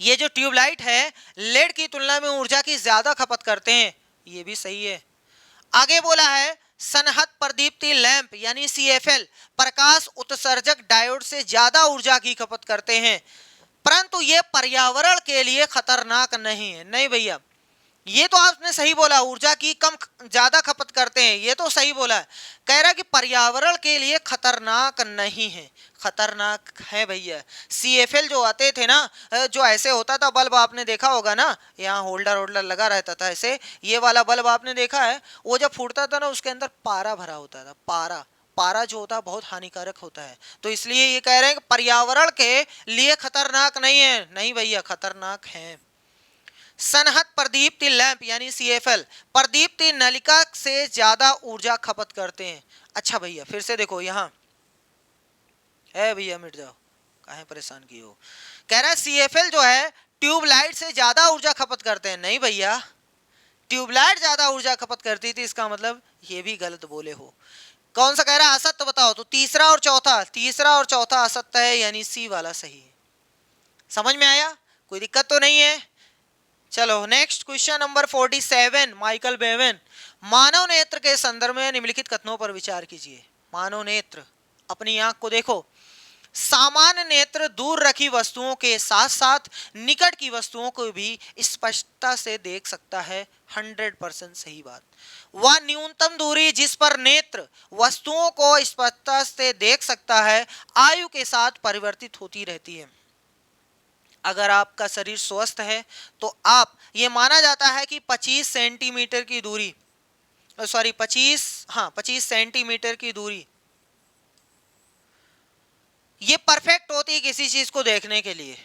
A: ये जो ट्यूबलाइट है लेड की तुलना में ऊर्जा की ज्यादा खपत करते हैं, ये भी सही है। आगे बोला है सनहत प्रदीप्ति लैंप यानी सीएफएल प्रकाश उत्सर्जक डायोड से ज्यादा ऊर्जा की खपत करते हैं, परंतु ये पर्यावरण के लिए खतरनाक नहीं है। नहीं भैया, ये तो आपने सही बोला, ऊर्जा की कम ज्यादा खपत करते हैं, ये तो सही बोला है। कह रहा है कि पर्यावरण के लिए खतरनाक नहीं है, खतरनाक है भैया। सीएफएल जो आते थे ना, जो ऐसे होता था बल्ब, आपने देखा होगा ना, यहाँ होल्डर लगा रहता था ऐसे, ये वाला बल्ब आपने देखा है, वो जब फूटता था ना उसके अंदर पारा भरा होता था, पारा, पारा जो होता है बहुत हानिकारक होता है, तो इसलिए ये कह रहे हैं कि पर्यावरण के लिए खतरनाक नहीं है। नहीं भैया खतरनाक है। सनहत प्रदीप्ति लैंप यानी सीएफएल प्रदीप्ति नलिका से ज्यादा ऊर्जा खपत करते हैं। अच्छा भैया फिर से देखो, यहाँ है भैया, मिट जाओ, काहे परेशान की हो। कह रहा है सीएफएल जो है ट्यूबलाइट से ज्यादा ऊर्जा खपत करते हैं। नहीं भैया, ट्यूबलाइट ज्यादा ऊर्जा खपत करती थी, इसका मतलब ये भी गलत बोले हो। कौन सा कह रहा है, असत्य बताओ, तो तीसरा और चौथा असत्य है, यानी सी वाला सही है। समझ में आया, कोई दिक्कत तो नहीं है। चलो next question number 47 Michael Bevan, मानव नेत्र के संदर्भ में निम्नलिखित कथनों पर विचार कीजिए। मानव नेत्र, अपनी आंख को देखो, सामान्य नेत्र दूर रखी वस्तुओं के साथ साथ निकट की वस्तुओं को भी स्पष्टता से देख सकता है, 100% सही बात। वह न्यूनतम दूरी जिस पर नेत्र वस्तुओं को स्पष्टता से देख सकता है आयु के साथ परिवर्तित होती रहती है। अगर आपका शरीर स्वस्थ है तो आप ये माना जाता है कि 25 सेंटीमीटर की दूरी, सॉरी 25 सेंटीमीटर की दूरी ये परफेक्ट होती है किसी चीज को देखने के लिए।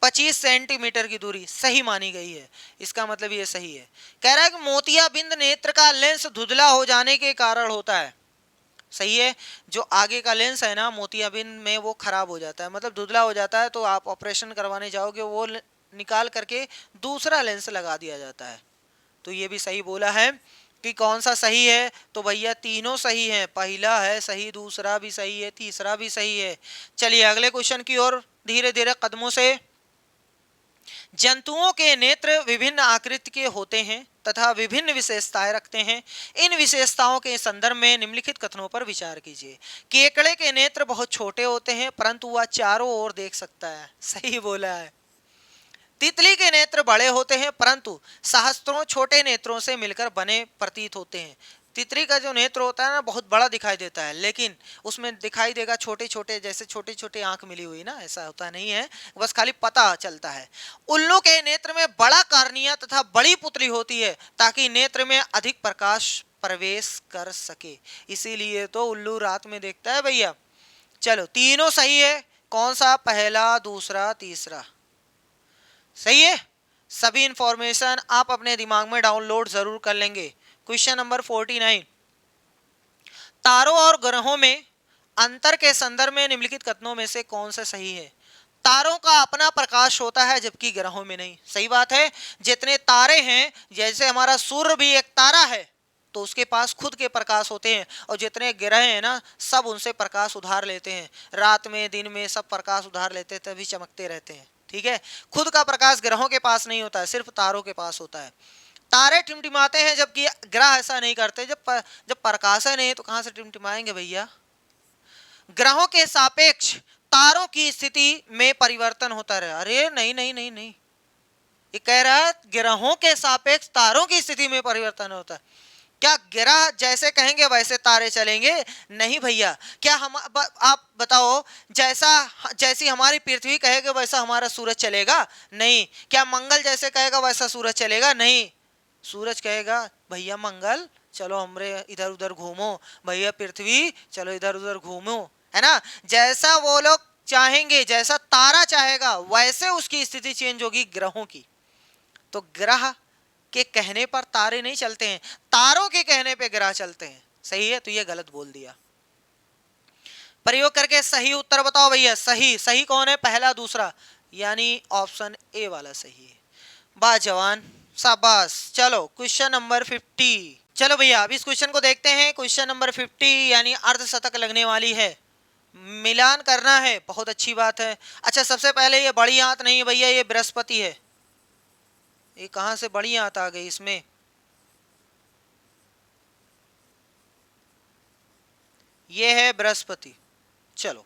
A: 25 सेंटीमीटर की दूरी सही मानी गई है, इसका मतलब ये सही है। कह रहा है कि मोतियाबिंद नेत्र का लेंस धुंधला हो जाने के कारण होता है, सही है। जो आगे का लेंस है ना मोतियाबिंद में वो खराब हो जाता है, मतलब धुंधला हो जाता है, तो आप ऑपरेशन करवाने जाओगे वो निकाल करके दूसरा लेंस लगा दिया जाता है। तो ये भी सही बोला है कि कौन सा सही है, तो भैया तीनों सही हैं, पहला है सही, दूसरा भी सही है, तीसरा भी सही है। चलिए अगले क्वेश्चन की ओर धीरे धीरे कदमों से। जंतुओं के नेत्र विभिन्न आकृति के होते हैं तथा विभिन्न विशेषताएं रखते हैं। इन विशेषताओं के संदर्भ में निम्नलिखित कथनों पर विचार कीजिए। केकड़े के नेत्र बहुत छोटे होते हैं परंतु वह चारों ओर देख सकता है, सही बोला है। तितली के नेत्र बड़े होते हैं परंतु सहस्त्रों छोटे नेत्रों से मिलकर बने प्रतीत होते हैं। तितली का जो नेत्र होता है ना बहुत बड़ा दिखाई देता है, लेकिन उसमें दिखाई देगा छोटे छोटे, जैसे छोटे छोटे आंख मिली हुई ना, ऐसा होता नहीं है, बस खाली पता चलता है। उल्लू के नेत्र में बड़ा कार्निया तथा बड़ी पुतली होती है ताकि नेत्र में अधिक प्रकाश प्रवेश कर सके, इसीलिए तो उल्लू रात में देखता है भैया। चलो तीनों सही है, कौन सा, पहला, दूसरा, तीसरा सही है। सभी इंफॉर्मेशन आप अपने दिमाग में डाउनलोड जरूर कर लेंगे। क्वेश्चन नंबर 49, तारों और ग्रहों में अंतर के संदर्भ में निम्नलिखित कथनों में से कौन सा सही है। तारों का अपना प्रकाश होता है जबकि ग्रहों में नहीं, सही बात है। जितने तारे हैं, जैसे हमारा सूर्य भी एक तारा है, तो उसके पास खुद के प्रकाश होते हैं, और जितने ग्रह हैं ना सब उनसे प्रकाश उधार लेते हैं, रात में दिन में सब प्रकाश उधार लेते हैं, तभी चमकते रहते हैं। ठीक है, खुद का प्रकाश ग्रहों के पास नहीं होता है, सिर्फ तारों के पास होता है। तारे टिमटिमाते हैं जबकि ग्रह ऐसा नहीं करते। जब प्रकाश है नहीं तो कहां से टिमटिमाएंगे भैया। ग्रहों के सापेक्ष तारों की स्थिति में परिवर्तन होता रहे। अरे नहीं नहीं नहीं नहीं, ये कह रहा है ग्रहों के सापेक्ष तारों की स्थिति में परिवर्तन होता है। क्या ग्रह जैसे कहेंगे वैसे तारे चलेंगे? नहीं भैया। क्या हम आप बताओ, जैसी हमारी पृथ्वी कहेगा वैसा हमारा सूरज चलेगा? नहीं। क्या मंगल जैसे कहेगा वैसा सूरज चलेगा? नहीं। सूरज कहेगा भैया मंगल चलो हमरे इधर उधर घूमो, भैया पृथ्वी चलो इधर उधर घूमो, है ना। जैसा वो लोग चाहेंगे, जैसा तारा चाहेगा वैसे उसकी स्थिति चेंज होगी ग्रहों की। तो ग्रह के कहने पर तारे नहीं चलते हैं, तारों के कहने पे ग्रह चलते हैं। सही है, तो ये गलत बोल दिया। प्रयोग करके सही उत्तर बताओ भैया। सही सही कौन है? पहला दूसरा, यानी ऑप्शन ए वाला सही है। वाह जवान, शाबाश। चलो क्वेश्चन नंबर 50। चलो भैया अब इस क्वेश्चन को देखते हैं। क्वेश्चन नंबर 50 यानी अर्धशतक लगने वाली है, मिलान करना है। बहुत अच्छी बात है। अच्छा सबसे पहले ये बड़ी आंत नहीं है भैया, ये बृहस्पति है। ये कहां से बड़ी आंत आ गई इसमें? ये है बृहस्पति। चलो,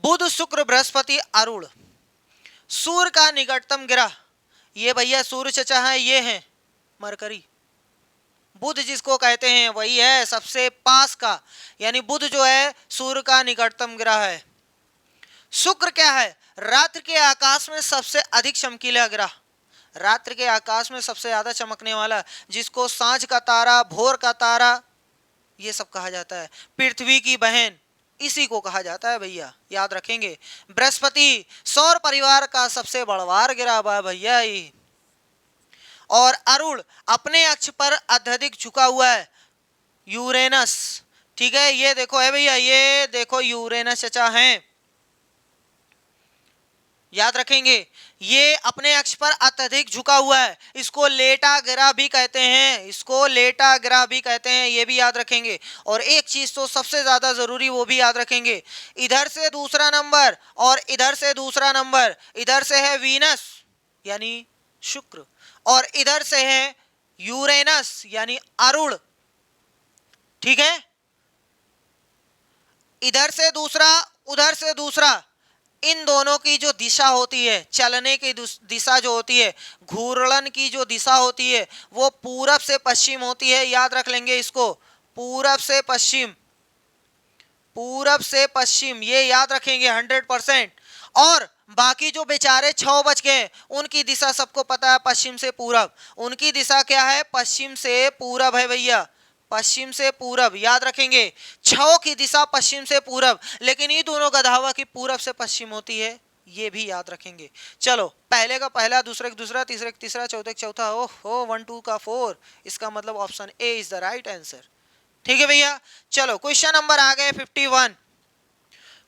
A: बुध शुक्र बृहस्पति अरुण, सूर्य का निकटतम ग्रह ये भैया सूर्य चचा है, ये है मरकरी। बुध जिसको कहते हैं वही है सबसे पास का, यानी बुध जो है सूर्य का निकटतम ग्रह है। शुक्र क्या है? रात्रि के आकाश में सबसे अधिक चमकीला ग्रह, रात्रि के आकाश में सबसे ज्यादा चमकने वाला, जिसको सांझ का तारा, भोर का तारा ये सब कहा जाता है। पृथ्वी की बहन इसी को कहा जाता है भैया, याद रखेंगे। बृहस्पति सौर परिवार का सबसे बड़वार ग्रह है भैया ये। और अरुण अपने अक्ष पर अत्यधिक झुका हुआ है, यूरेनस। ठीक है, ये देखो है भैया, ये देखो यूरेनस चचा है, याद रखेंगे। ये अपने अक्ष पर अत्यधिक झुका हुआ है, इसको लेटा ग्रह भी कहते हैं, इसको लेटा ग्रह भी कहते हैं, ये भी याद रखेंगे। और एक चीज तो सबसे ज्यादा जरूरी वो भी याद रखेंगे, इधर से दूसरा नंबर और इधर से दूसरा नंबर, इधर से है वीनस यानी शुक्र और इधर से है यूरेनस यानी अरुण। ठीक है, इधर से दूसरा उधर से दूसरा, इन दोनों की जो दिशा होती है, चलने की दिशा जो होती है, घूर्णन की जो दिशा होती है वो पूरब से पश्चिम होती है। याद रख लेंगे इसको, पूरब से पश्चिम, पूरब से पश्चिम, ये याद रखेंगे 100%। और बाकी जो बेचारे 6 बच गए उनकी दिशा सबको पता है, पश्चिम से पूरब। उनकी दिशा क्या है? पश्चिम से पूरब है भैया, पश्चिम से पूरब, याद रखेंगे। 6 की दिशा पश्चिम से पूरब, लेकिन ये दोनों गधावा की पूरब से पश्चिम होती है, ये भी याद रखेंगे। चलो, पहले का पहला, दूसरे का दूसरा, तीसरे का तीसरा, चौथे का चौथा, ओहो 1 2 का 4, इसका मतलब option A is the right answer. ठीक है भैया। चलो क्वेश्चन नंबर आ गए 51।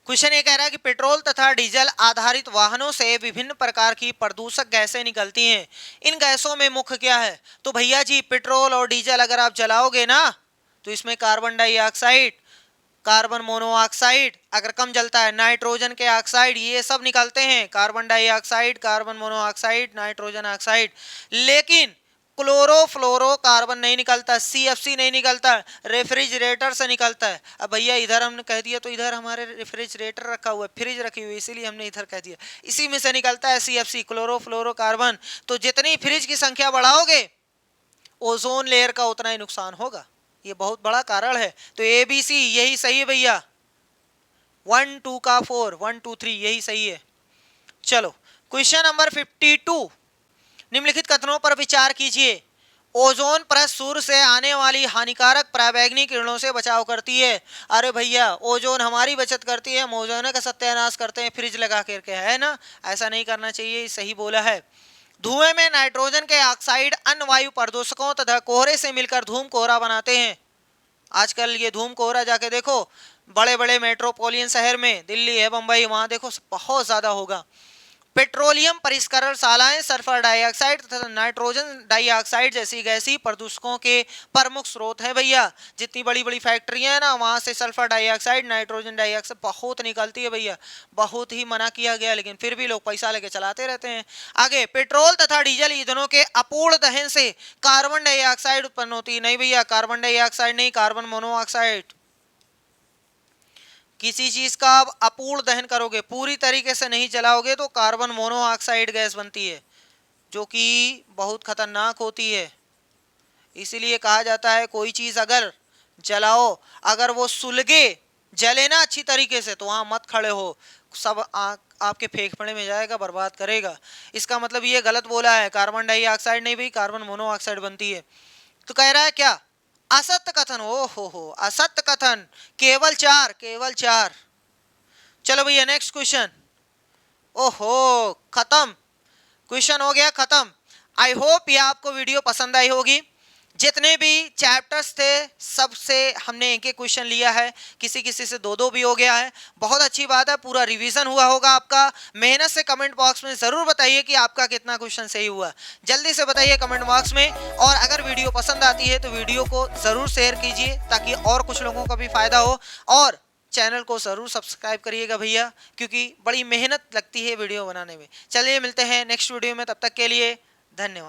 A: क्वेश्चन ये कह रहा है कि पेट्रोल तथा डीजल आधारित वाहनों से विभिन्न प्रकार की प्रदूषक गैसें निकलती हैं, इन गैसों में मुख्य क्या है? तो भैया जी पेट्रोल और डीजल अगर आप जलाओगे ना तो इसमें कार्बन डाइऑक्साइड, कार्बन मोनोऑक्साइड, अगर कम जलता है नाइट्रोजन के ऑक्साइड, ये सब निकलते हैं, carbon dioxide, carbon monoxide, nitrogen oxide. लेकिन क्लोरोफ्लोरो कार्बन नहीं निकलता, CFC नहीं निकलता, रेफ्रिजरेटर से निकलता है। अब भैया इधर हमने कह दिया तो इधर हमारे रेफ्रिजरेटर रखा हुआ है, फ्रिज रखी हुई है, इसीलिए हमने इधर कह दिया, इसी में से निकलता है CFC, क्लोरोफ्लोरो कार्बन। तो जितनी फ्रिज की संख्या बढ़ाओगे ओजोन लेयर का उतना ही नुकसान होगा, ये बहुत बड़ा कारण है। तो ABC यही सही है भैया, 1 2 का 4, 1 2 3 यही सही है। चलो क्वेश्चन नंबर 52। निम्नलिखित कथनों पर विचार कीजिए। ओजोन परत सूर्य से आने वाली हानिकारक पराबैंगनी किरणों से बचाव करती है। अरे भैया ओजोन हमारी बचत करती है, हम ओजोन का सत्यानाश करते हैं फ्रिज लगा करके, है ना। ऐसा नहीं करना चाहिए, सही बोला है। धुएं में नाइट्रोजन के ऑक्साइड अन्य वायु प्रदूषकों तथा कोहरे से मिलकर धूम कोहरा बनाते हैं। आजकल ये धूम कोहरा जाके देखो बड़े बड़े मेट्रोपॉलिटन शहर में, दिल्ली है, बंबई, वहां देखो बहुत ज्यादा होगा। पेट्रोलियम परिष्करणशालाएं सल्फर डाइऑक्साइड तथा नाइट्रोजन डाइऑक्साइड जैसी गैसीय प्रदूषकों के प्रमुख स्रोत हैं भैया। जितनी बड़ी बड़ी फैक्ट्रियां हैं ना, वहां से सल्फर डाइऑक्साइड, नाइट्रोजन डाइऑक्साइड बहुत निकलती है भैया। बहुत ही मना किया गया, लेकिन फिर भी लोग पैसा लेके चलाते रहते हैं। आगे, पेट्रोल तथा डीजल ईंधनों के अपूर्ण दहन से कार्बन डाइऑक्साइड उत्पन्न होती है। नहीं भैया, कार्बन डाइऑक्साइड नहीं, कार्बन मोनोऑक्साइड। किसी चीज का आप अपूर्ण दहन करोगे, पूरी तरीके से नहीं जलाओगे, तो कार्बन मोनोऑक्साइड गैस बनती है, जो कि बहुत खतरनाक होती है। इसीलिए कहा जाता है कोई चीज अगर जलाओ, अगर वो सुलगे जले ना अच्छी तरीके से, तो वहां मत खड़े हो, सब आपके फेफड़े में जाएगा, बर्बाद करेगा। इसका मतलब ये गलत बोला है, कार्बन डाइऑक्साइड नहीं भाई, कार्बन मोनोऑक्साइड बनती है। तो कह रहा है क्या, असत्य कथन। ओ हो, असत्य कथन केवल 4, केवल 4। चलो भैया नेक्स्ट क्वेश्चन। ओहो, खत्म, क्वेश्चन हो गया खत्म। आई होप ये आपको वीडियो पसंद आई होगी। जितने भी चैप्टर्स थे सबसे हमने एक एक क्वेश्चन लिया है, किसी किसी से दो दो भी हो गया है। बहुत अच्छी बात है, पूरा रिवीजन हुआ होगा आपका। मेहनत से कमेंट बॉक्स में जरूर बताइए कि आपका कितना क्वेश्चन सही हुआ। जल्दी से बताइए कमेंट बॉक्स में। और अगर वीडियो पसंद आती है तो वीडियो को जरूर शेयर कीजिए, ताकि और कुछ लोगों का भी फायदा हो। और चैनल को जरूर सब्सक्राइब करिएगा भैया, क्योंकि बड़ी मेहनत लगती है वीडियो बनाने में। चलिए मिलते हैं नेक्स्ट वीडियो में, तब तक के लिए धन्यवाद।